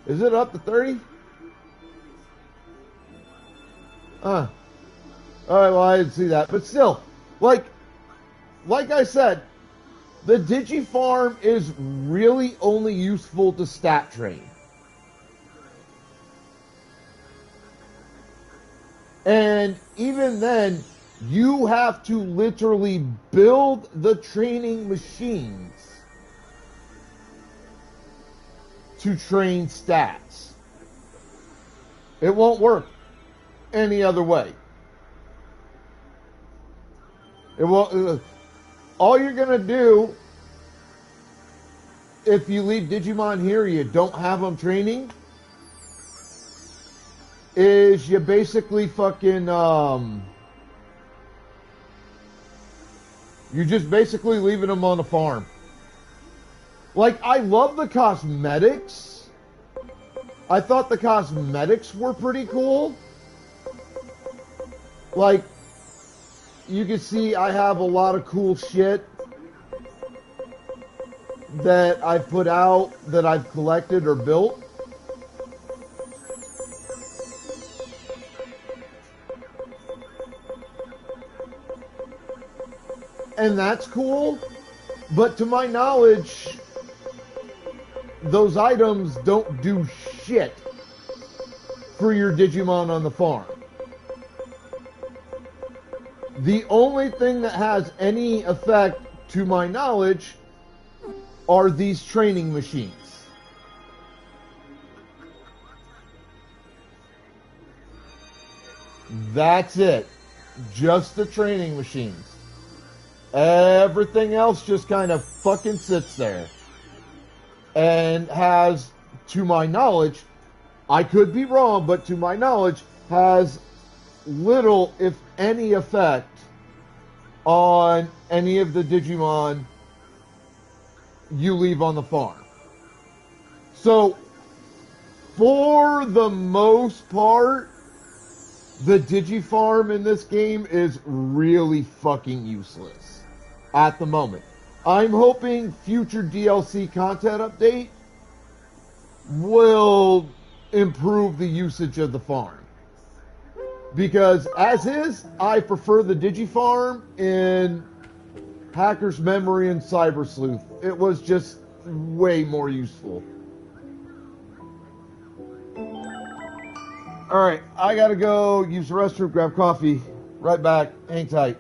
Is it up to 30? Alright, well, I didn't see that. But still, like I said, the Digifarm is really only useful to stat train. And even then, you have to literally build the training machines to train stats. It won't work any other way. It won't. All you're gonna do, if you leave Digimon here, you don't have them training, is you basically fucking you're just basically leaving them on the farm. Like, I love the cosmetics. I thought the cosmetics were pretty cool. Like, you can see I have a lot of cool shit that I've put out, that I've collected or built. And that's cool, but to my knowledge, those items don't do shit for your Digimon on the farm. The only thing that has any effect, to my knowledge, are these training machines. That's it. Just the training machines. Everything else just kind of fucking sits there. And has, to my knowledge, I could be wrong, but to my knowledge, has little, if any, effect on any of the Digimon you leave on the farm. So, for the most part, the Digifarm in this game is really fucking useless at the moment. I'm hoping future DLC content update will improve the usage of the farm. Because as is, I prefer the Digifarm in Hacker's Memory and Cyber Sleuth. It was just way more useful. Alright, I gotta go use the restroom, grab coffee. Right back. Hang tight.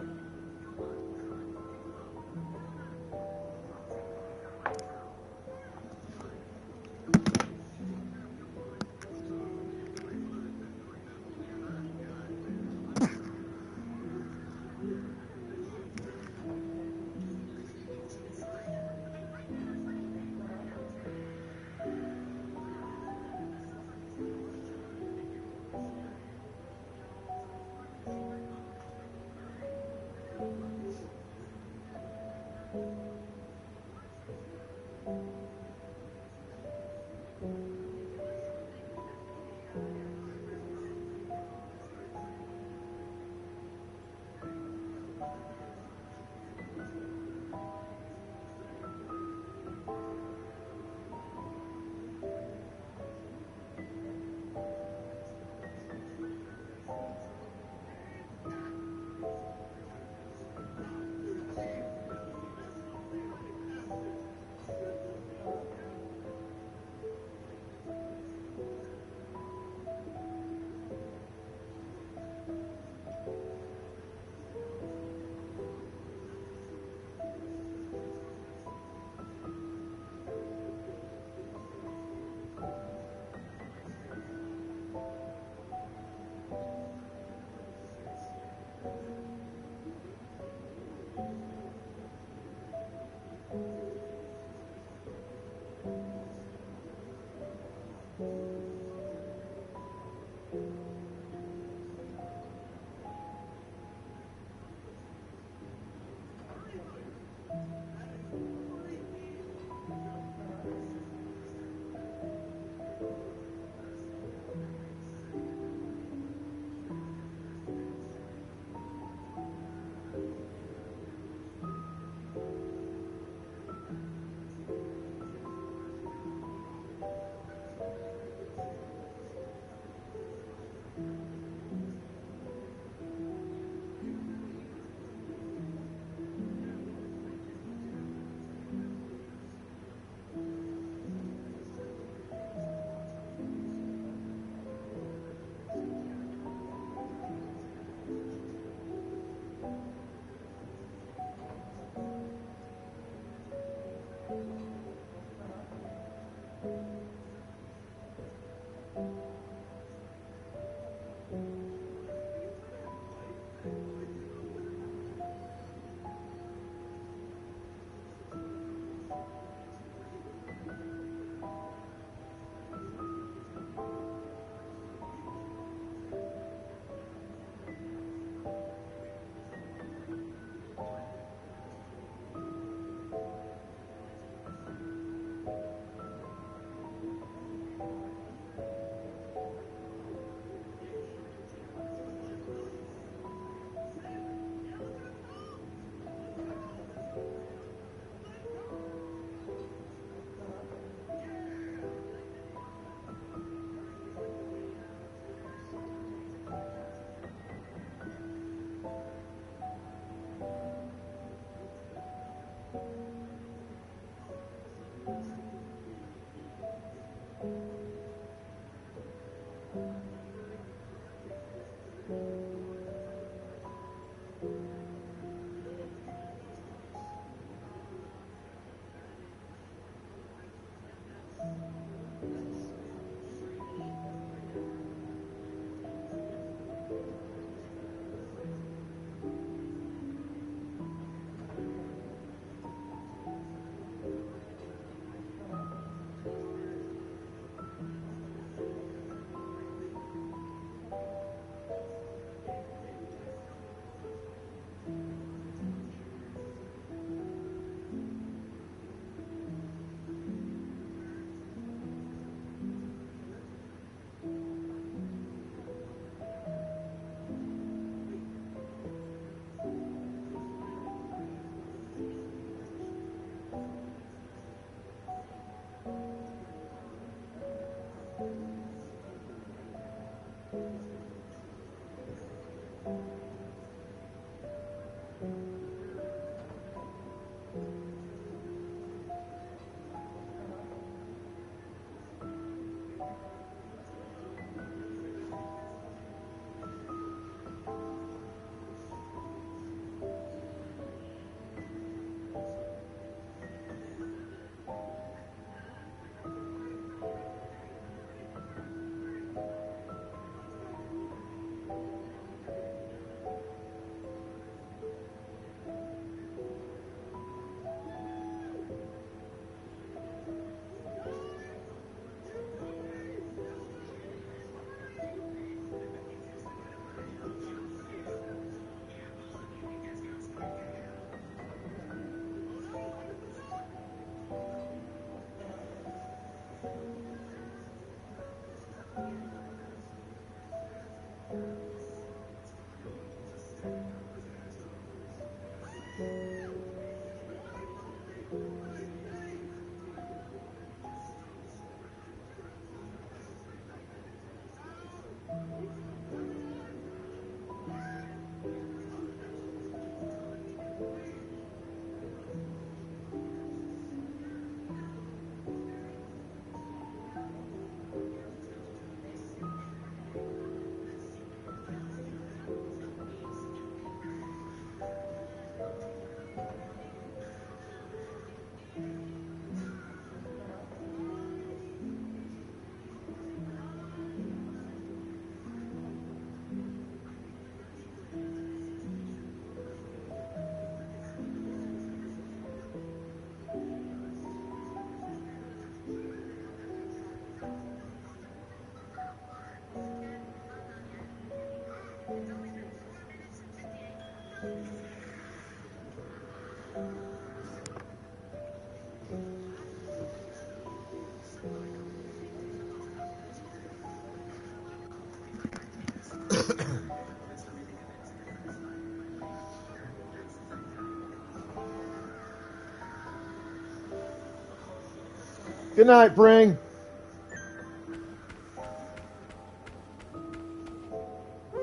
Good night, Pring.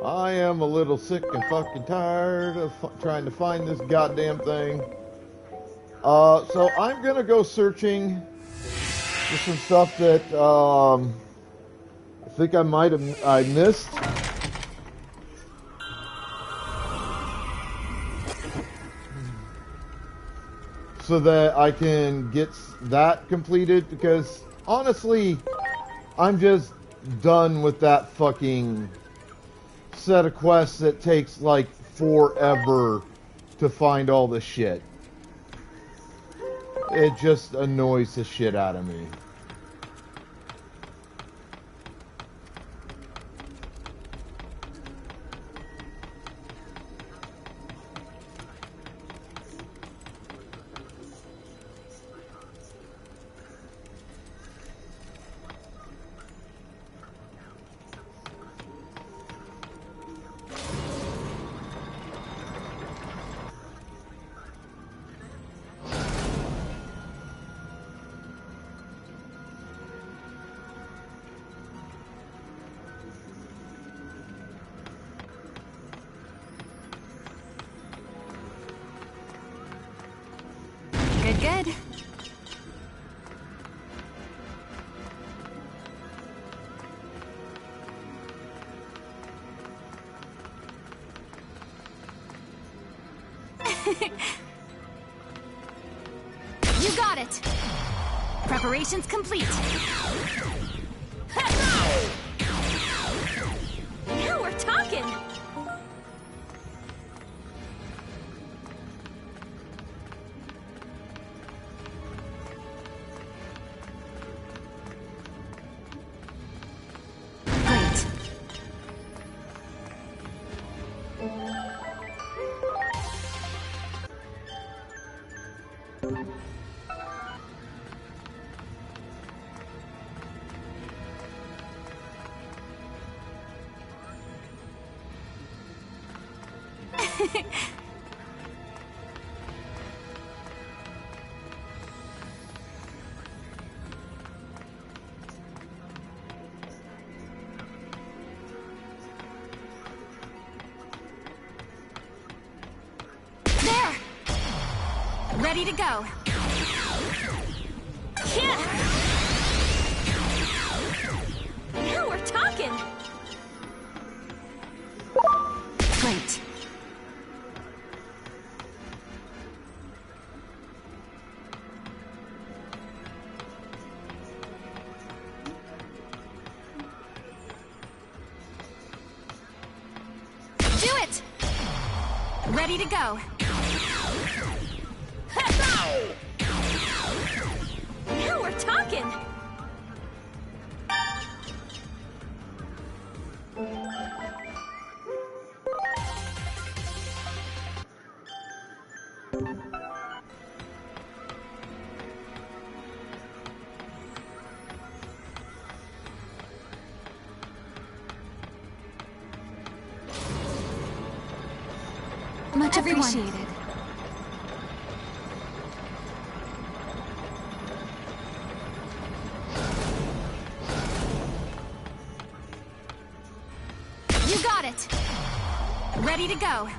I am a little sick and fucking tired of trying to find this goddamn thing. So I'm gonna go searching for some stuff that I think I missed. So that I can get that completed, because honestly, I'm just done with that fucking set of quests that takes like forever to find all this shit. It just annoys the shit out of me. Good. You got it. Preparations complete. Now we're talking. Great. There! Ready to go. Yeah! Now we're talking! Great. Do it! Ready to go. Now we're talking! Much appreciated. You got it. Ready to go.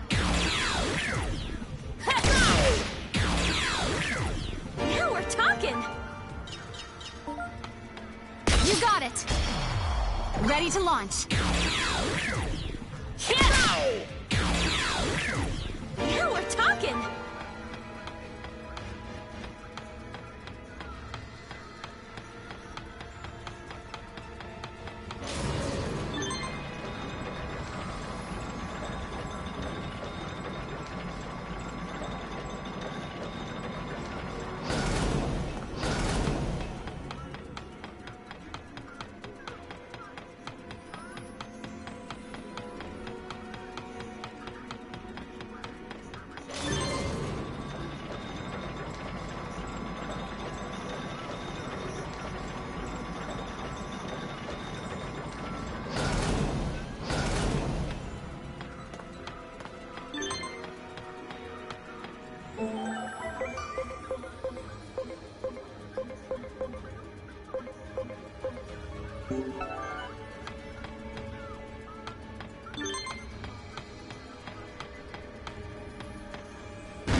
Now we're talking. You got it. Ready to launch. Now we're talking.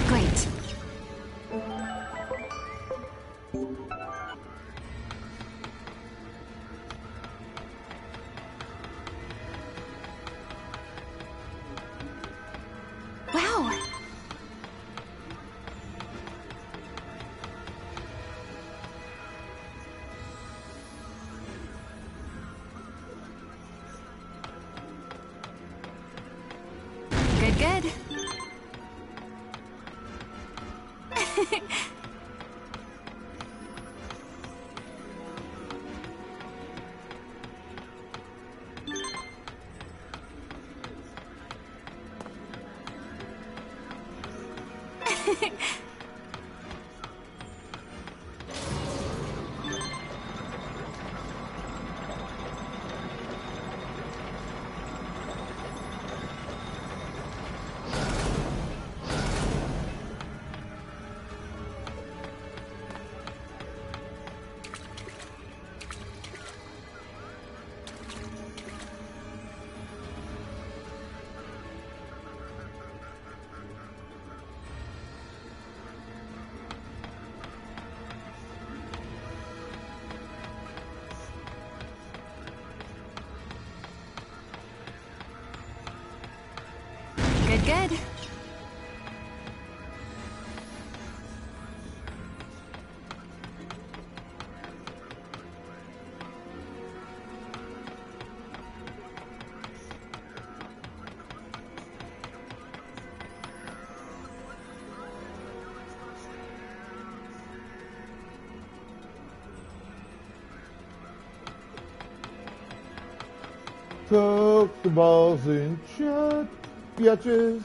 Great. Wow. Good, good. Good, good. Tuck the balls in shut, bitches.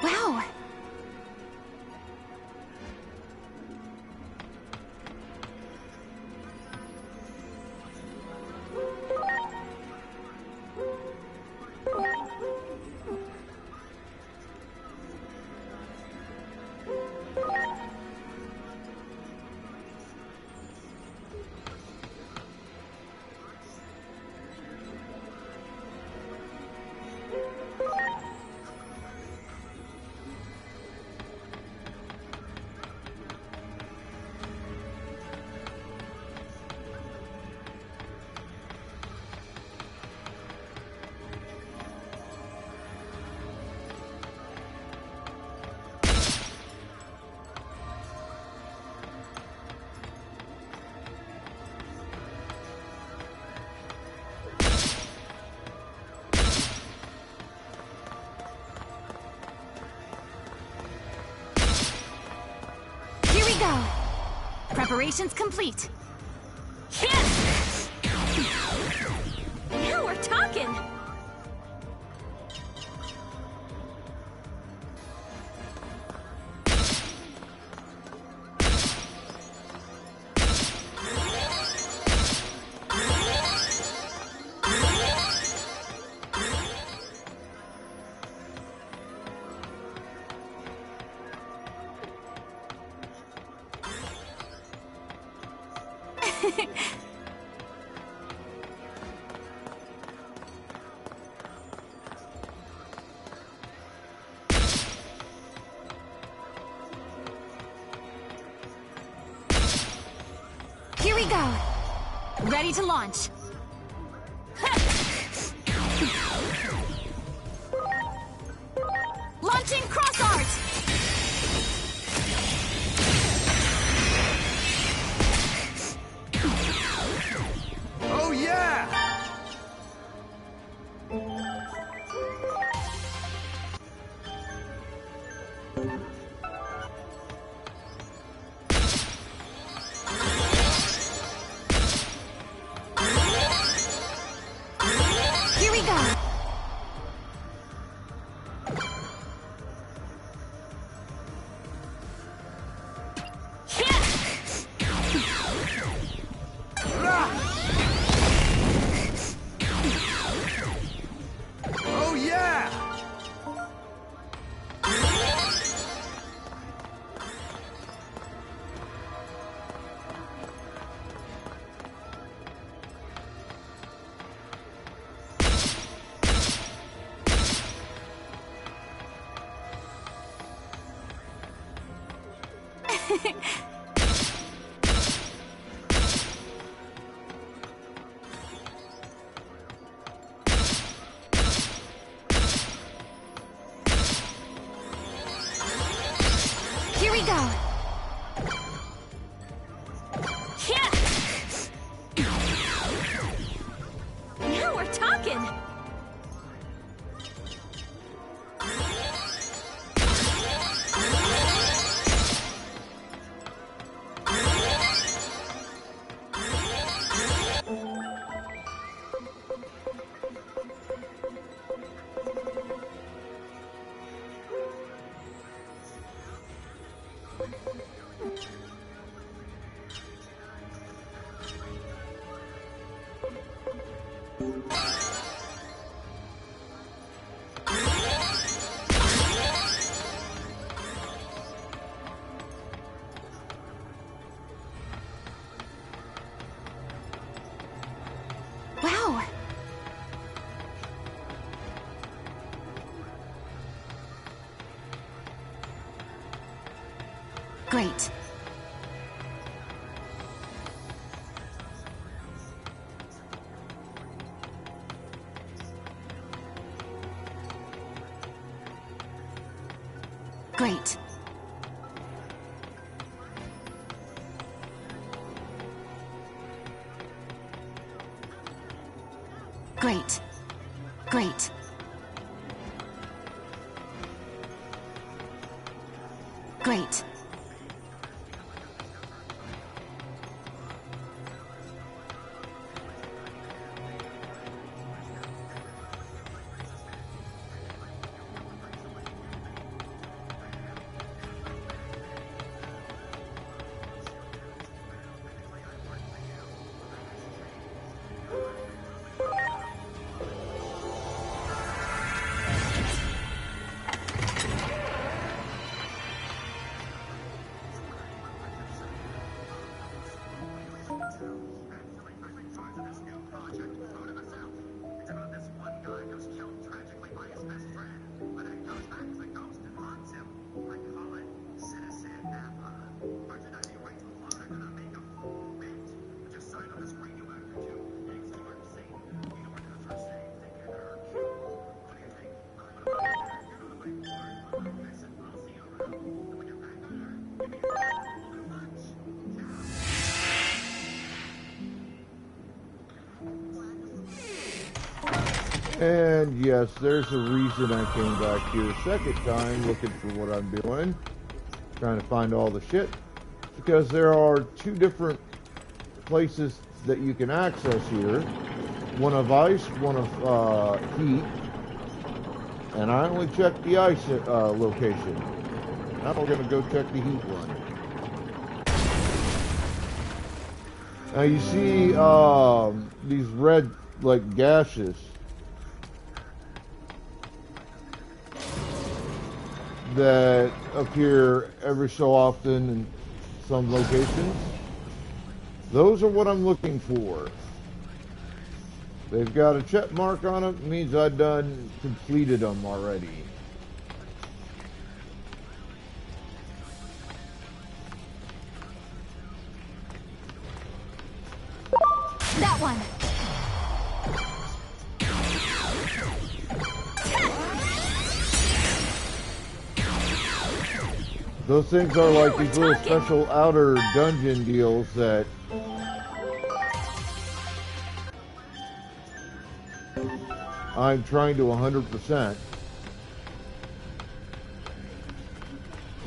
Wow. Here we go. Preparations complete. Yes! Now we're talking. Here we go. Ready to launch. Launching cross art. Here we go. Now we're talking. Wow. Great. Great. Great. Great. Great. And yes, there's a reason I came back here a second time looking for what I'm doing. Trying to find all the shit. Because there are two different places that you can access here. One of ice, one of heat. And I only checked the ice location. Now we're going to go check the heat one. Now you see these red like gashes that appear every so often in some locations. Those are what I'm looking for. They've got a check mark on them. It means I've completed them already. That one. Those things are like these little special outer dungeon deals that I'm trying to 100%.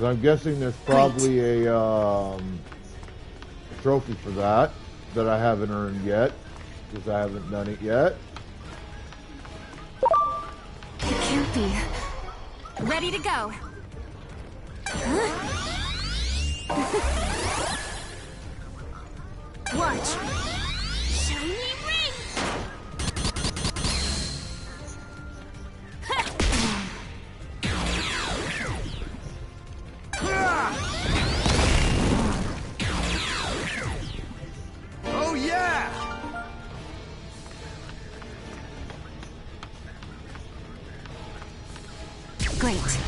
I'm guessing there's probably a trophy for that I haven't earned yet, because I haven't done it yet. It can't be. Ready to go. Watch. Shiny ring. Oh yeah! Great.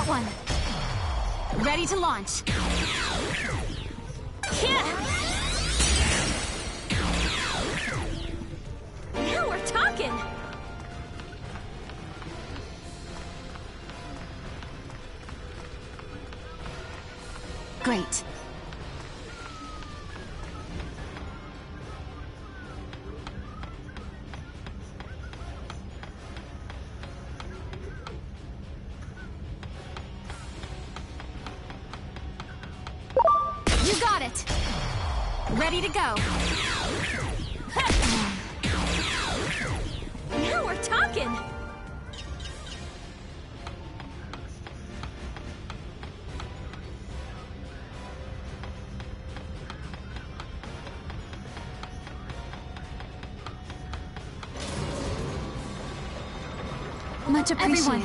That one. Ready to launch. Yeah. Now we're talking. Great. You got it. Ready to go. Now we're talking. Much appreciated. Everyone.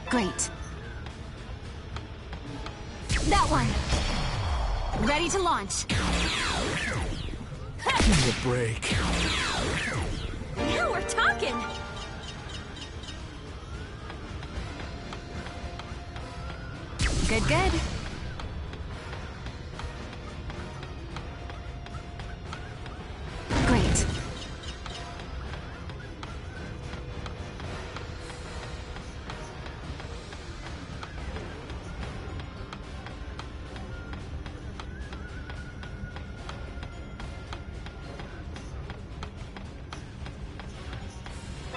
Great. That one. Ready to launch. Give me a break. Now we're talking. Good, good. Great.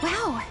Wow.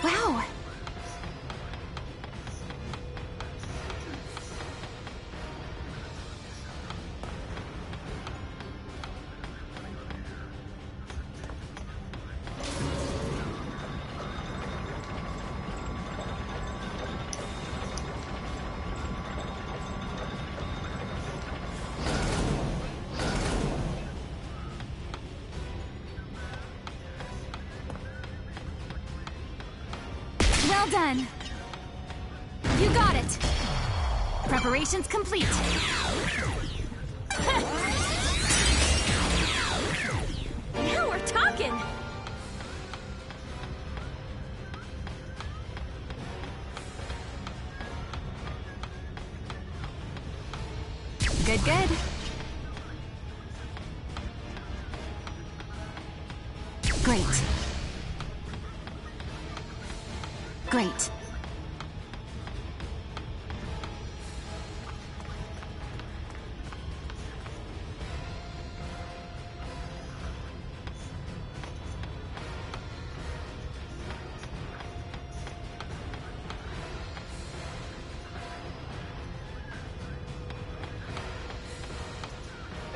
Wow. Well done. You got it. Preparations complete. Now we're talking. Good, good. Great. Great.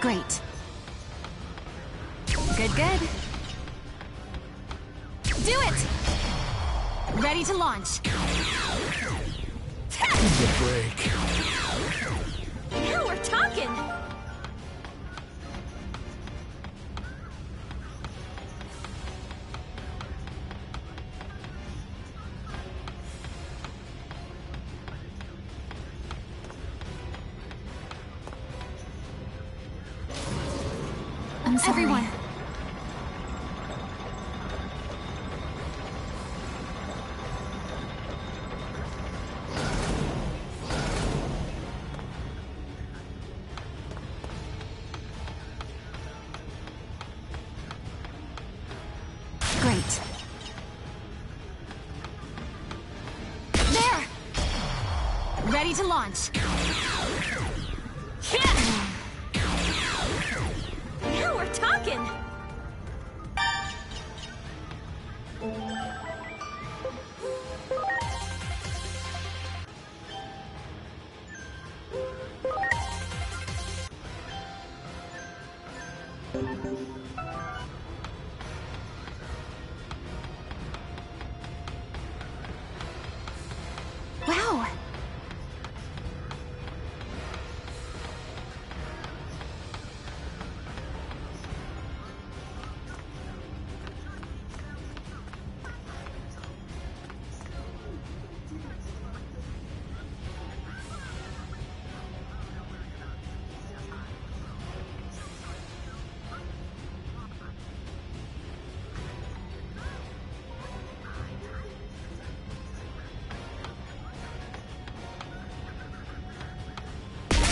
Great. Good, good. Do it! Ready to launch. Give me a break. Now we're talking. I'm sorry. Everyone. Ready to launch. Now we're talking. Wow.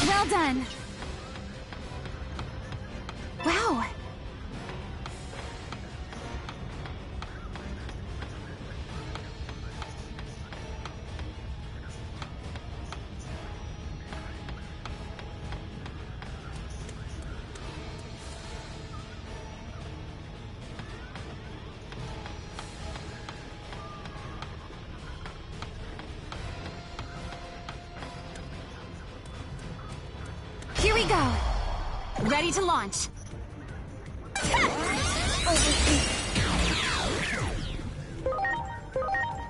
Well done. Wow. Here we go. Ready to launch.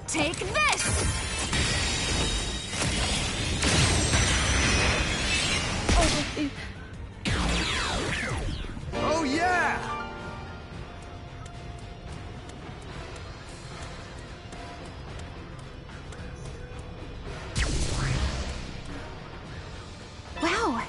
Take this! Oh yeah! Wow.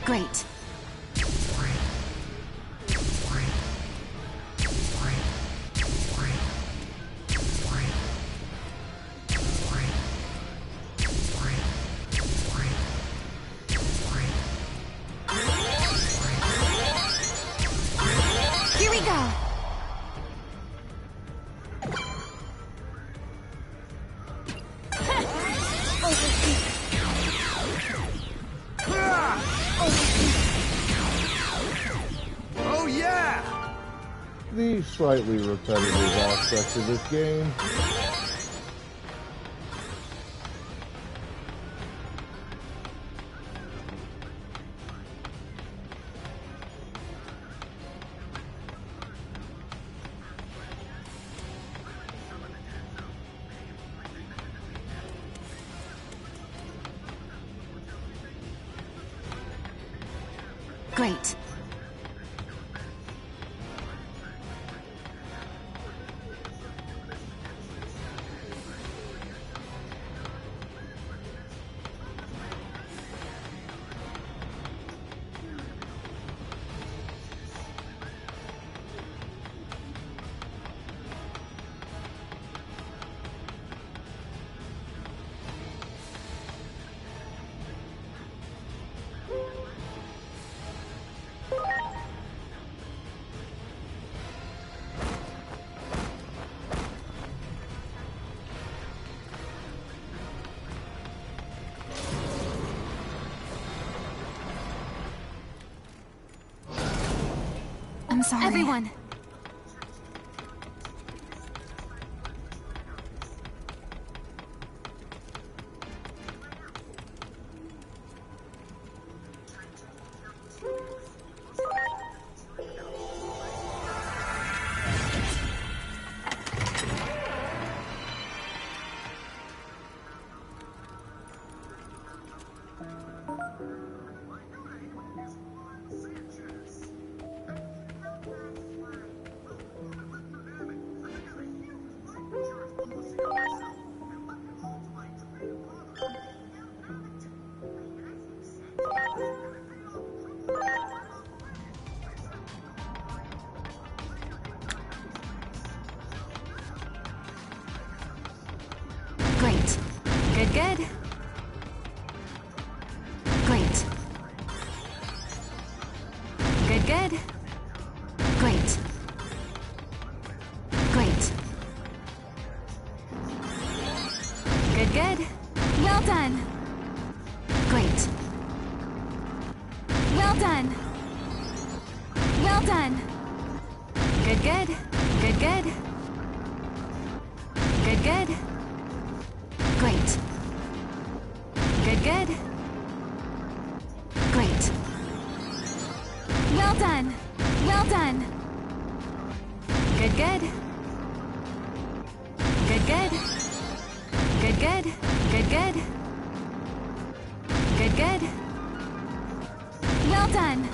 Great. Here we go. Oh yeah! The slightly repetitive aspect of this game. Great. I'm sorry. Everyone. Good, good. Great. Good, good. Great. Great. Good, good. Well done. Great. Well done. Well done. Good, good. Good, good. Good, good. Great. Good, good. Great. Well done. Well done. Good, good. Good, good. Good, good. Good, good. Good, good. Well done.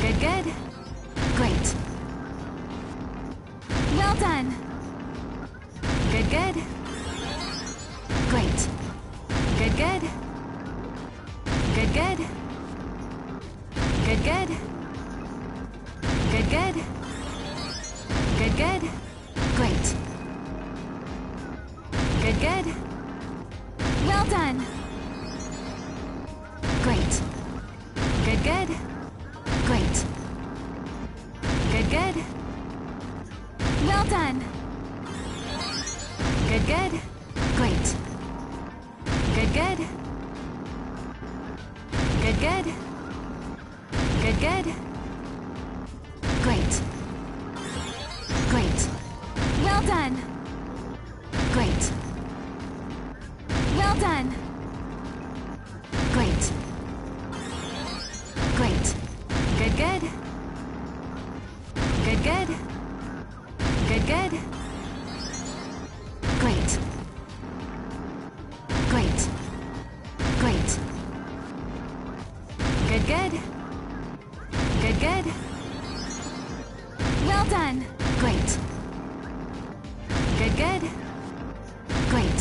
Good, good. Great. Well done. Good, good. Great. Good, good. Good, good. Good, good. Good, good. Good, good. Great. Good, good. Well done. Great. Good, good. Great. Good, good. Well done. Good, good. Great. Good, good. Good, good. Good, good. Great. Great. Well done. Great. Well done. Great. Great. Good, good. Good, good. Good, good. Great. Great. Great. Good, good. Good, good. Well done. Great. Good, good. Great.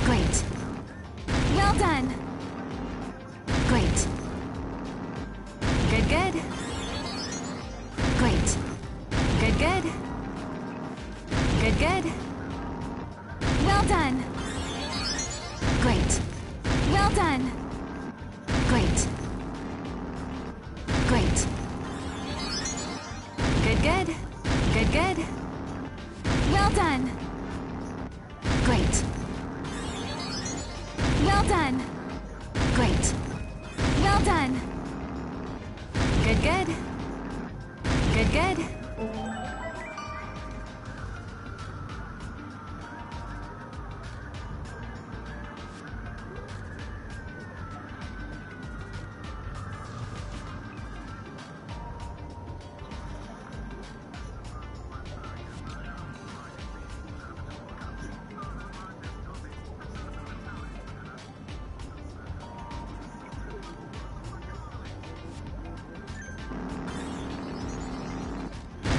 Great. Well done. Great. Good, good. Great. Good, good. Good, good. Well done. Great. Well done. Great. Great. Good, good. Good, good. Well done. Great. Well done. Great. Well done. Good, good. Good, good.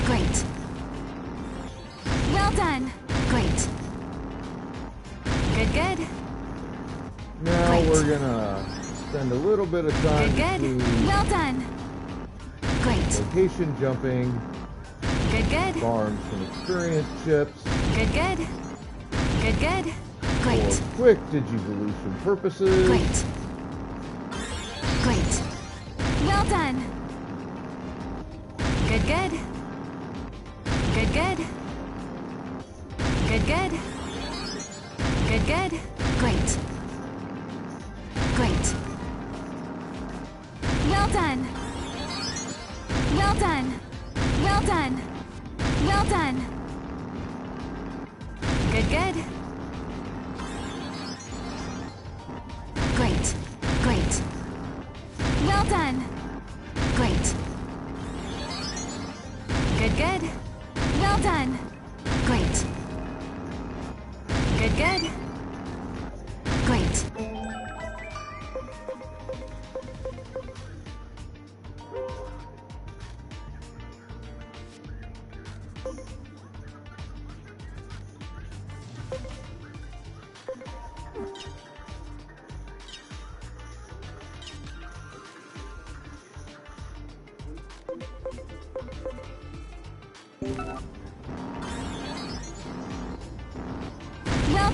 Great. Well done. Great. Good, good. Now Great. we're gonna spend a little bit of time Good, good. between Well done. Great. location jumping, Good, good. farm some experience chips Good, good. Good, good. Great. for quick digivolution purposes. Great. Great. Well done. Good, good. Good, good. Good, good. Good, good. Great. Great. Well done. Well done. Well done. Well done. Good, good. Great. Great. Well done. Great. Good, good. Well done. Great. Good, good. Great.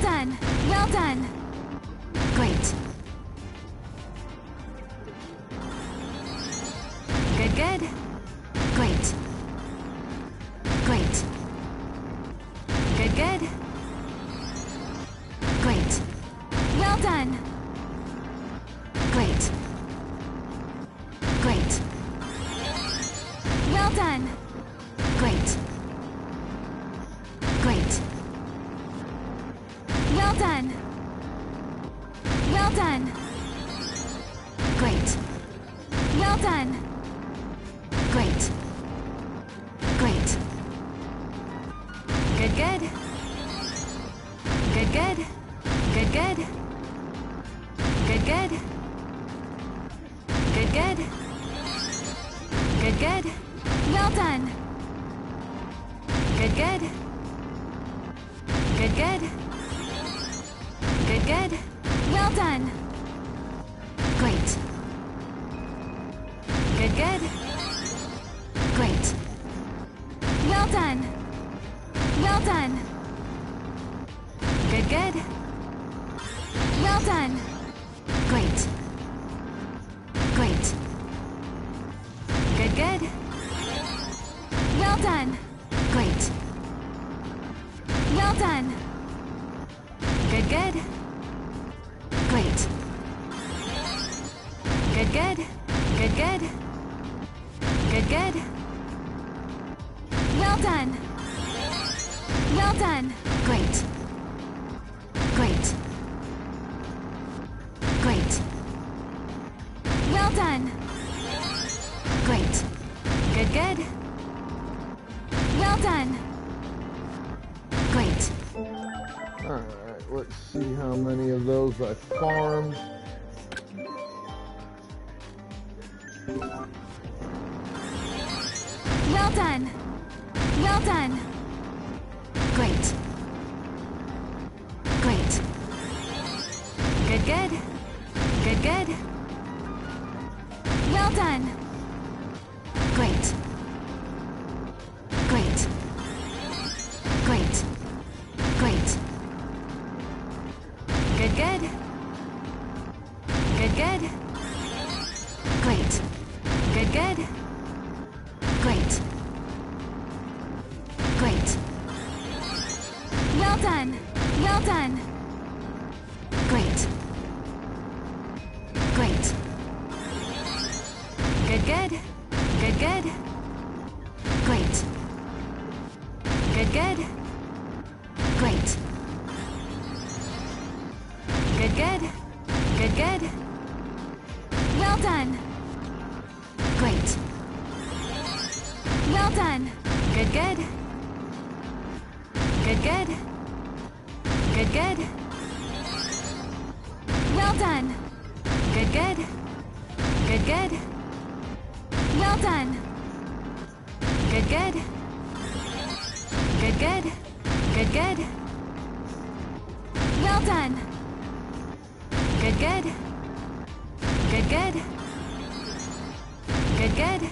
Well done. Well done. Great. Good, good. Great. Great. Good, good. Great. Well done. Great. Great. Well done. Great. Great. Well done. Well done. Great. Well done. Great. Great. Good, good. Good, good. Good, good. Good, good. Good, good. Good, good. Well done. Good, good. Good, good. Good, good. Well done. Great. Good, good. Great. Well done. Well done. Good, good. Well done. Great. Great. Good, good. Well done. Great. Well done. Good, good. Great. Good, good. Good, good. Good, good. Well done. Well done. Great. Great. Great. Well done. Great. Good, good. Well done. Great. Alright, let's see how many of those I farmed. Well done. Well done. Great. Great. Good, good. Good, good. Well done. Great. Great. Great. Great. Good, good. Good, good. Great. Good, good. Great. Great. Well done. Well done. Great. Great. Good, good. Good, good. Great. Good, good. Great. Good, good. Good, good. Well done. Great. Well done. Good, good. Good, good. Good, good. Well done. Good, good. Good, good. Well done. Good, good. Good, good. Good, good. Well done. Good, good. Good, good. Good, good.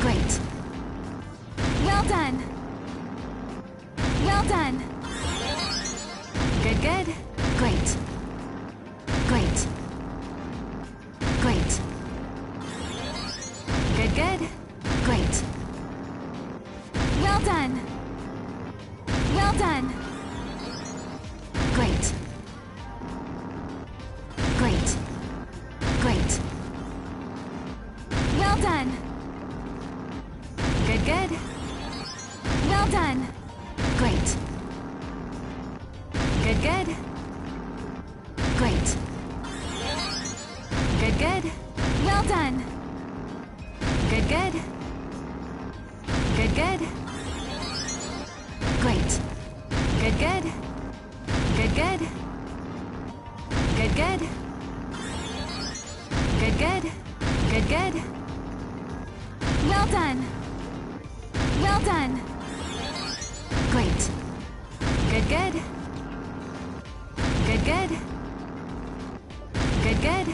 Great. Well done. Well done. Good, good. Great. Great. Great. Good, good. Great. Well done. Well done. Great. Great. Great. Well done. Good, good. Well done. Great. Good, good. Great. Good, good. Well done. Good, good. Good, good. Great. Good, good. Good, good. Good, good. Good, good. Good, good. Well done. Well done. Great. Good, good. Good, good. Good, good.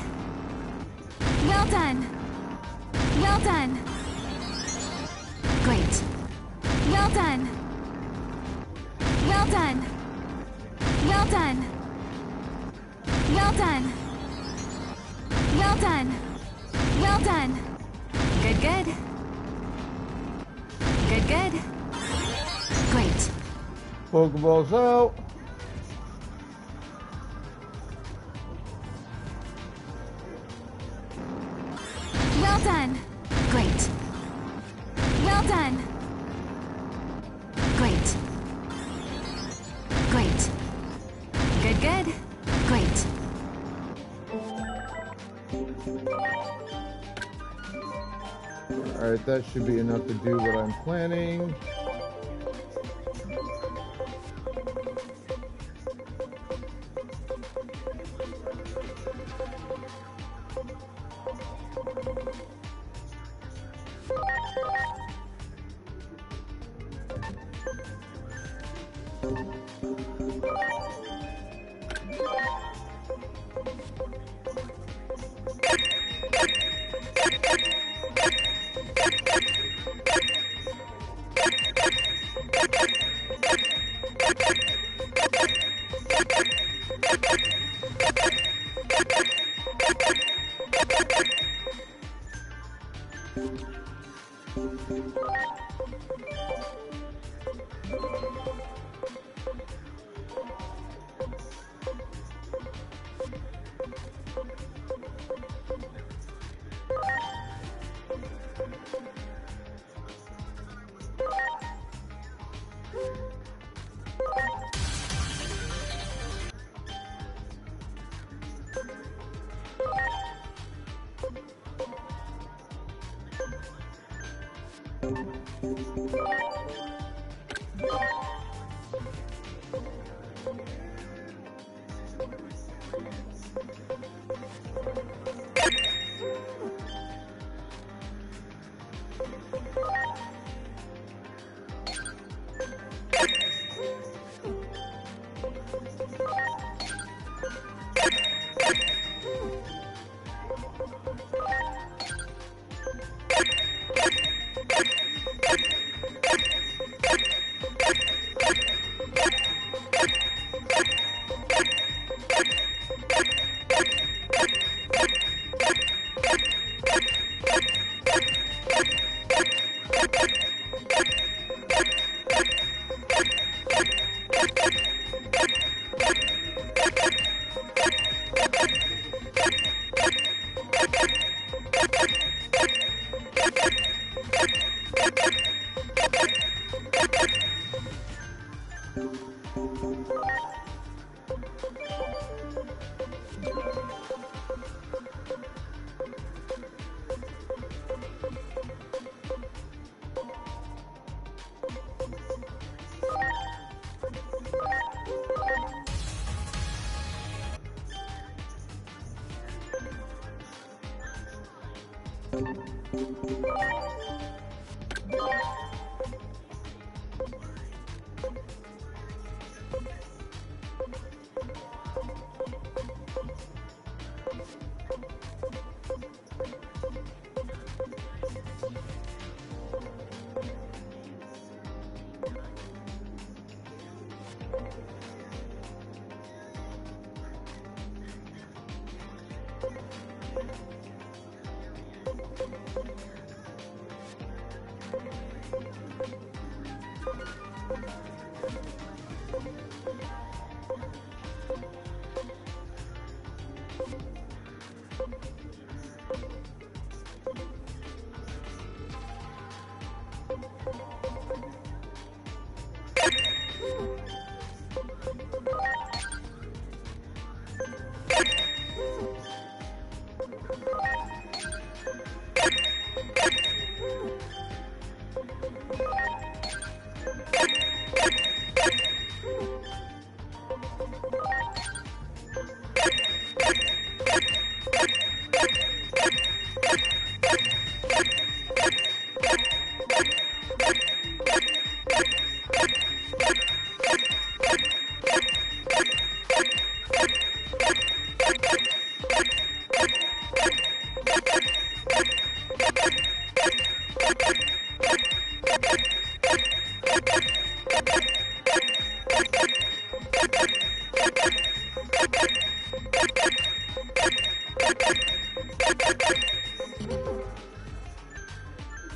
Well done. Well done. Great. Well done. Well done. Well done. Well done. Well done. Well done. Good, good. Good, good. Great. Pokeballs out. Well done. Great. Well done. Great. Great. Good, good. Great. Alright, that should be enough to do what I'm planning.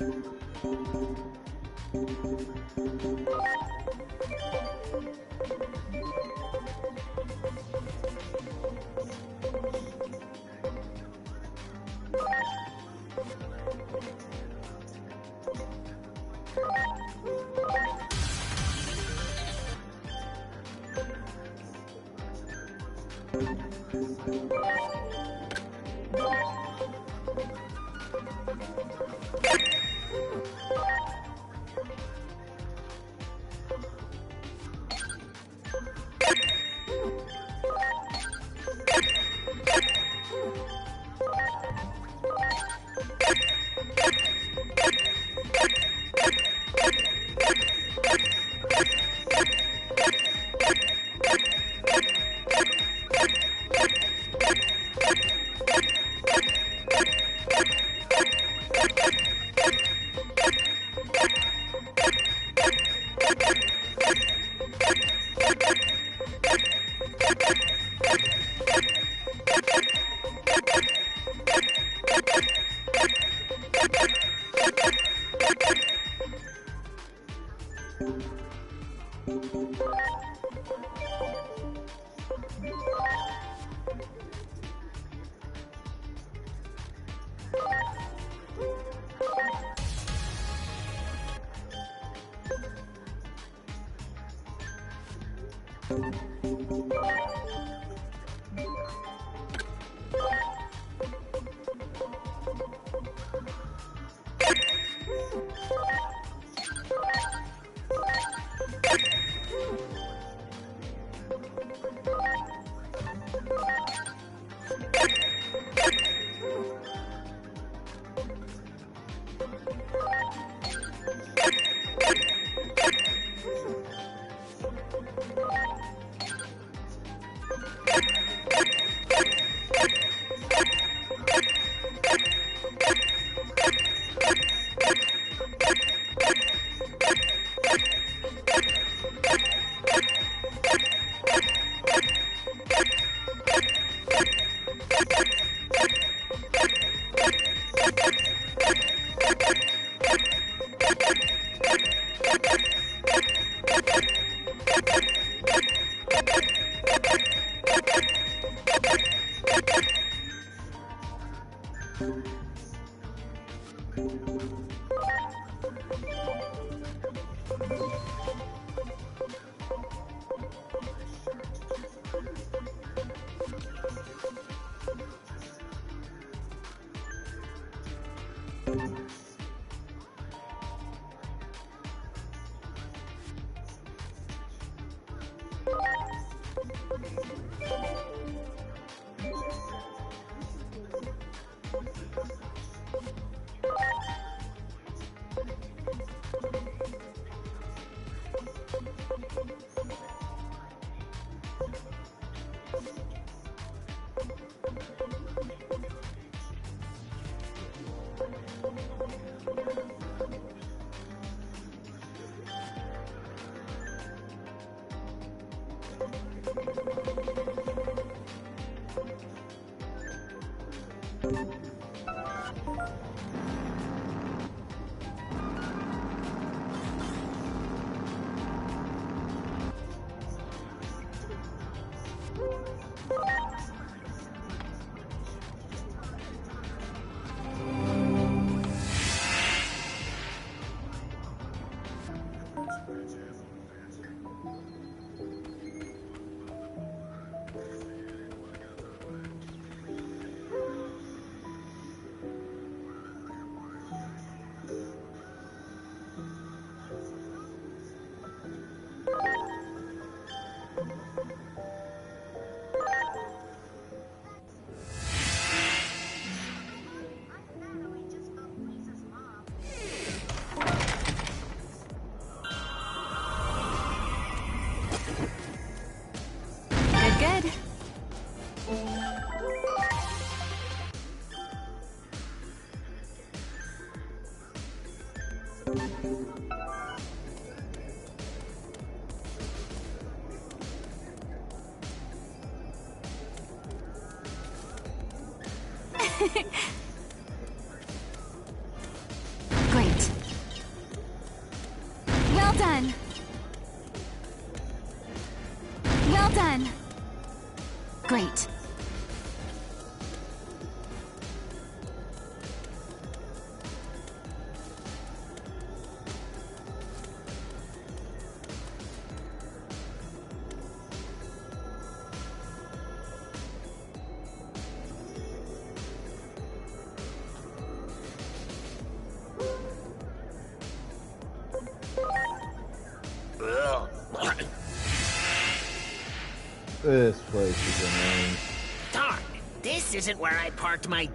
Good. Great. done. Great. This place is annoying. Darn, this isn't where I parked my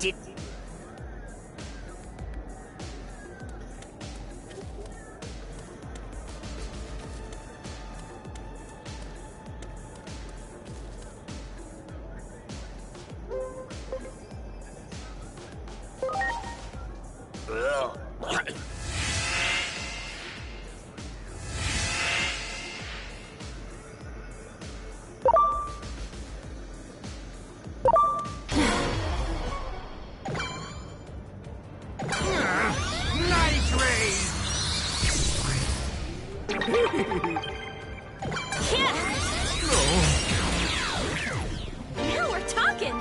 Now we're talking!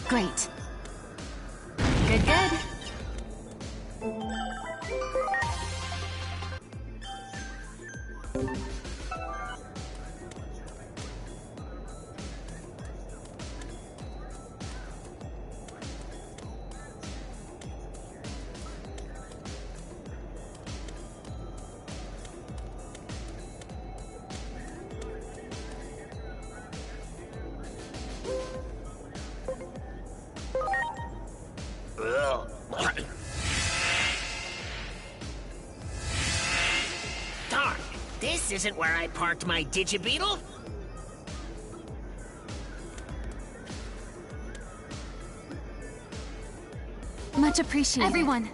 Great. Good, good. Darn, this isn't where I parked my Digibeetle? Much appreciated. Everyone.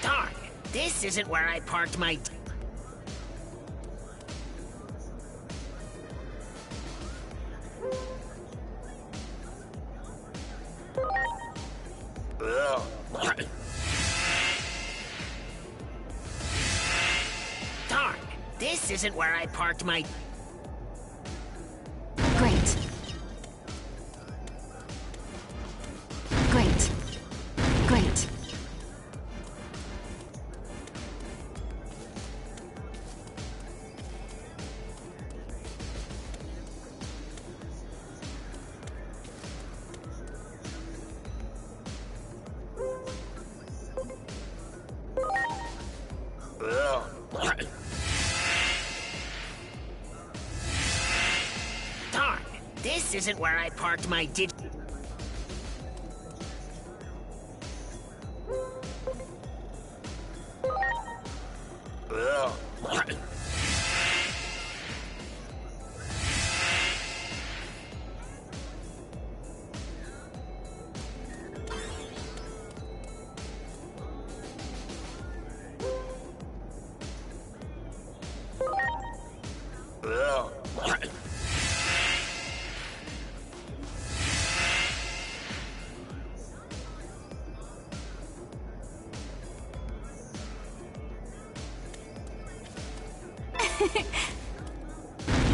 Darn, this isn't where I parked my Darn, this isn't where I parked my Great. Great. Great. Darn, this isn't where I parked my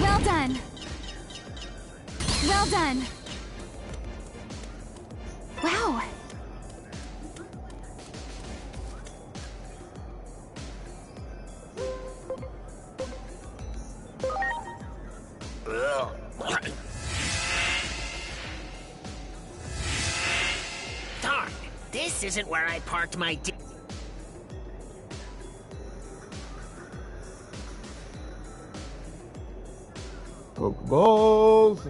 Well done. Well done. Wow. Darn, this isn't where I parked my Pokeballs.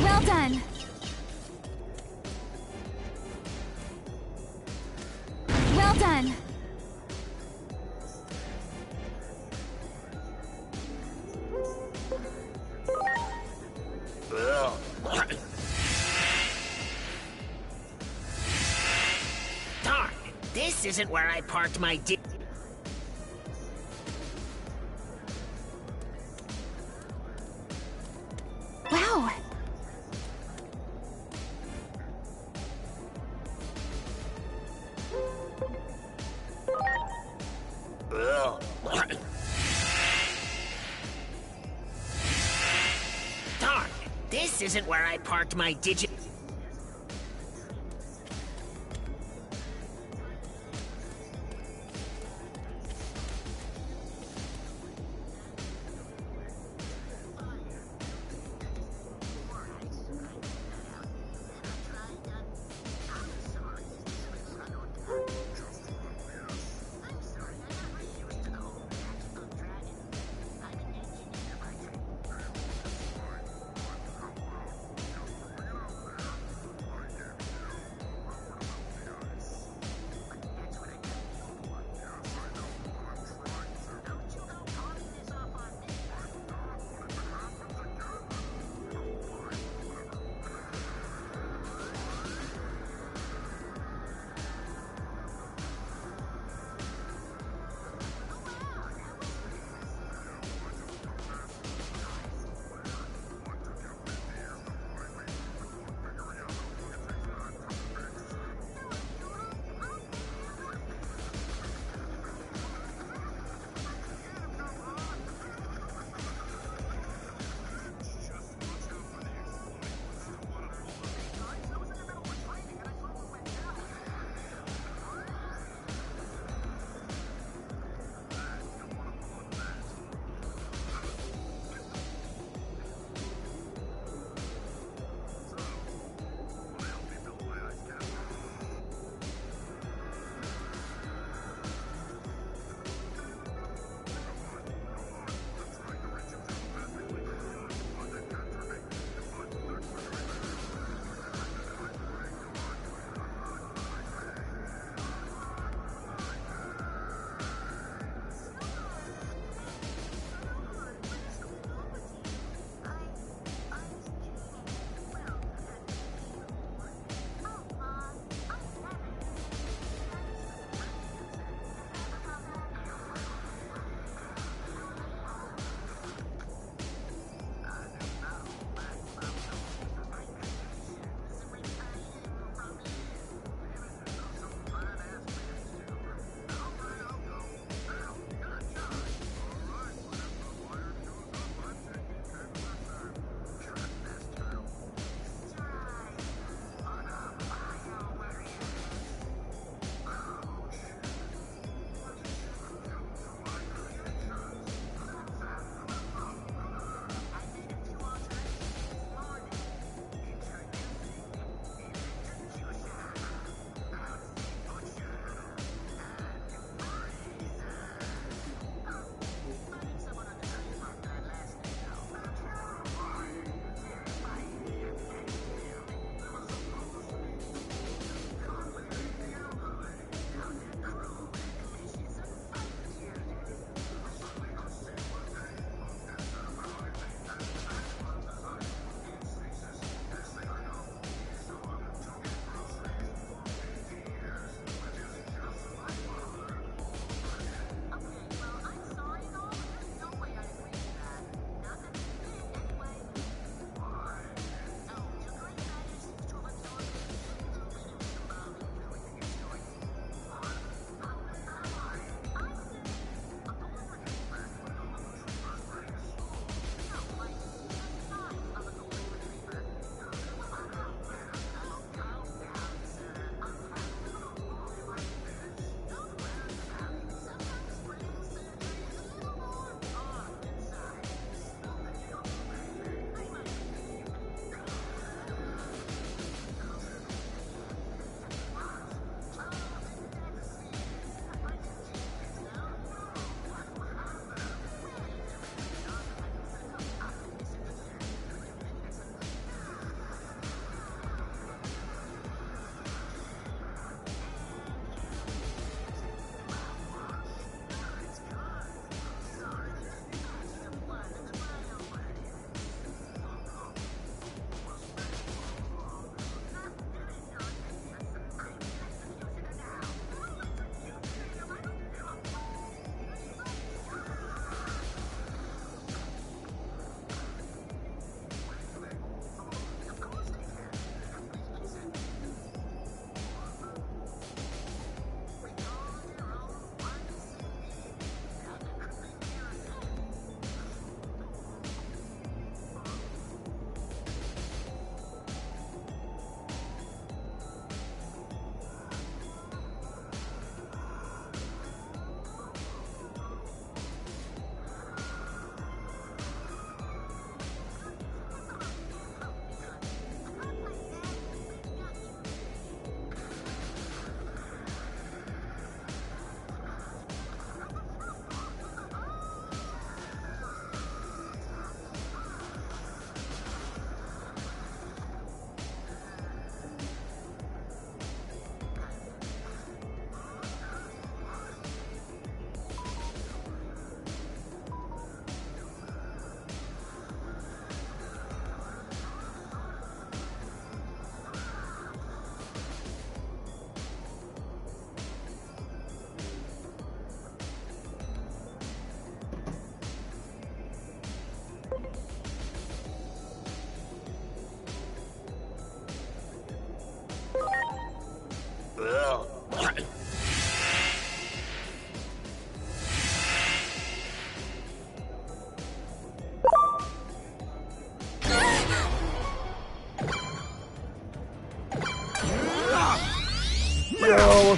Well done. Well done. Darn, this isn't where I parked my Wow. Darn, this isn't where I parked my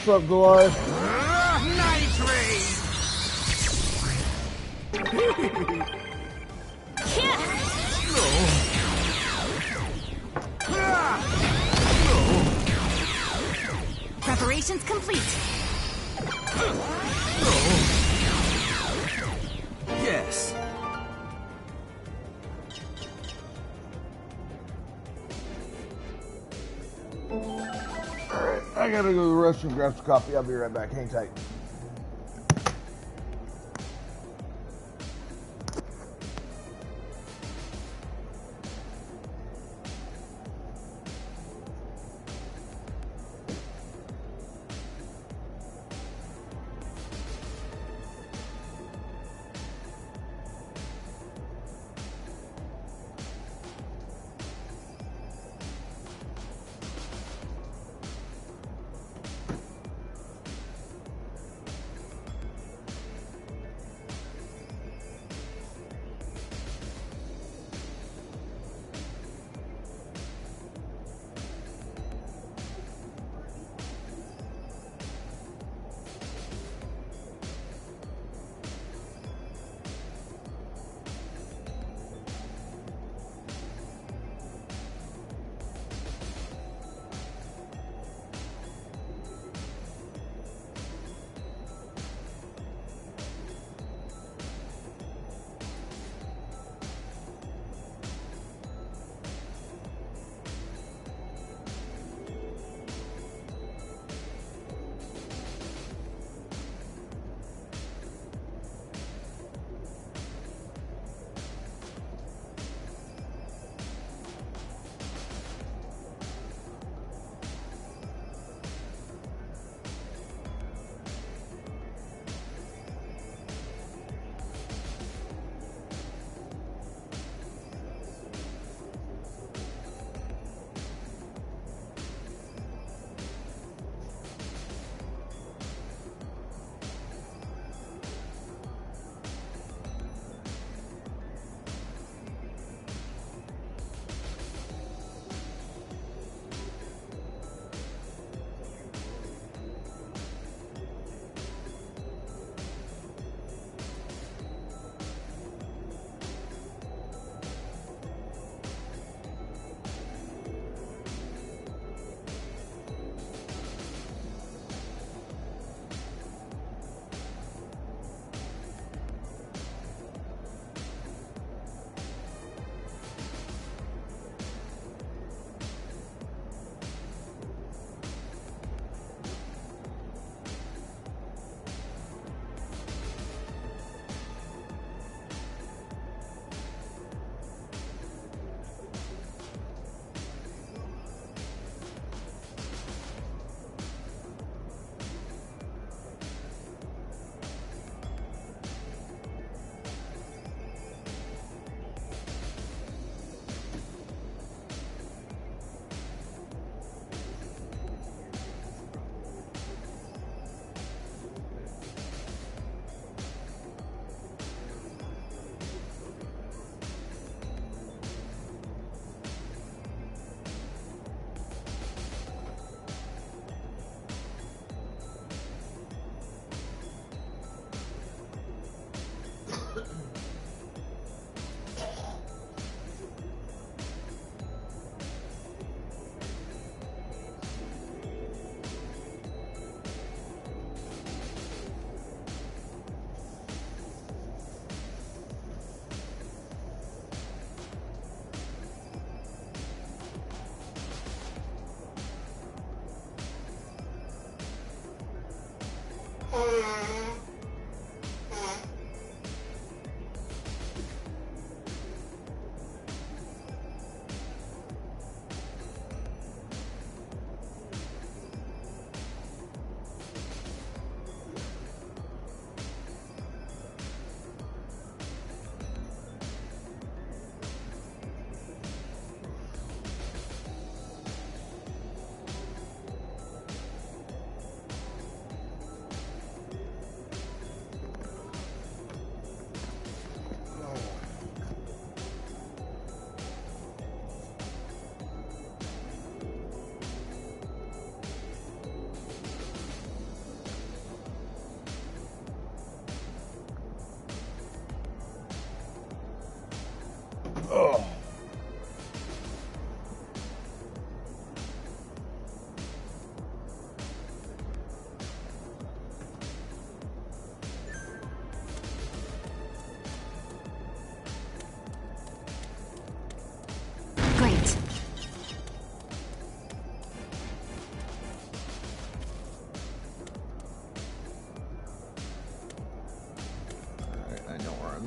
What's up, Goliath? Night raid! Preparations complete. Yes. Alright, I gotta go to the restroom, grab some coffee. I'll be right back. Hang tight.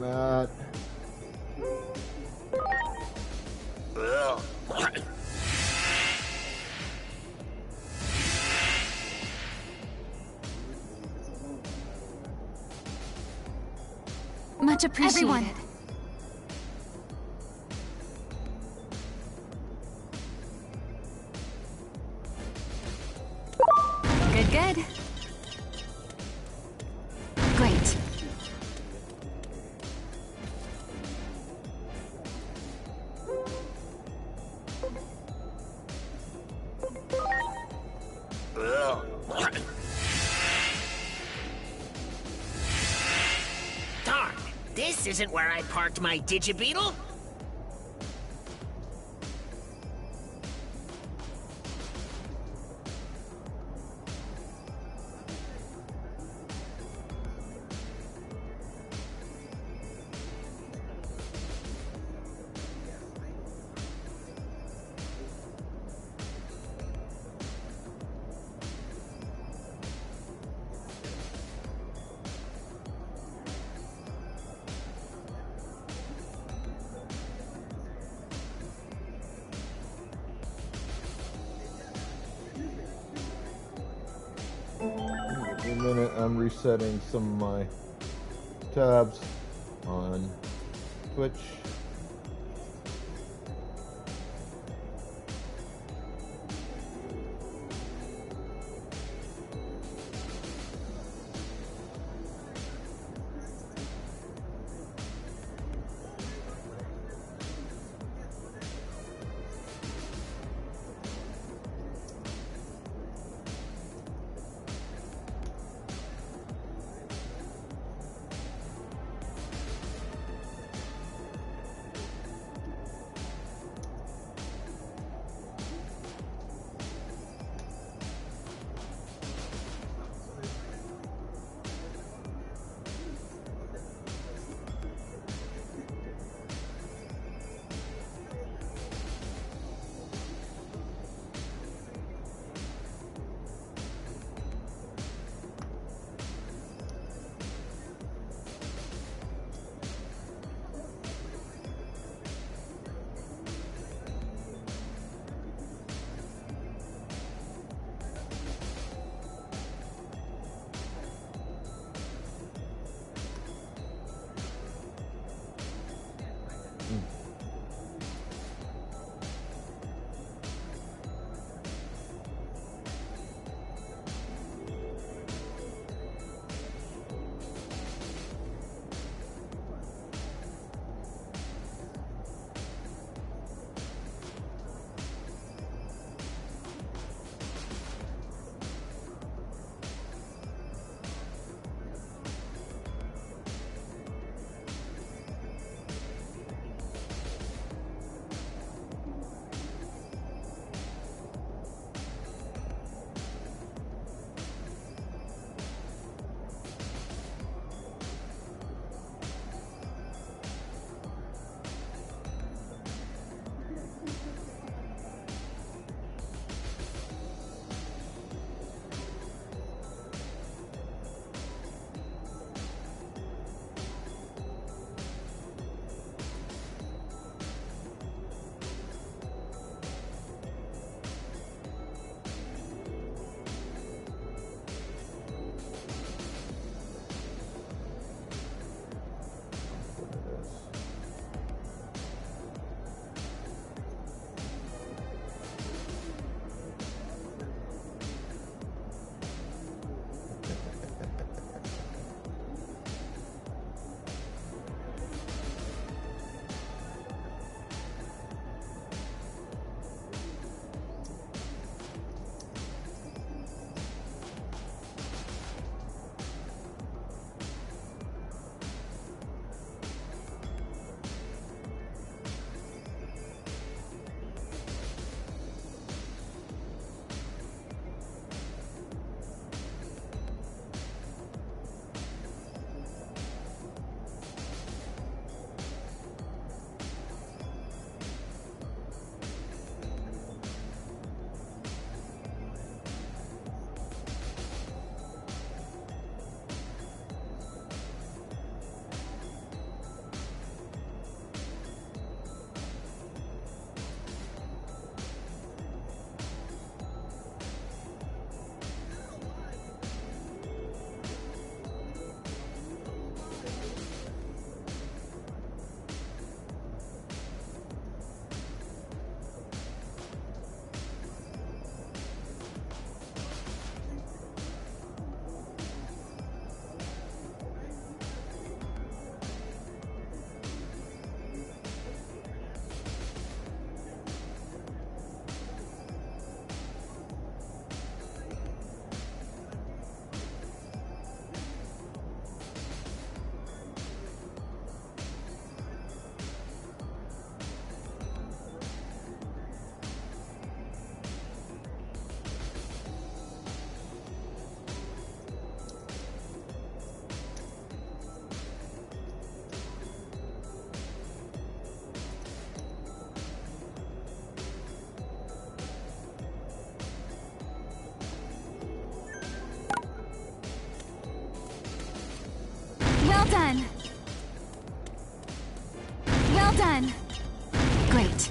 Matt. Ugh. Much appreciated. Everyone. Good, good. Great. Ugh. Darn, this isn't where I parked my Digibeetle. In a minute, I'm resetting some of my tabs on Twitch. Well done. Great.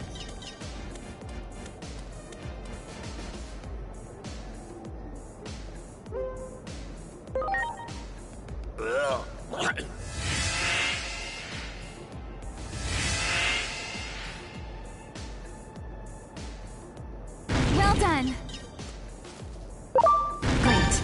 Well done. Great.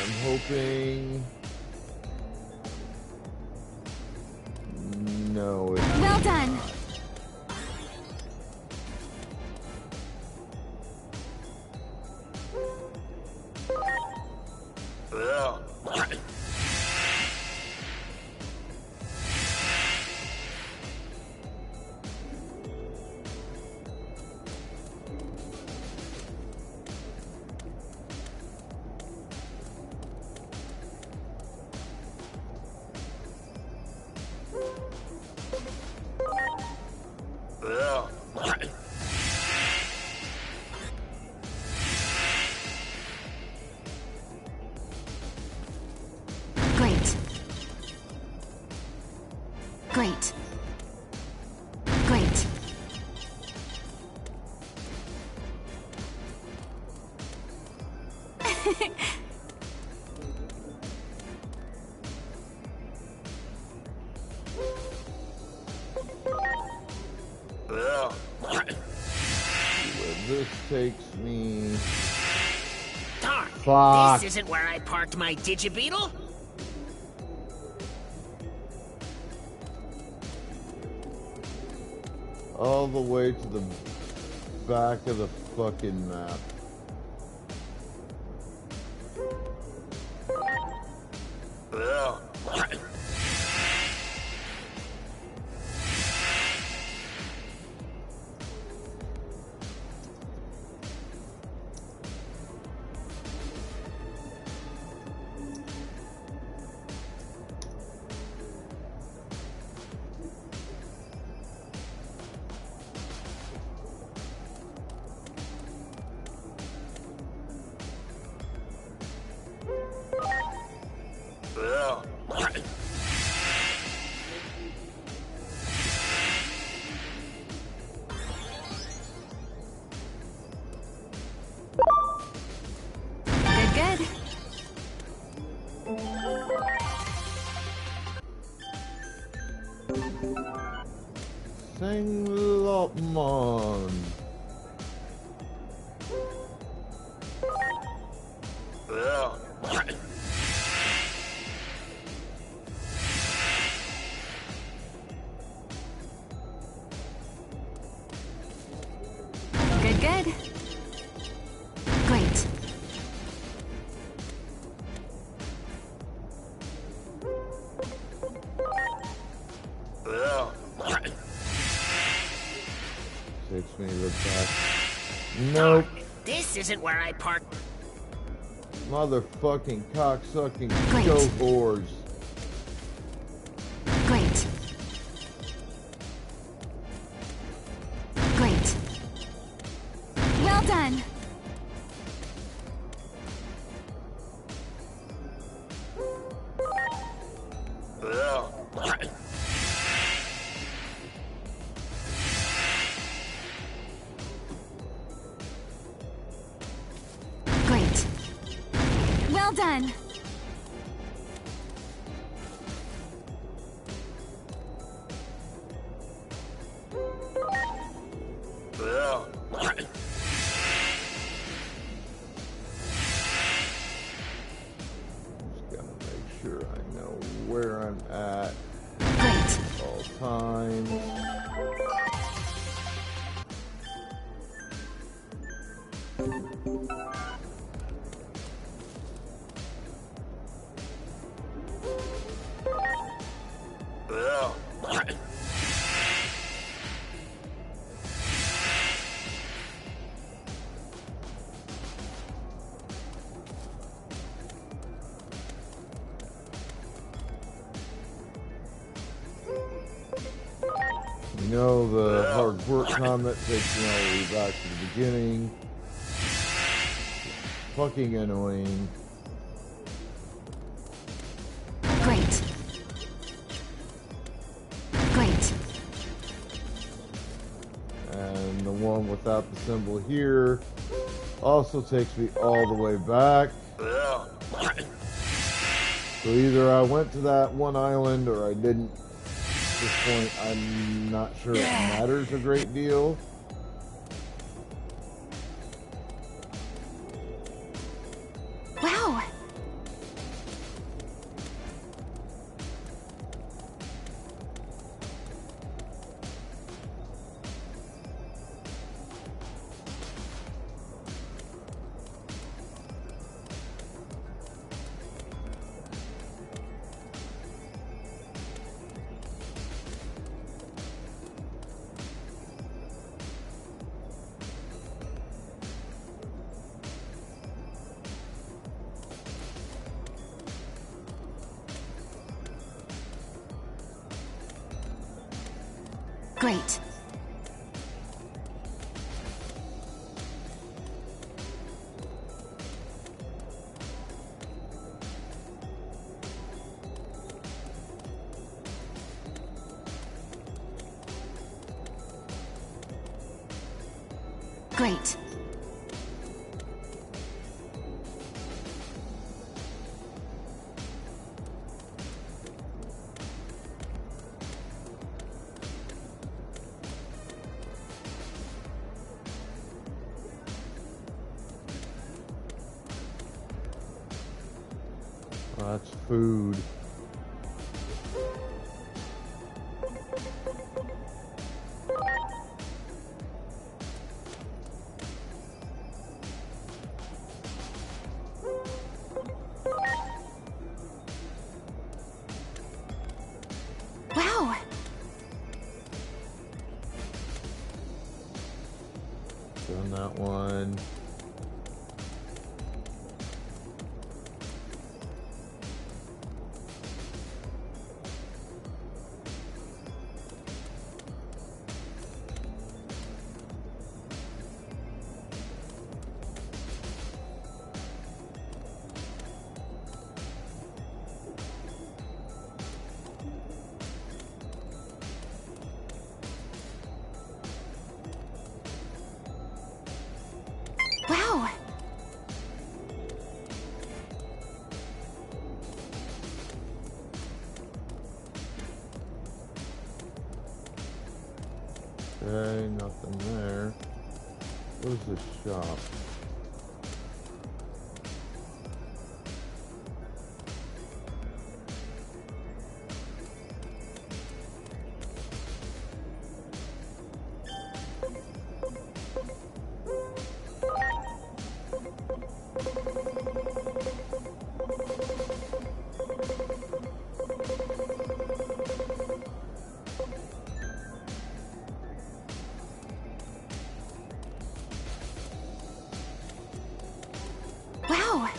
I'm hoping. No. Well done. Great. Great. Great. Where this takes me. Darn. Fuck. This isn't where I parked my Digibeetle. All the way to the back of the fucking map. Good, good. Singlamon. Good, good. Great. Takes me to the back. Nope. This isn't where I parked. Motherfucking cocksucking Great. show whores. Great. Great. Well done. Great. Well done. Just gotta make sure I know where I'm at Great. all times. know the hard work comment takes me all the way back to the beginning. It's fucking annoying. Great. Great. And the one without the symbol here also takes me all the way back. So either I went to that one island or I didn't. At this point, I'm not sure it matters a great deal. Wow. Great. Great. That's food. Wow. Done that one. Wow. Okay, nothing there. Where's the shop? Wow.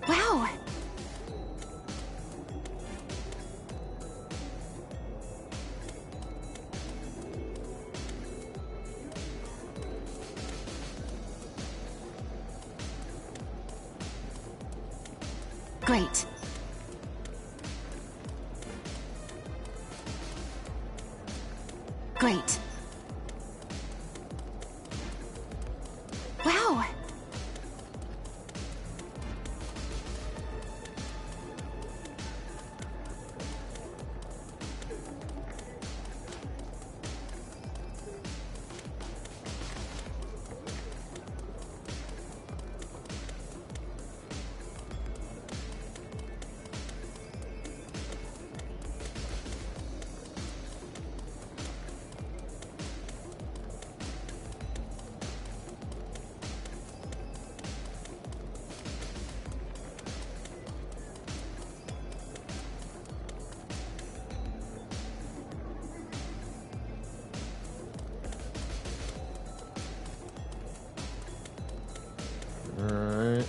Wow. Great. Great. Wow. Alright.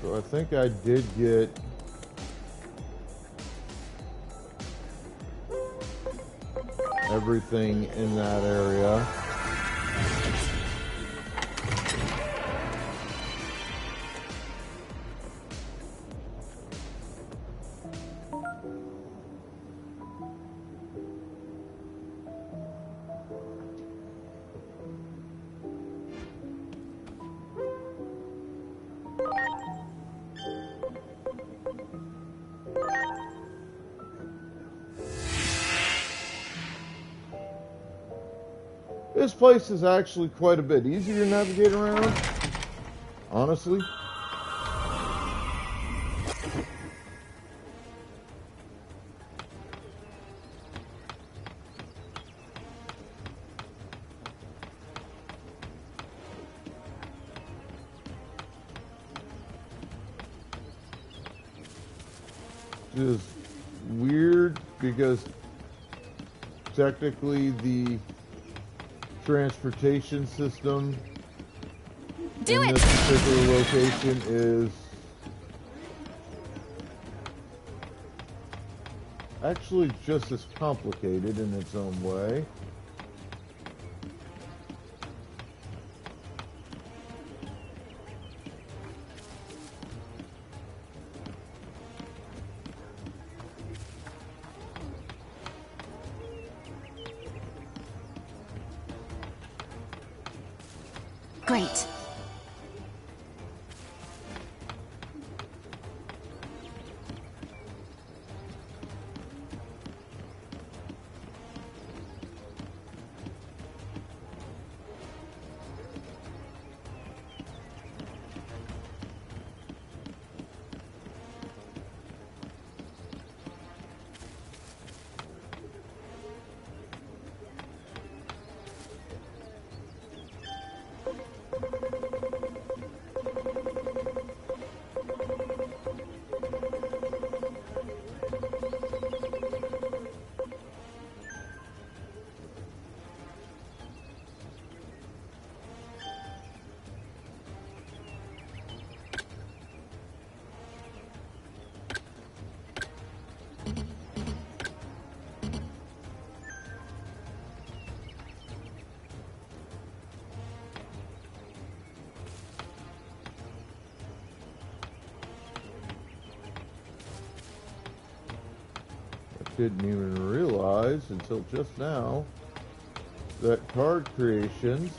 So I think I did get everything in that area. This place is actually quite a bit easier to navigate around, honestly. Just weird because technically the transportation system in this particular location is actually just as complicated in its own way. Great. Didn't even realize until just now that card creations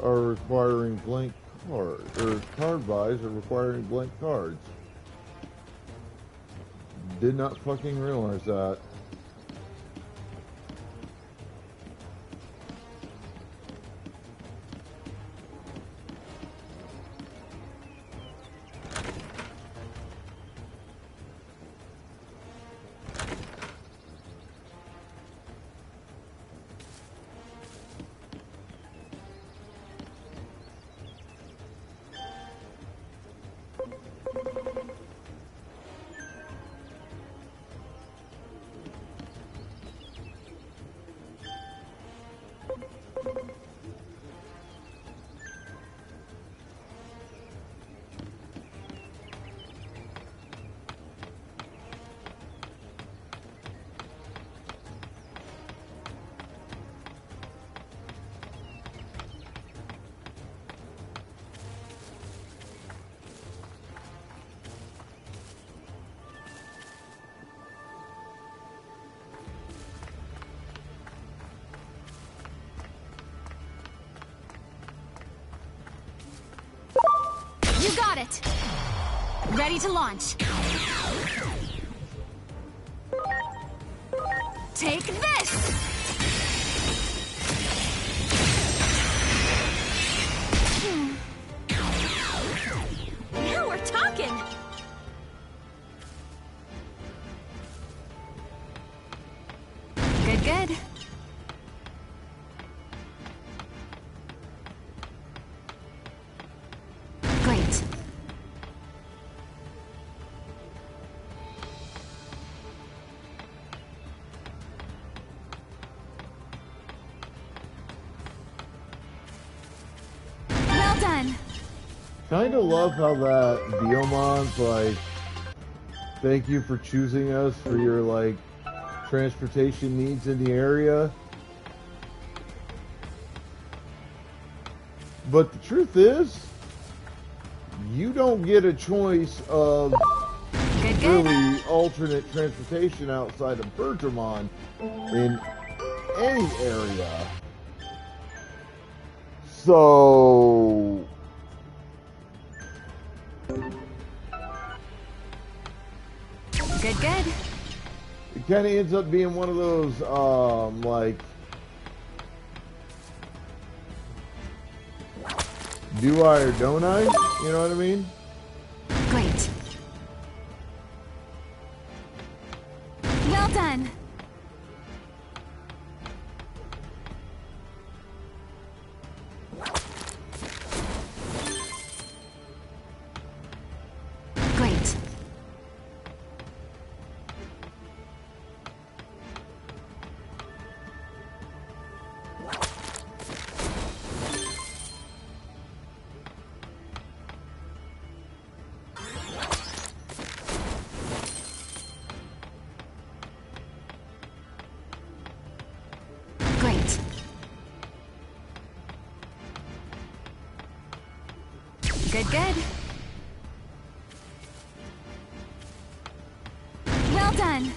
are requiring blank cards, or card buys are requiring blank cards. Did not fucking realize that. You got it! Ready to launch. Take this! Now we're talking! Good, good. Great. Well done. Kinda love how that Diomon's like, thank you for choosing us for your like transportation needs in the area. But the truth is, you don't get a choice of really alternate transportation outside of Bergermon in any area. So Good, good. it kind of ends up being one of those, like, do I or don't I? You know what I mean? Great. Well done. Great. Great. Good, good. Well done.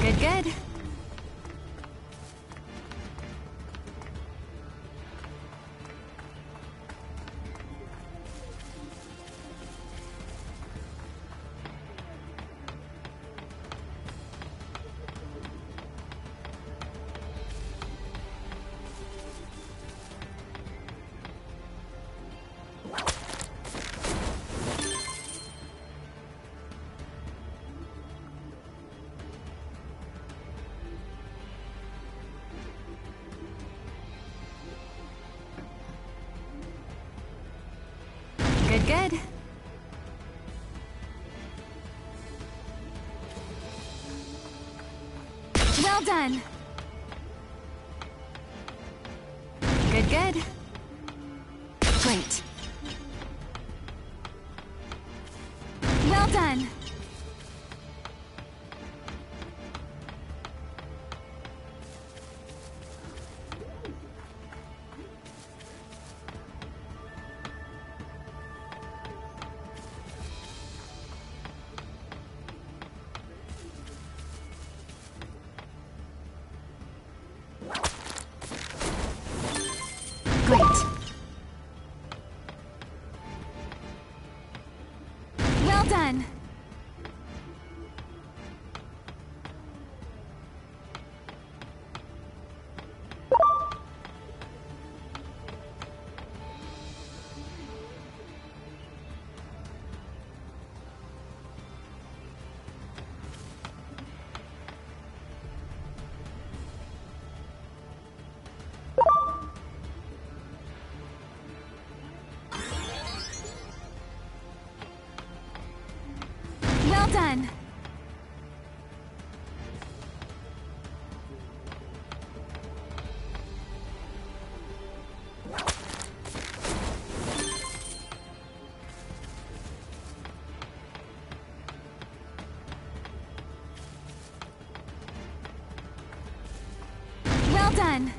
Good, good. Good, good. Well done. Good, good. Great. Well done. Great. Well done. Well done. Well done.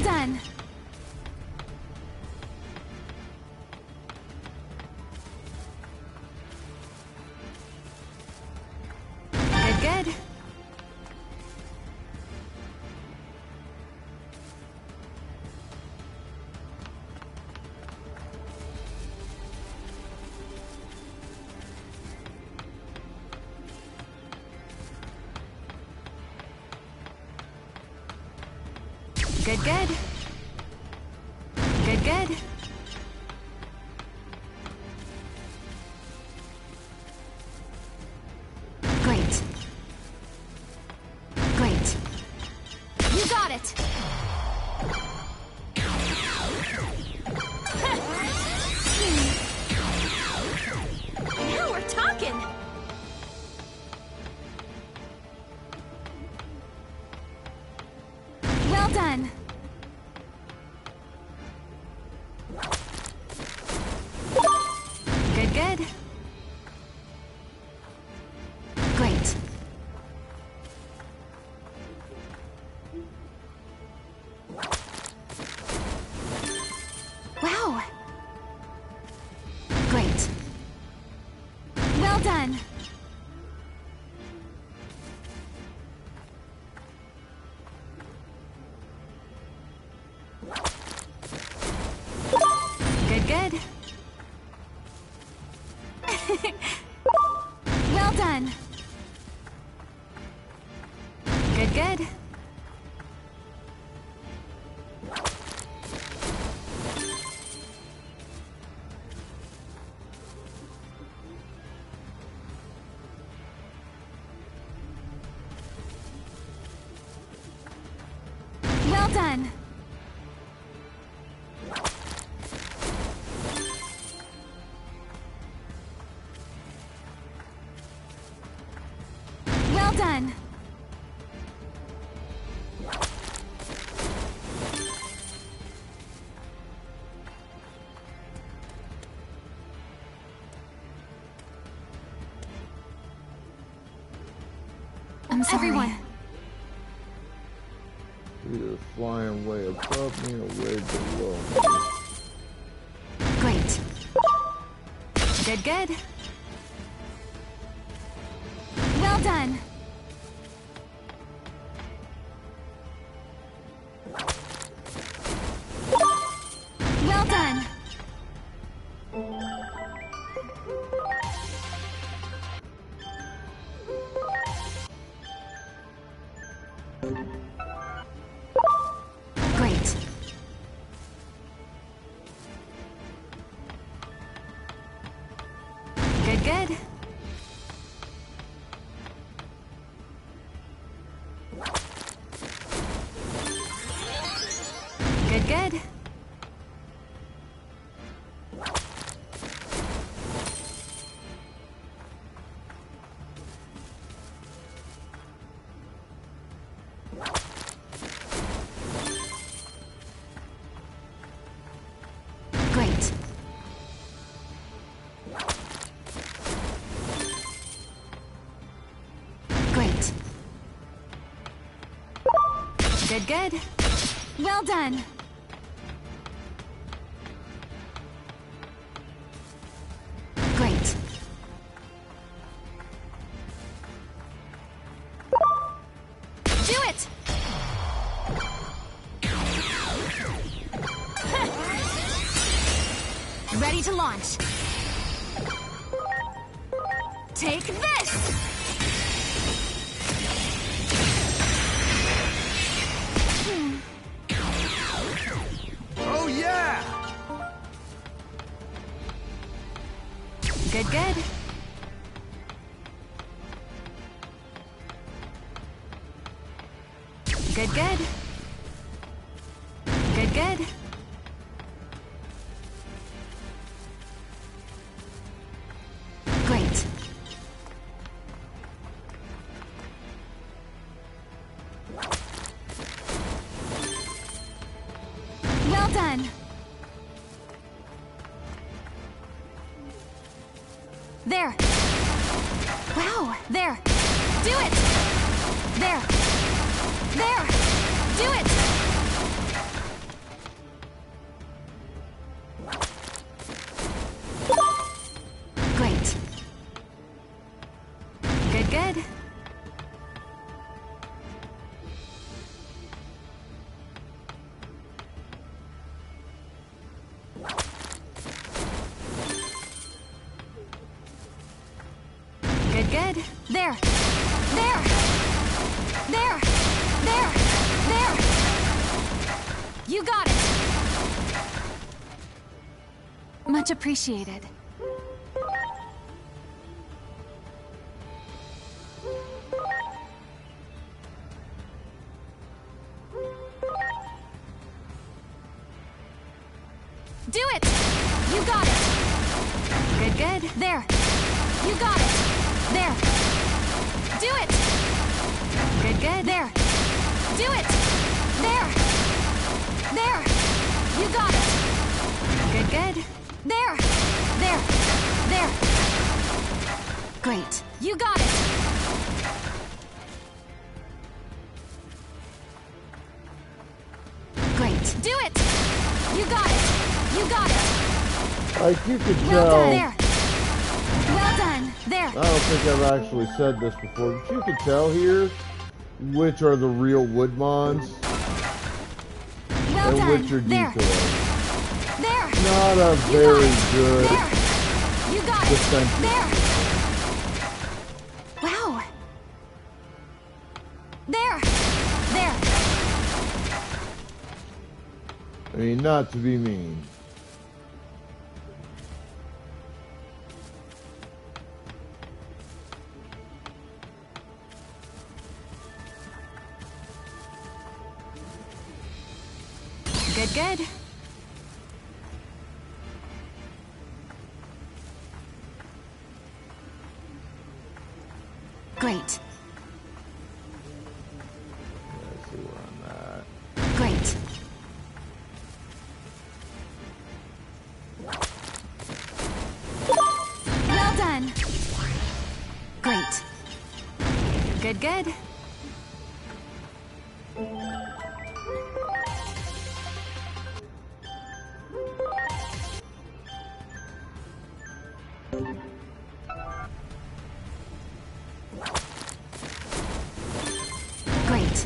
done. Good, good. Good, good. Good, good. Great. Great. You got it! Now we're talking! Well done! Good, good. Great. Wow! Great. Well done! Good, good. Well done. Good, good. Well done. Well done. I'm sorry. Everyone. Either flying way above me or way below me. Great. Good, good. Well done. Well done. Great. Good, good. Good, good. Great. Great. Good, good. Well done. Great. Do it! Ready to launch. Take this! Oh yeah! Good, good. Good, good. Good, good. Great. Well done. There. Wow, there. Do it. There. There. Do it. good. There. There. There. There. There. You got it. Much appreciated. Do it! You got it! Good, good. There. You got it. There. Do it! Good, good. There. Do it! There. There. You got it. Good, good. There. There. There. Great. You got it. Great. Do it! You got it. You got it. Like you could Well tell. done. There. Well done. There. I don't think I've actually said this before, but you can tell here which are the real Woodmons Well and done. which are There. decoys. There. Not a You got very it. good There. You got it. defensive. There. Wow. There. There. I mean, not to be mean. Good, good. Great. Let's see where I'm at. Great. Well done. Great. Good, good. Great.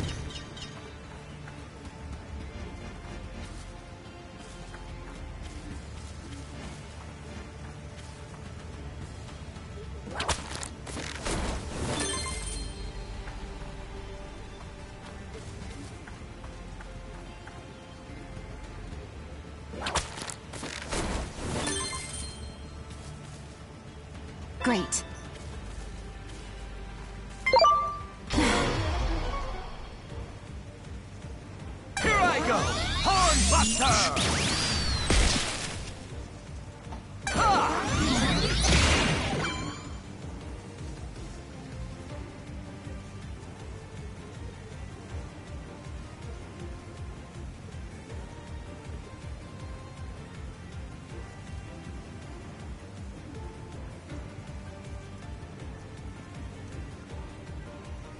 Great. Here I go! Hornbuster!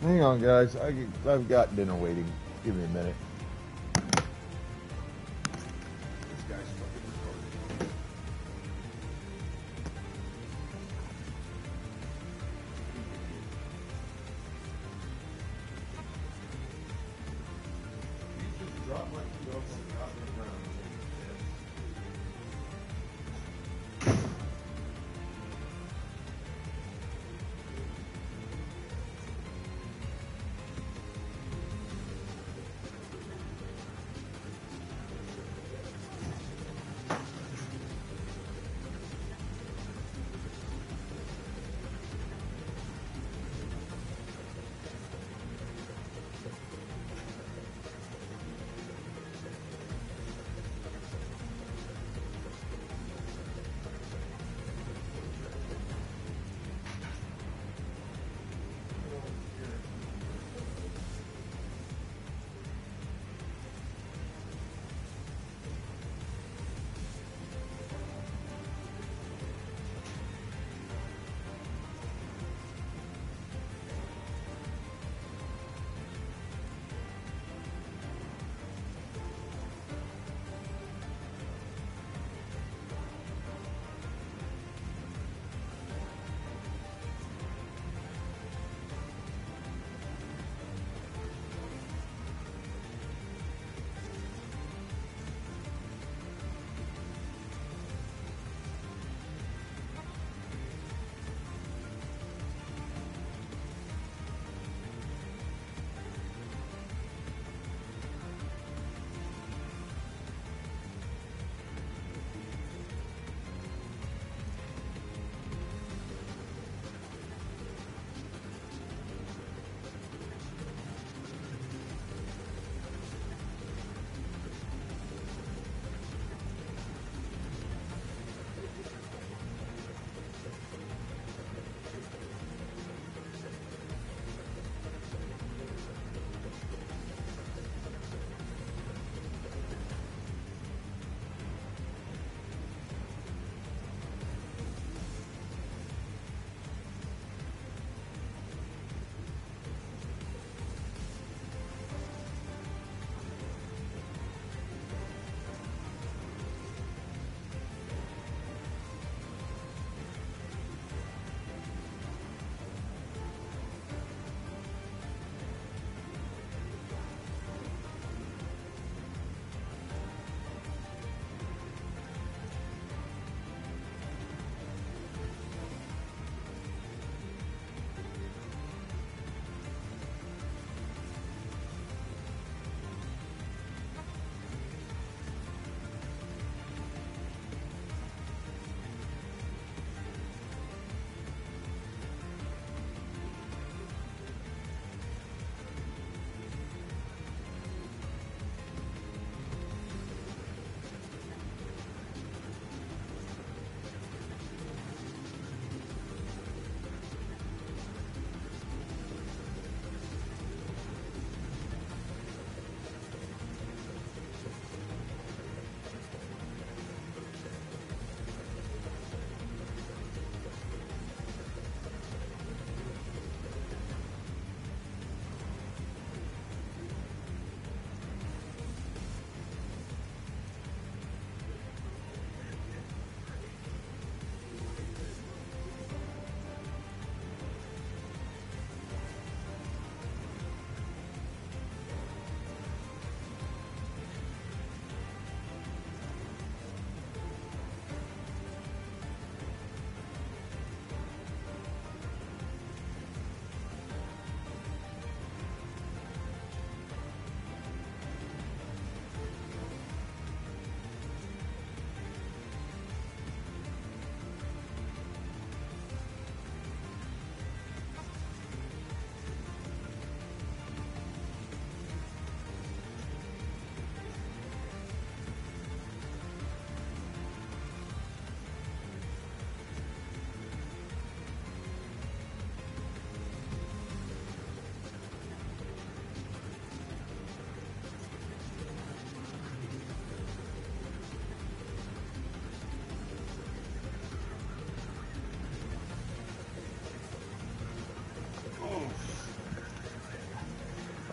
Hang on, guys. I've got dinner waiting. Give me a minute. This guy's fucking retarded. You just dropped my key off on the goddamn ground.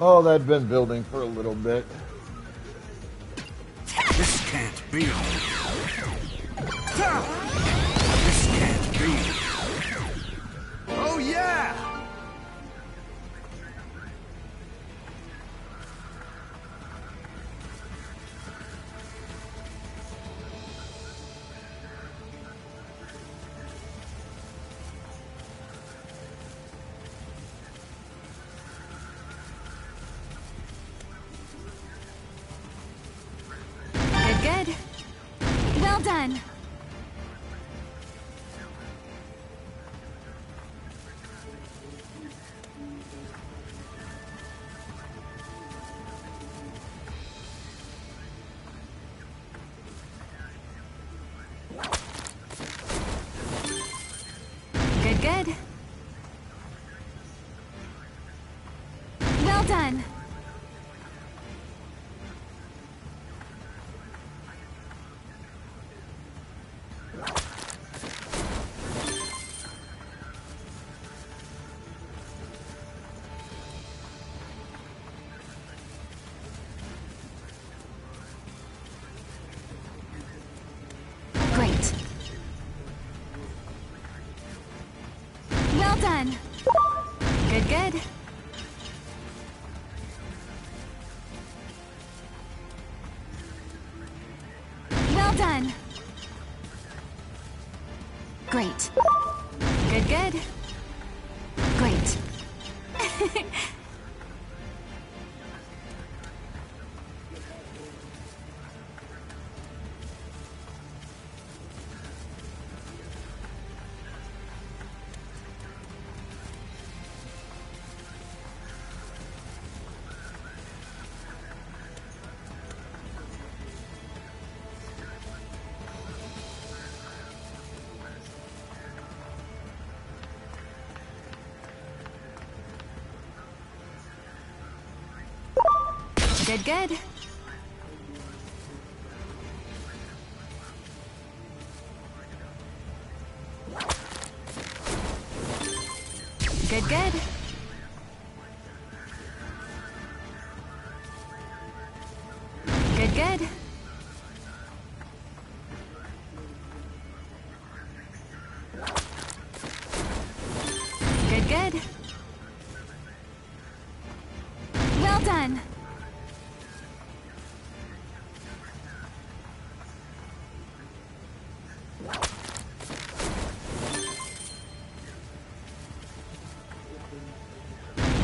Oh, that'd been building for a little bit. This can't be. This can't be. Oh yeah! Good, good. Well done. Good, good. Well done. Great. Well done. Good, good. Well done. Great. Good, good. Great. Good, good. Good, good. Good, good. Good, good. Well done.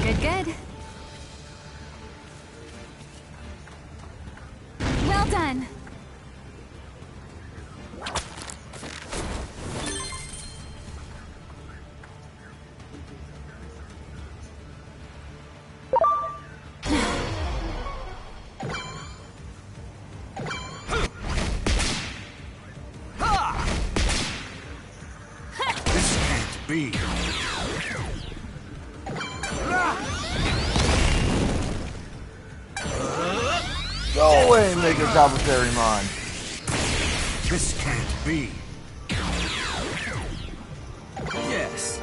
Good, good. Well done. This can't be. Go away, make a commissary mon. This can't be. Yes.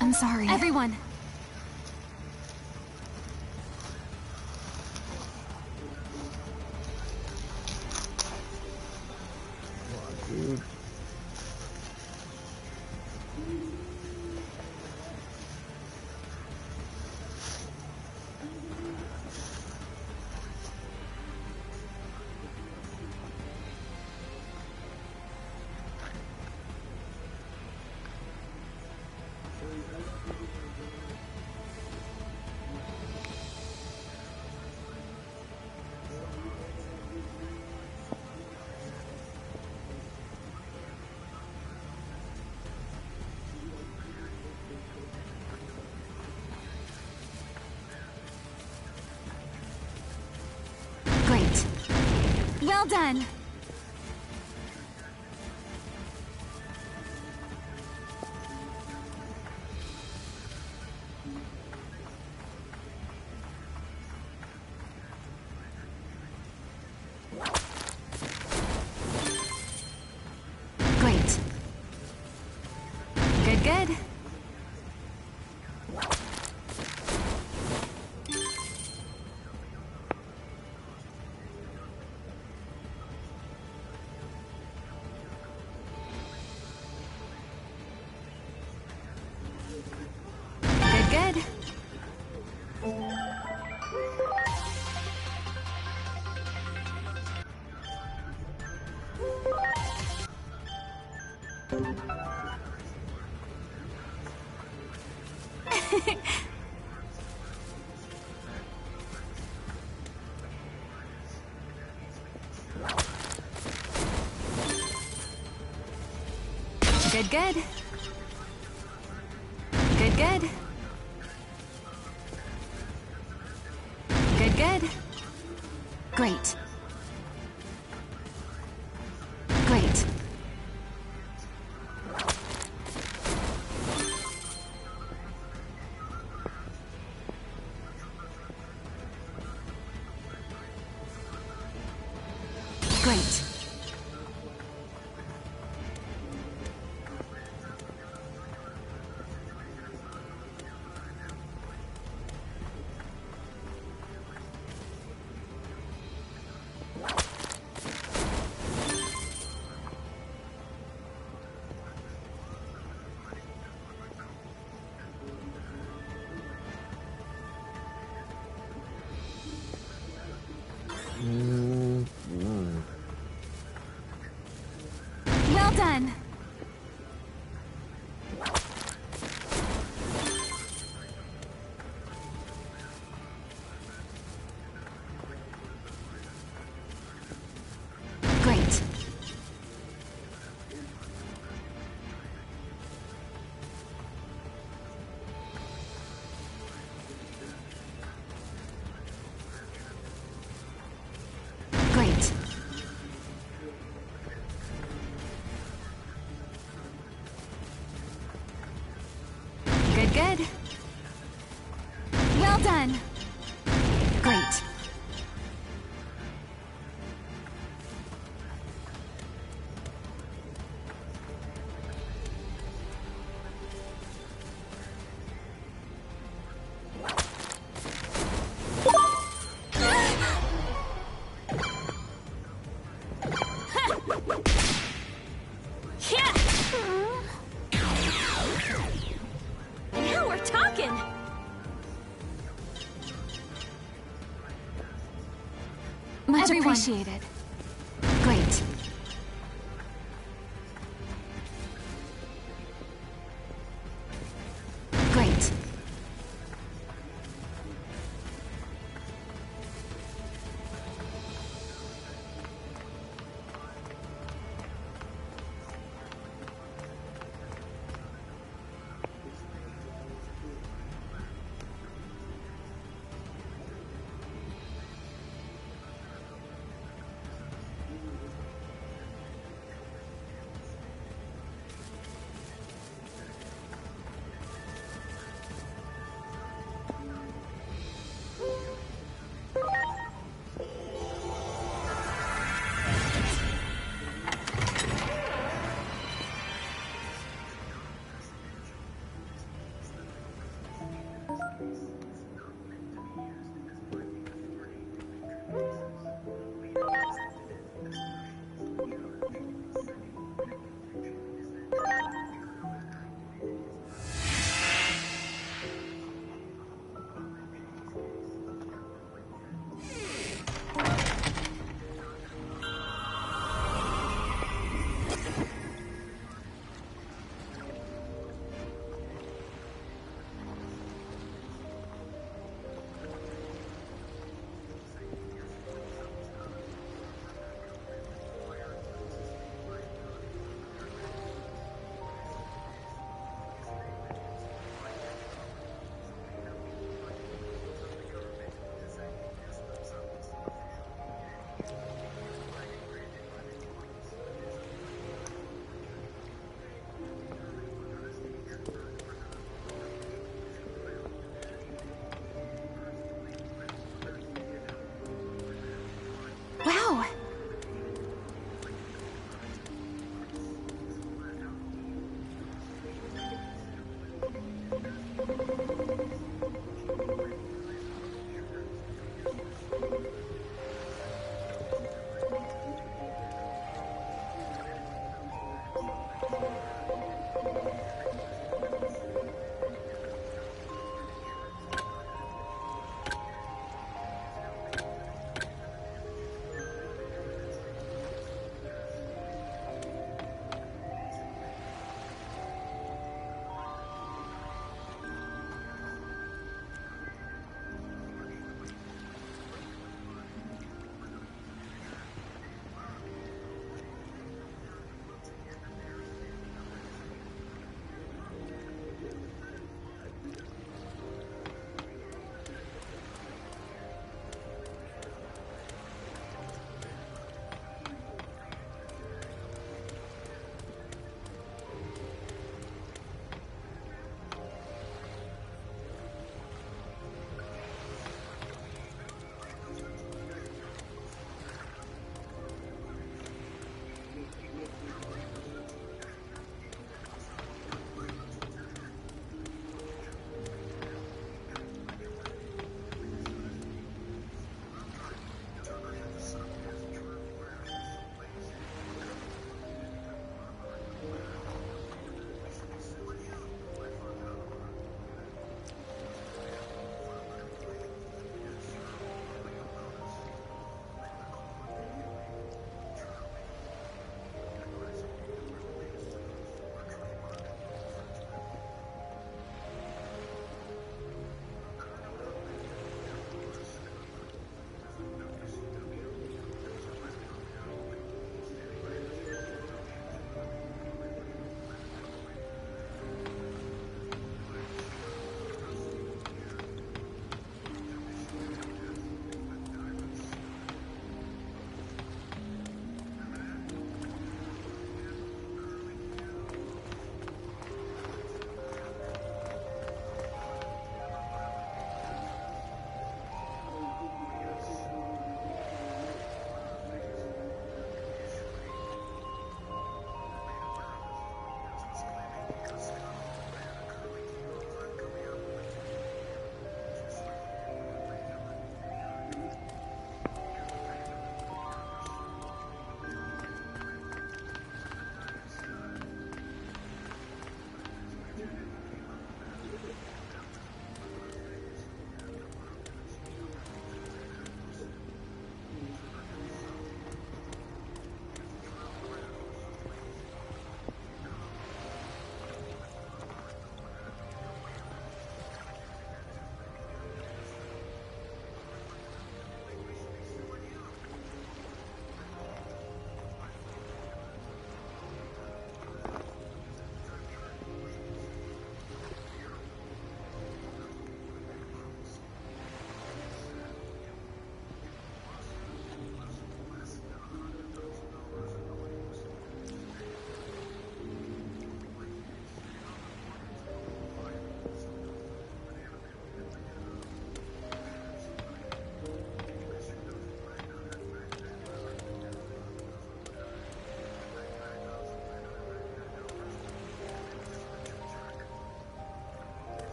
I'm sorry. Everyone. Dude. Great. Well done. Great. good. Good, good. Good, good. Good, good. Good, good. Great. Great. Great. Well done. Great. Great. Good, good. Well done. Great. Now we're talking. Much appreciated. Great. Great.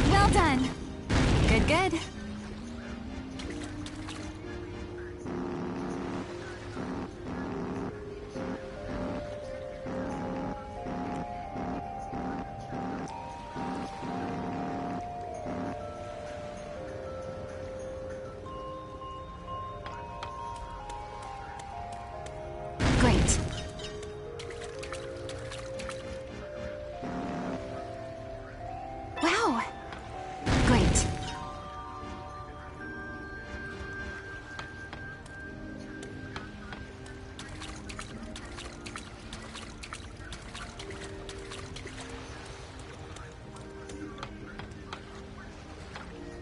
Well done. Good, good. Great. Wow. Great.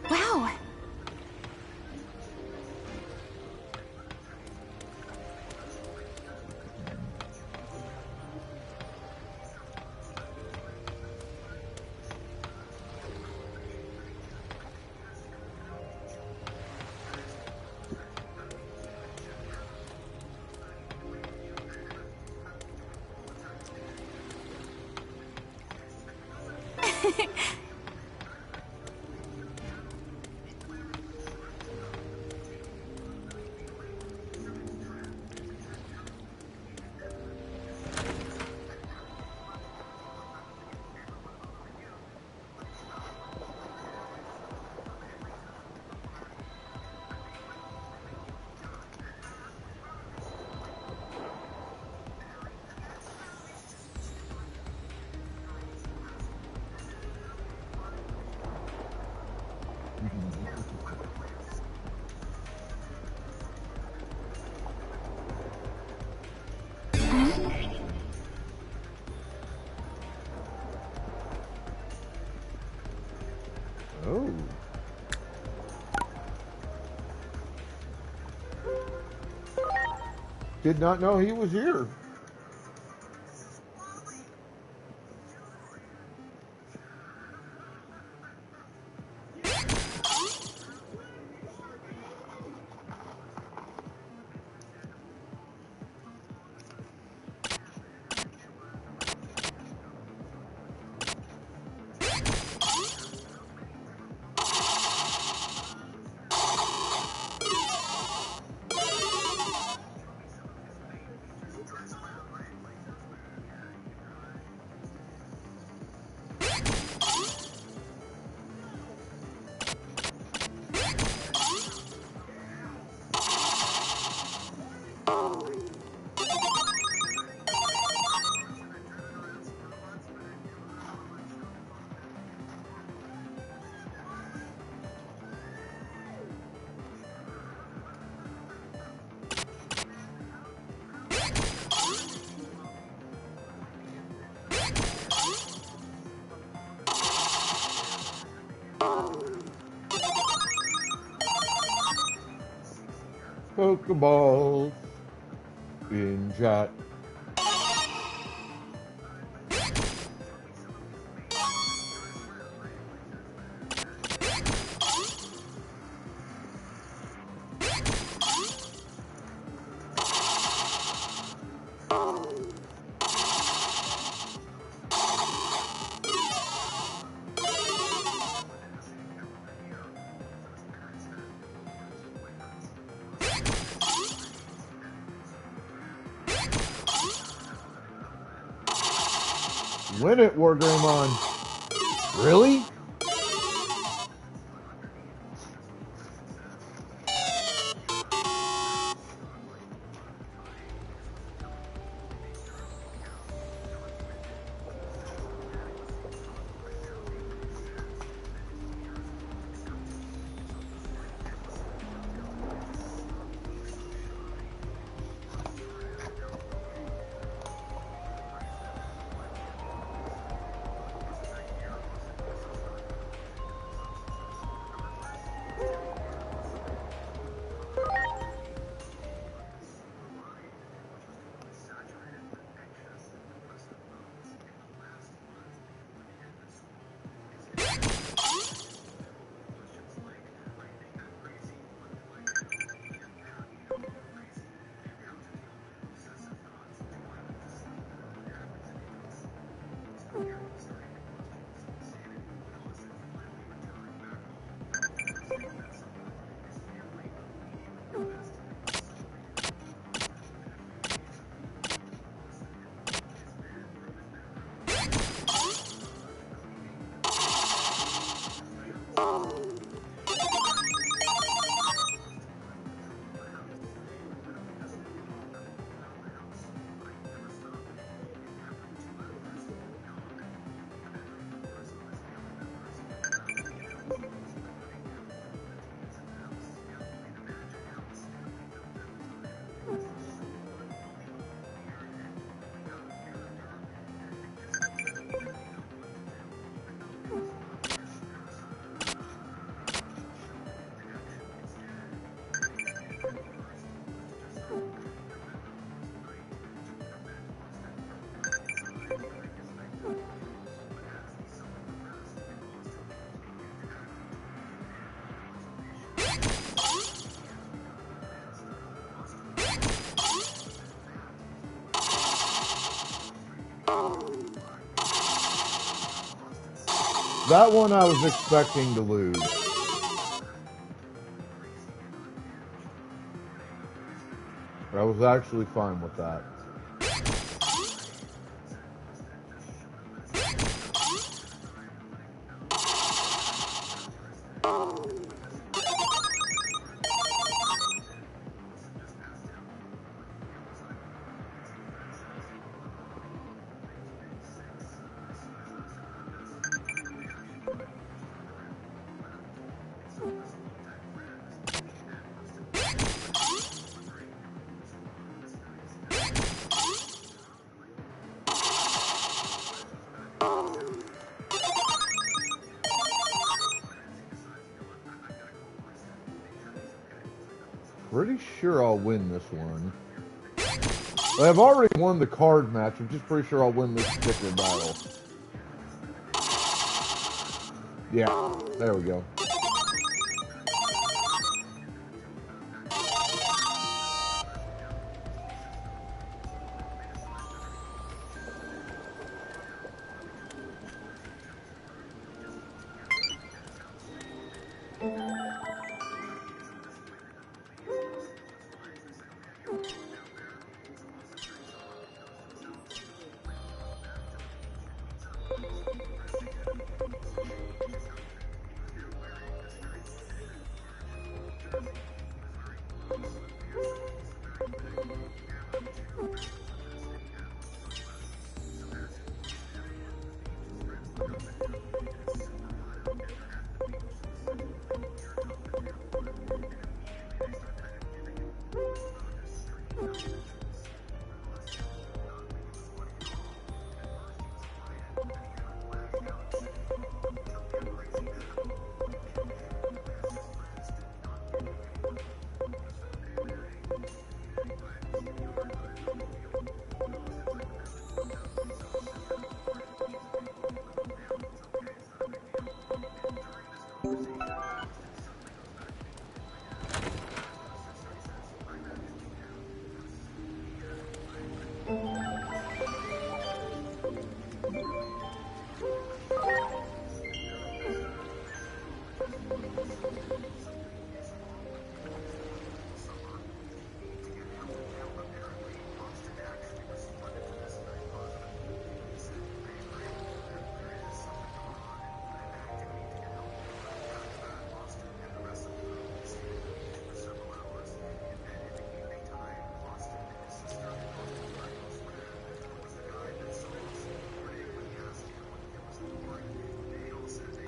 Wow. Oh. Did not know he was here. Pokeballs in chat. Win it, Wargreymon. Really? That one I was expecting to lose. I was actually fine with that. Pretty sure I'll win this one. I've already won the card match. I'm just pretty sure I'll win this particular battle. Yeah, there we go.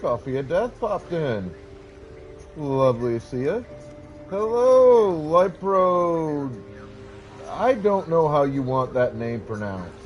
Coffee of Death popped in. Lovely to see ya. Hello, Lipro. I don't know how you want that name pronounced.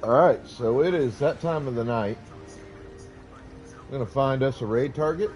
Alright, so it is that time of the night. I'm going to find us a raid target.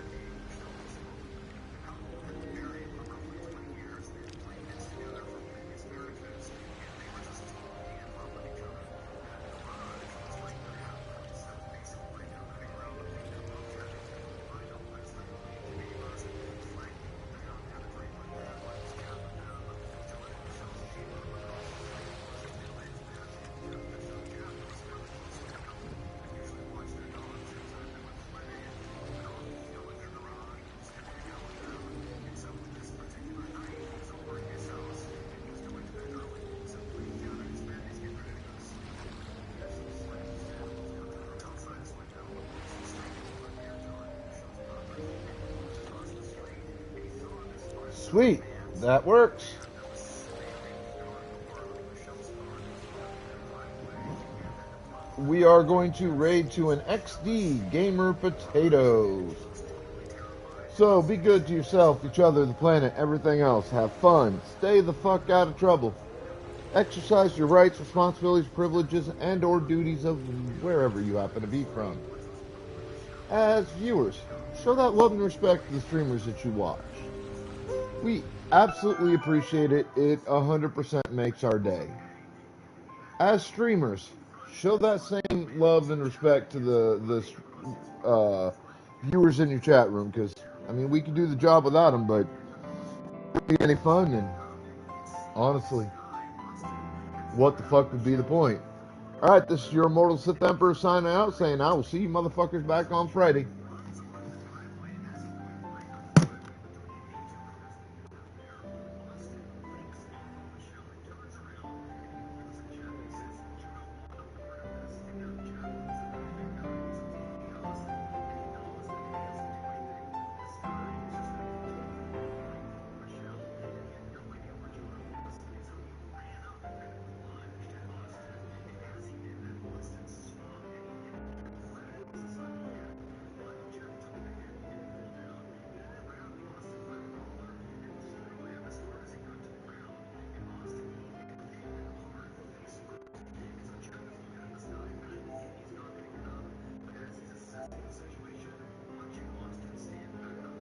Sweet. That works. We are going to raid to an XD Gamer Potatoes. So be good to yourself, each other, the planet, everything else. Have fun. Stay the fuck out of trouble. Exercise your rights, responsibilities, privileges, and or duties of wherever you happen to be from. As viewers, show that love and respect to the streamers that you watch. We absolutely appreciate it. It 100% makes our day. As streamers, show that same love and respect to the viewers in your chat room, because I mean we can do the job without them, but it wouldn't be any fun. And honestly, what the fuck would be the point? All right, this is your immortal Sith Emperor signing out, saying I will see you motherfuckers back on Friday.